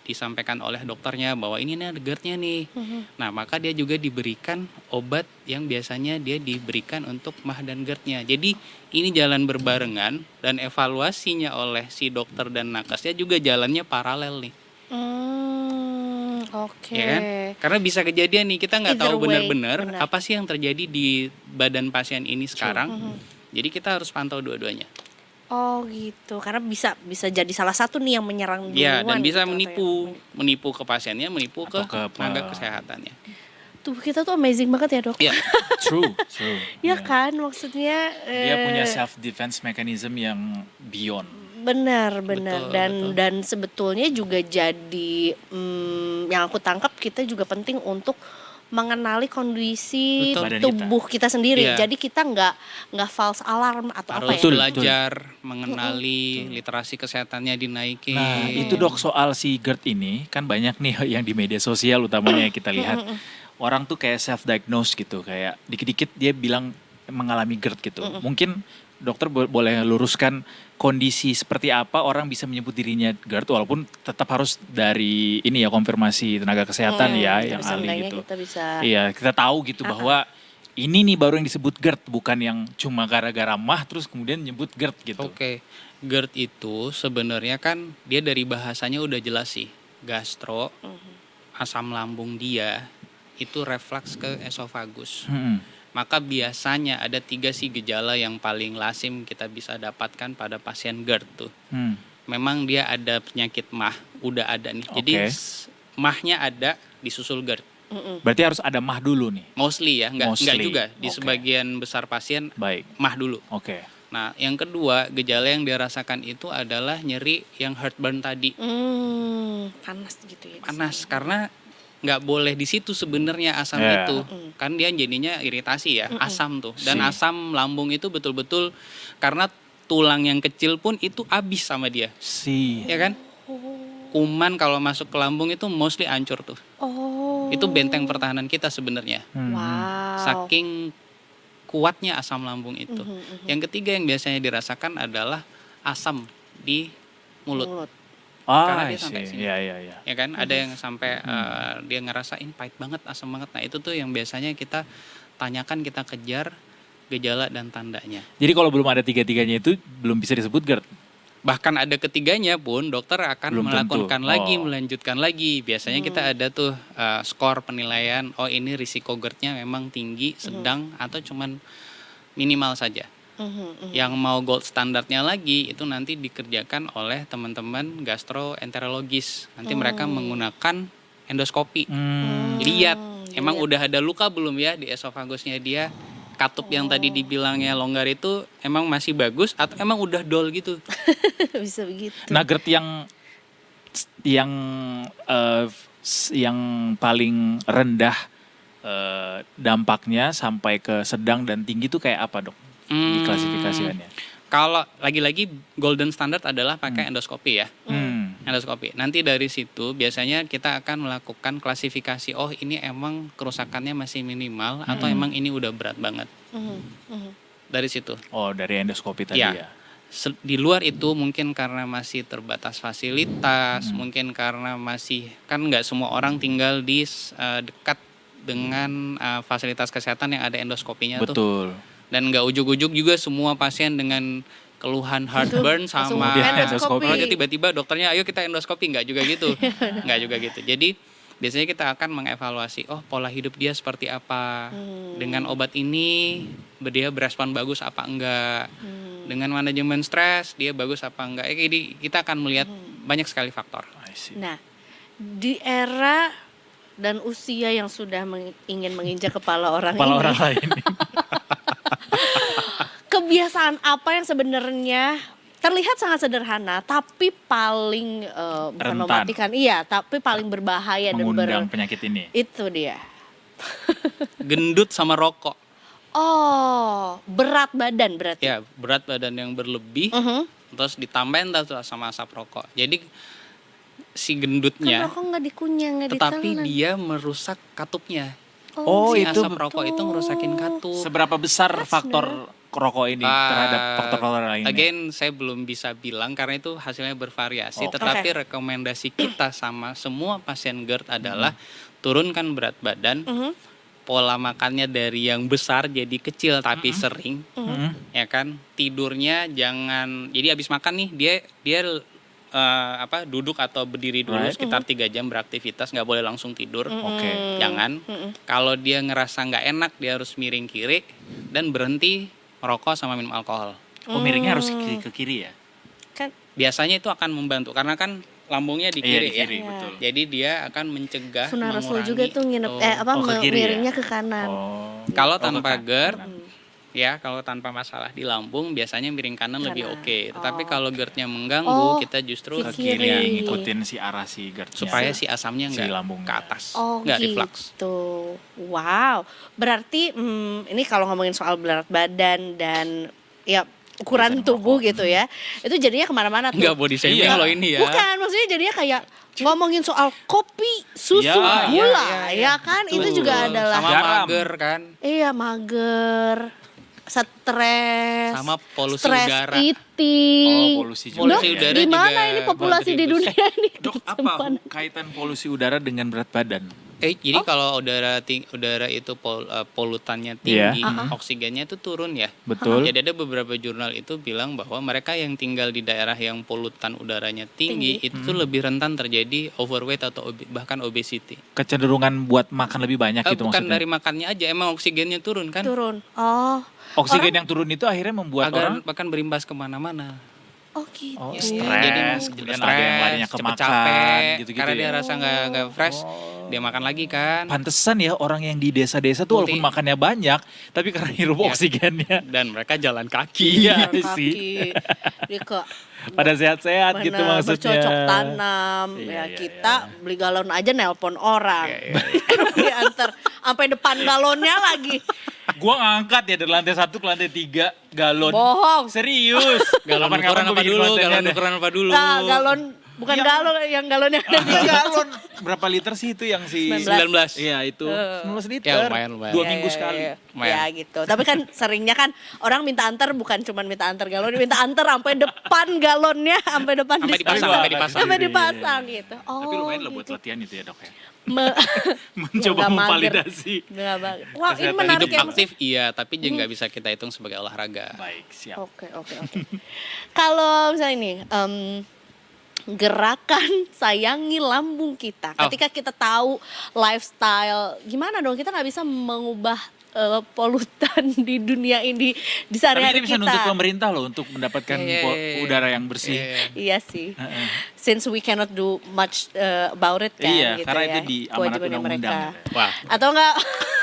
disampaikan oleh dokternya bahwa ini ada GERD-nya nih. Nah, maka dia juga diberikan obat yang biasanya dia diberikan untuk mah dan GERD-nya. Jadi ini jalan berbarengan, dan evaluasinya oleh si dokter dan nakesnya juga jalannya paralel nih. Oke. Ya kan? Karena bisa kejadian nih kita nggak Either tahu way, benar-benar benar. apa sih yang terjadi di badan pasien ini sekarang. Jadi kita harus pantau dua-duanya. Oh gitu, karena bisa jadi salah satu nih yang menyerang duluan. Ya, dan bisa gitu, menipu ke pasiennya, menipu ke Atau ke tenaga kesehatannya. Tuh kita tuh amazing banget ya dok. Iya. True. Ya kan, maksudnya. Dia punya self defense mechanism yang beyond. Benar. Betul, dan betul. dan sebetulnya juga jadi yang aku tangkap kita juga penting untuk mengenali kondisi Betul. Badan tubuh kita sendiri. Iya. Jadi kita nggak false alarm atau apa Harus ya. Betul. belajar mengenali literasi kesehatannya dinaikin. Nah, itu dok soal si GERD ini kan banyak nih yang di media sosial utamanya kita lihat. Orang tuh kayak self diagnose gitu, kayak dikit-dikit dia bilang mengalami GERD gitu. Mungkin dokter boleh luruskan kondisi seperti apa orang bisa menyebut dirinya GERD walaupun tetap harus dari ini ya konfirmasi tenaga kesehatan ya yang ahli Seenggaknya gitu. kita bisa. Iya, kita tahu gitu bahwa ini nih baru yang disebut GERD, bukan yang cuma gara-gara mah terus kemudian nyebut GERD gitu. Oke, GERD itu sebenarnya kan dia dari bahasanya udah jelas sih. Gastro, asam lambung dia itu refleks ke esofagus. Maka biasanya ada 3 sih gejala yang paling lazim kita bisa dapatkan pada pasien GERD tuh. Memang dia ada penyakit mah, udah ada nih. Jadi Oke. mahnya ada disusul GERD. Berarti harus ada mah dulu nih. Mostly ya, enggak Mostly, juga. Di oke. sebagian besar pasien Baik. mah dulu. Oke. Nah, yang kedua, gejala yang dirasakan itu adalah nyeri yang heartburn tadi. Panas gitu ya. di Panas sini. karena nggak boleh di situ sebenarnya asam Ya. itu. Kan dia jadinya iritasi ya, asam tuh. Dan Si. asam lambung itu betul-betul karena tulang yang kecil pun itu habis sama dia. Ya kan? Kuman kalau masuk ke lambung itu mostly hancur tuh. Oh. Itu benteng pertahanan kita sebenarnya. Wow. Saking kuatnya asam lambung itu. Yang ketiga yang biasanya dirasakan adalah asam di mulut. Karena dia sampai sini. Iya. Ya kan, ada yang sampai dia ngerasain pahit banget, asam banget. Nah, itu tuh yang biasanya kita tanyakan, kita kejar gejala dan tandanya. Jadi kalau belum ada tiga-tiganya itu belum bisa disebut GERD. Bahkan ada ketiganya pun dokter akan Belum tentu. melakukan lagi, Oh. melanjutkan lagi. Biasanya kita ada tuh skor penilaian, oh ini risiko GERD-nya memang tinggi, sedang, atau cuman minimal saja. Yang mau gold standarnya lagi itu nanti dikerjakan oleh teman-teman gastroenterologis. Nanti mereka menggunakan endoskopi. Lihat emang udah ada luka belum ya di esofagusnya dia. Katup yang tadi dibilangnya longgar itu emang masih bagus atau emang udah dol gitu. Bisa begitu. Nah GERD yang paling rendah dampaknya sampai ke sedang dan tinggi itu kayak apa dok? Di klasifikasiannya. Kalau lagi-lagi golden standard adalah pakai endoskopi ya. Endoskopi. Nanti dari situ biasanya kita akan melakukan klasifikasi. Oh ini emang kerusakannya masih minimal atau emang ini udah berat banget. Dari situ. Oh dari endoskopi tadi Ya. ya. Di luar itu mungkin karena masih terbatas fasilitas, mungkin karena masih kan nggak semua orang tinggal di dekat dengan fasilitas kesehatan yang ada endoskopinya tuh. Betul. Dan nggak ujuk-ujuk juga semua pasien dengan keluhan heartburn Langsung sama endoskopi. Kalau tiba-tiba dokternya ayo kita endoskopi, nggak juga gitu. Nggak juga gitu. Jadi biasanya kita akan mengevaluasi, oh pola hidup dia seperti apa. Dengan obat ini dia berespon bagus apa enggak. Dengan manajemen stres dia bagus apa enggak. Jadi kita akan melihat banyak sekali faktor. I see. Nah, di era dan usia yang sudah ingin menginjak kepala orang Kepala ini, orang lain. kebiasaan apa yang sebenarnya terlihat sangat sederhana tapi paling bukan Rentan. mematikan, iya, tapi paling berbahaya Mengundang penyakit ini. itu dia. Gendut sama rokok. Oh, berat badan berarti. Ya, berat badan yang berlebih terus ditambahin tuh sama asap rokok. Jadi si Kan gendutnya rokok nggak dikunyah, nggak tetapi ditelan. dia merusak katupnya. Oh, Si itu asap rokok itu ngerusakin katup. Seberapa besar faktor rokok ini terhadap faktor-faktor lainnya? Again, saya belum bisa bilang karena itu hasilnya bervariasi. Oke. Tetapi rekomendasi kita sama semua pasien GERD adalah turunkan berat badan, pola makannya dari yang besar jadi kecil tapi sering, ya kan. Tidurnya jangan, jadi habis makan nih dia duduk atau berdiri dulu Right. sekitar 3 jam beraktivitas, nggak boleh langsung tidur. Oke. Jangan. Kalau dia ngerasa nggak enak, dia harus miring kiri dan berhenti merokok sama minum alkohol. Oh, miringnya harus ke kiri ya? Kan Biasanya itu akan membantu karena kan lambungnya di Iya, kiri di kiri, ya. betul. Jadi dia akan mencegah Sunnah Rasul mengurangi juga tuh nginep ke kiri ya? miringnya ke kanan. Oh. Kalau ke tanpa kanan. GERD, ya kalau tanpa masalah di lambung biasanya miring kanan lebih Kanan. oke. Tetapi Oh. kalau GERD-nya mengganggu, Oh, kita justru Ke Kiri. kiri, ngikutin si arah si GERD. supaya si asamnya Si nggak lambungnya. ke atas, Oh nggak gitu. reflux. Wow. Berarti ini kalau ngomongin soal berat badan dan ya ukuran Biasa tubuh merokok. gitu ya. Itu jadinya kemana-mana tuh. Nggak body shaming Iya. loh ini ya. Bukan, maksudnya jadinya kayak ngomongin soal kopi, susu, Iya, gula, iya. ya kan? Betul. Itu juga adalah Sama Garam. mager kan, iya mager, stres, sama polusi stress udara. eating. Oh, polusi juga. Polusi ya. udara Di mana juga ini populasi di berkontribusi. dunia ini? Dok, apa Sempan. kaitan polusi udara dengan berat badan? Jadi kalau udara itu polutannya tinggi, Iya. oksigennya itu turun ya. Betul. Jadi ada beberapa jurnal itu bilang bahwa mereka yang tinggal di daerah yang polutan udaranya tinggi, itu tuh lebih rentan terjadi overweight atau bahkan obesity. Kecenderungan buat makan lebih banyak gitu Bukan maksudnya. dari makannya aja, emang oksigennya turun kan. Turun. Oh. Oksigen yang turun itu akhirnya membuat orang Bahkan berimbas kemana-mana. Oh gitu. oh, Jadi stres, kemudian ada yang larinya ke cepet makan capek, gitu-gitu karena ya. dia rasa nggak fresh, dia makan lagi kan. Pantesan ya orang yang di desa-desa tuh walaupun makannya banyak, tapi karena hirup Iya. oksigennya Dan mereka jalan kaki. Iya Jalan sih. kaki. Dia ke pada sehat-sehat gitu mana maksudnya. bercocok tanam. Iya, Ya iya, kita beli galon aja nelpon orang. Iya, Diantar sampai depan galonnya lagi. Gua ngangkat ya dari lantai 1 ke lantai 3 galon. Bohong. Serius. Galon Kapan-kapan ukuran gua apa bikin dulu? kontennya Galon deh. ukuran apa dulu? Nah, galon bukan Yang- galon yang galon yang ada di Galon. Berapa liter sih itu yang si 19. Iya itu 19 liter. Ya, lumayan. 2 Ya, minggu ya, sekali. ya. Lumayan. Ya gitu. Tapi kan seringnya kan orang minta antar bukan cuma minta antar galon, minta antar sampai depan galonnya, sampai depan Sampai dipasang, dispenser. sampai dipasang. Sampai dipasang gitu. Oh. Tapi lumayan loh buat gitu. latihan itu ya dok ya. Nggak Mencoba mager. memvalidasi. Nggak mager. Wah, ini Kesehatan menarik Hidup ya. aktif iya, tapi juga nggak bisa kita hitung sebagai olahraga. Baik, siap. Oke. Kalau misalnya ini gerakan sayangi lambung kita. Oh. Ketika kita tahu lifestyle, gimana dong kita nggak bisa mengubah polutan di dunia ini di Tapi sehari-hari ini bisa kita. nuntut pemerintah loh untuk mendapatkan Iya. udara yang bersih. Iya sih. Since we cannot do much about it kan Iya, gitu karena ya. itu di amanat Kewajibannya undang-undang. mereka. Wah, Atau enggak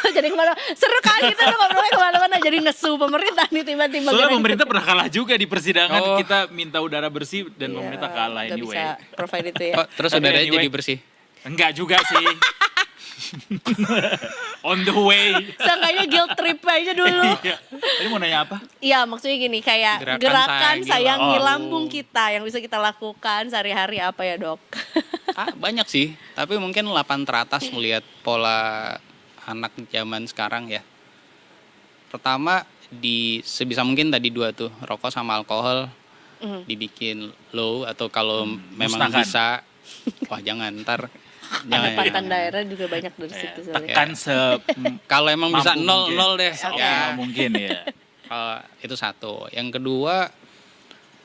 jadi kemana seru kan kita tuh ngobrolnya kemana-mana jadi ngesu pemerintah nih tiba-tiba. Soalnya gara-gara pemerintah pernah kalah juga di persidangan. Oh. Kita minta udara bersih dan Iya, pemerintah kalah nggak anyway. bisa provide itu ya. kok terus Tapi udaranya anyway. jadi bersih. Enggak juga sih. On the way. Seenggaknya guilt trip aja dulu. Iya. Tadi mau nanya apa? Iya maksudnya gini kayak Gerakan gerakan sayangi sayangi lambung. lambung kita yang bisa kita lakukan sehari-hari apa ya dok? Banyak sih, tapi mungkin 8 teratas melihat pola anak zaman sekarang ya. Pertama sebisa mungkin tadi 2 tuh, rokok sama alkohol dibikin low atau kalau memang musnahkan. bisa, wah jangan ntar. Ada Jangan, pantan daerah juga banyak dari situ soalnya. Tekan Kalau emang bisa mampu 0 mungkin. deh. Ya, mungkin ya. Itu satu. Yang kedua,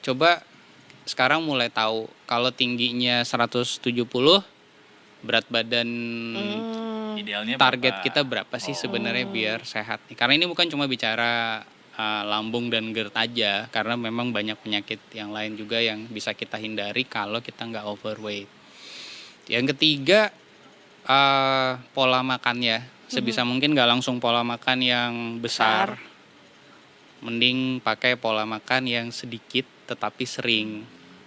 coba sekarang mulai tahu kalau tingginya 170, berat badan Idealnya target berapa? kita berapa sih sebenarnya biar sehat nih. Karena ini bukan cuma bicara lambung dan GERD aja, karena memang banyak penyakit yang lain juga yang bisa kita hindari kalau kita nggak overweight. Yang ketiga, pola makannya. Sebisa mungkin nggak langsung pola makan yang besar. Mending pakai pola makan yang sedikit tetapi sering.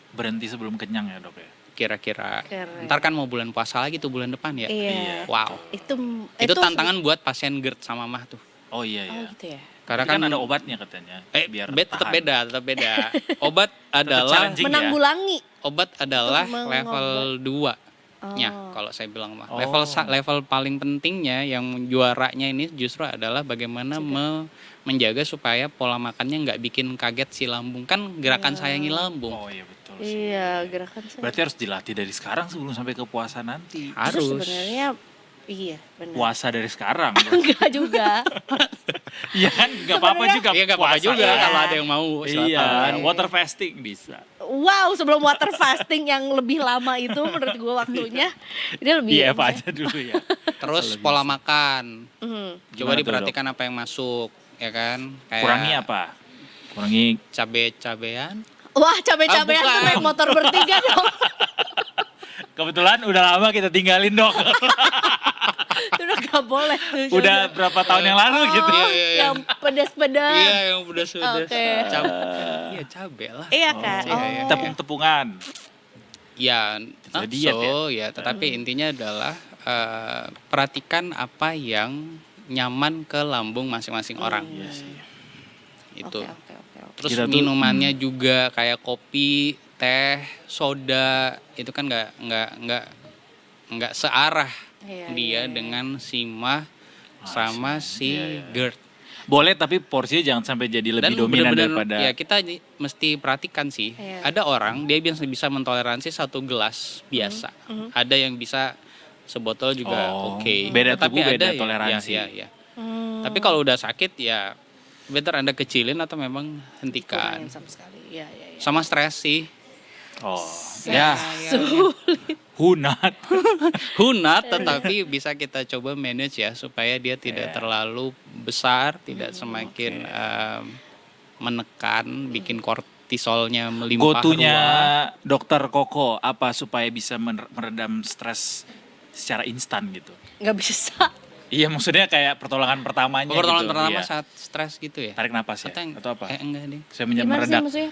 Berhenti sebelum kenyang ya dok ya. Kira-kira. Keren. Ntar kan mau bulan puasa lagi tuh bulan depan ya. Iya. Wow. Itu Tantangan buat pasien GERD sama MAH tuh. Oh iya Oh ya. gitu ya. Karena Tapi kan ada obatnya katanya. Biar tetap tahan. beda. Obat adalah challenging. Menanggulangi. obat adalah Untuk level 2-nya kalau saya bilang mah. Level paling pentingnya yang juaranya ini justru adalah bagaimana menjaga supaya pola makannya nggak bikin kaget si lambung. Kan gerakan sayangi lambung. Oh iya betul sih. Iya gerakan saya. Berarti harus dilatih dari sekarang sebelum sampai ke puasa nanti. Terus Harus. sebenarnya iya benar. Puasa dari sekarang. Enggak juga. Iya kan nggak apa-apa juga. Iya nggak apa-apa puasa juga kan. kalau ada yang mau Iya, silakan. water fasting bisa. wow, sebelum water fasting yang lebih lama itu menurut gue waktunya dia lebih Di F aja dulu ya. Terus pola makan. Coba Gimana tuh, diperhatikan apa yang masuk, ya kan? Kayak Kurangi apa? Kurangi cabe-cabean. Wah, cabe-cabean tuh bukan. naik motor bertiga dong. kebetulan udah lama kita tinggalin dok. Udah gak boleh tuh. Udah berapa tahun yang lalu gitu. Iya, iya, iya. Yang pedas-pedas. Iya, yang pedas-pedas. Oke. Iya, cabe lah. Iya kan? Iya, iya. Tepung-tepungan. Ya, not diet so, ya. Tetapi intinya adalah perhatikan apa yang nyaman ke lambung masing-masing orang. Iya sih. Itu. Oke, oke, oke. Terus Kita tuh, minumannya juga kayak kopi, teh, soda, itu kan nggak searah Iya, dia iya. dengan si mah sama si Iya, iya. GERD. Boleh tapi porsinya jangan sampai jadi lebih dominan bener-bener, daripada. ya kita mesti perhatikan sih. Iya. Ada orang dia bisa mentoleransi 1 gelas biasa. Ada yang bisa sebotol juga Oh, oke. beda Tetapi tubuh, beda ada toleransi. Ya. Tapi kalau udah sakit ya better Anda kecilin atau memang hentikan. Kurangin sama sekali. Iya, iya, iya. Sama stres sih. Oh, ya, Sulit. hunat. Hunat, tetapi bisa kita coba manage ya supaya dia tidak terlalu besar, tidak semakin menekan, bikin kortisolnya melimpah Go-to-nya ruah. dokter Koko apa supaya bisa meredam stres secara instan gitu? Nggak bisa. Iya maksudnya kayak pertolongan pertamanya Pertolongan gitu. pertama iya. saat stres gitu ya. Tarik napas ya? Atau apa? Enggak deh. Saya Gimana sih meredak. maksudnya?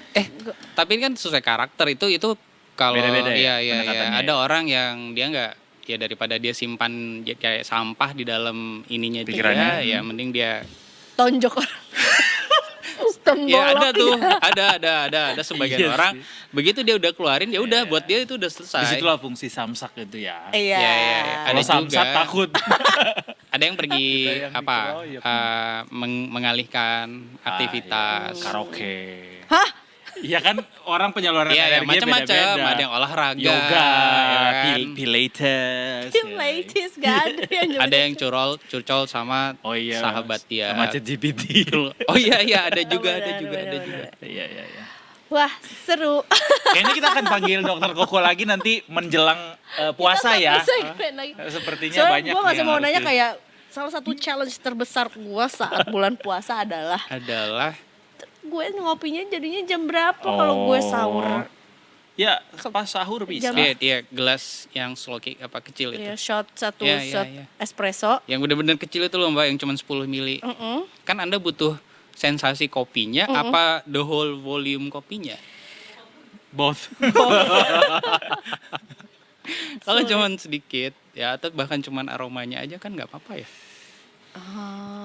Tapi kan sesuai karakter itu kalau Beda-beda ya, iya pendekatannya ada ya. orang yang dia nggak ya daripada dia simpan kayak sampah di dalam ininya Pikirannya. dia ya mending dia Tonjok orang. ya ada Tembolok. tuh ada sebagian Iya orang sih. begitu dia udah keluarin ya udah buat dia itu udah selesai. Disitulah fungsi samsak itu ya. Iya. Iya, iya. Kalau Ada samsak juga. takut. Ada yang pergi Ada yang apa mikir, oh iya, mengalihkan aktivitas. Karaoke. Hah? Iya kan orang penyaluran Iya, ya, energinya macam-macam. beda-beda. Ada yang olahraga, Yoga, ya kan? pilates. Tim ladies gak ada yang nyebut Ada yang curcol sama Oh iya. sahabat dia. Sama ChatGPT. Oh iya ada juga, Benar, ada juga. benar. Iya iya iya. Wah, seru. Kayaknya kita akan panggil dokter Koko lagi nanti menjelang puasa ya. Segmen lagi. Sepertinya Soalnya banyak gue masih yang mau harus nanya di- kayak salah satu challenge terbesar gue saat bulan puasa adalah Adalah gue ngopinya jadinya jam berapa kalau gue sahur. Ya, pas sahur bisa. Jam- dia gelas yang slow kick apa kecil itu. Ya, shot satu Iya, iya, shot iya. espresso. Yang bener-bener kecil itu loh Mbak yang cuma 10 mili. Kan Anda butuh sensasi kopinya apa the whole volume kopinya? Both. Kalau cuma sedikit ya atau bahkan cuma aromanya aja kan nggak apa-apa ya.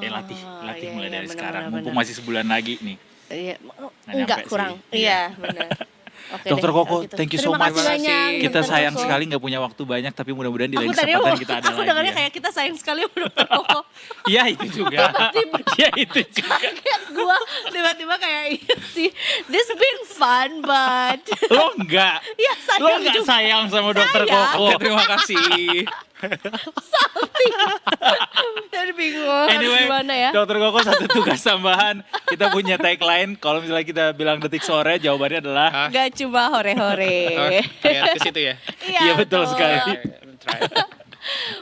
latih iya, mulai iya, dari benar, sekarang. benar, Mumpung benar. masih sebulan lagi nih. Iya, Nggak enggak nyampe kurang. sih. Iya, benar. Oke Dokter deh, Koko, kalau gitu. thank you so Terima much. kasih banyak, Kita Dokter sayang Koko. sekali nggak punya waktu banyak, tapi mudah-mudahan di lain Aku tadi kesempatan kita ada aku lagi. dengarnya ya. kayak kita sayang sekali sama Dokter Koko. Iya itu juga. Iya itu juga. Kayak gua tiba-tiba kayak iya sih. This been fun but Lo enggak. ya Lo sayang enggak juga. sayang sama Dokter Sayang. Koko. Terima kasih. Jadi bingung harus Anyway, gimana ya. Dokter Koko satu tugas tambahan. Kita punya tagline. Kalau misalnya kita bilang detik sore, jawabannya adalah Gak cuma hore-hore. Kayak ke situ ya. iya betul sekali. Try.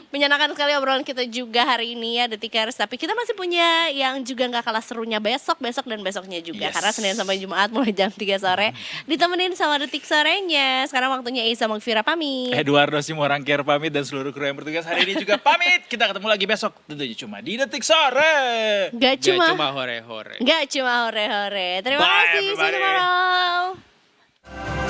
Menyenangkan sekali obrolan kita juga hari ini ya Detikers. Tapi kita masih punya yang juga gak kalah serunya besok dan besoknya juga. Yes. Karena Senin sampai Jumat mulai jam 3 sore. Ditemenin sama Detik Sorenya. Sekarang waktunya Isa Magfira pamit. Eduardo Simorangkir pamit dan seluruh kru yang bertugas hari ini juga pamit. Kita ketemu lagi besok tentunya cuma di Detik Sore. Gak Gak cuma cuma hore-hore. Gak cuma hore-hore. Terima Bye, kasih. See you everybody. tomorrow.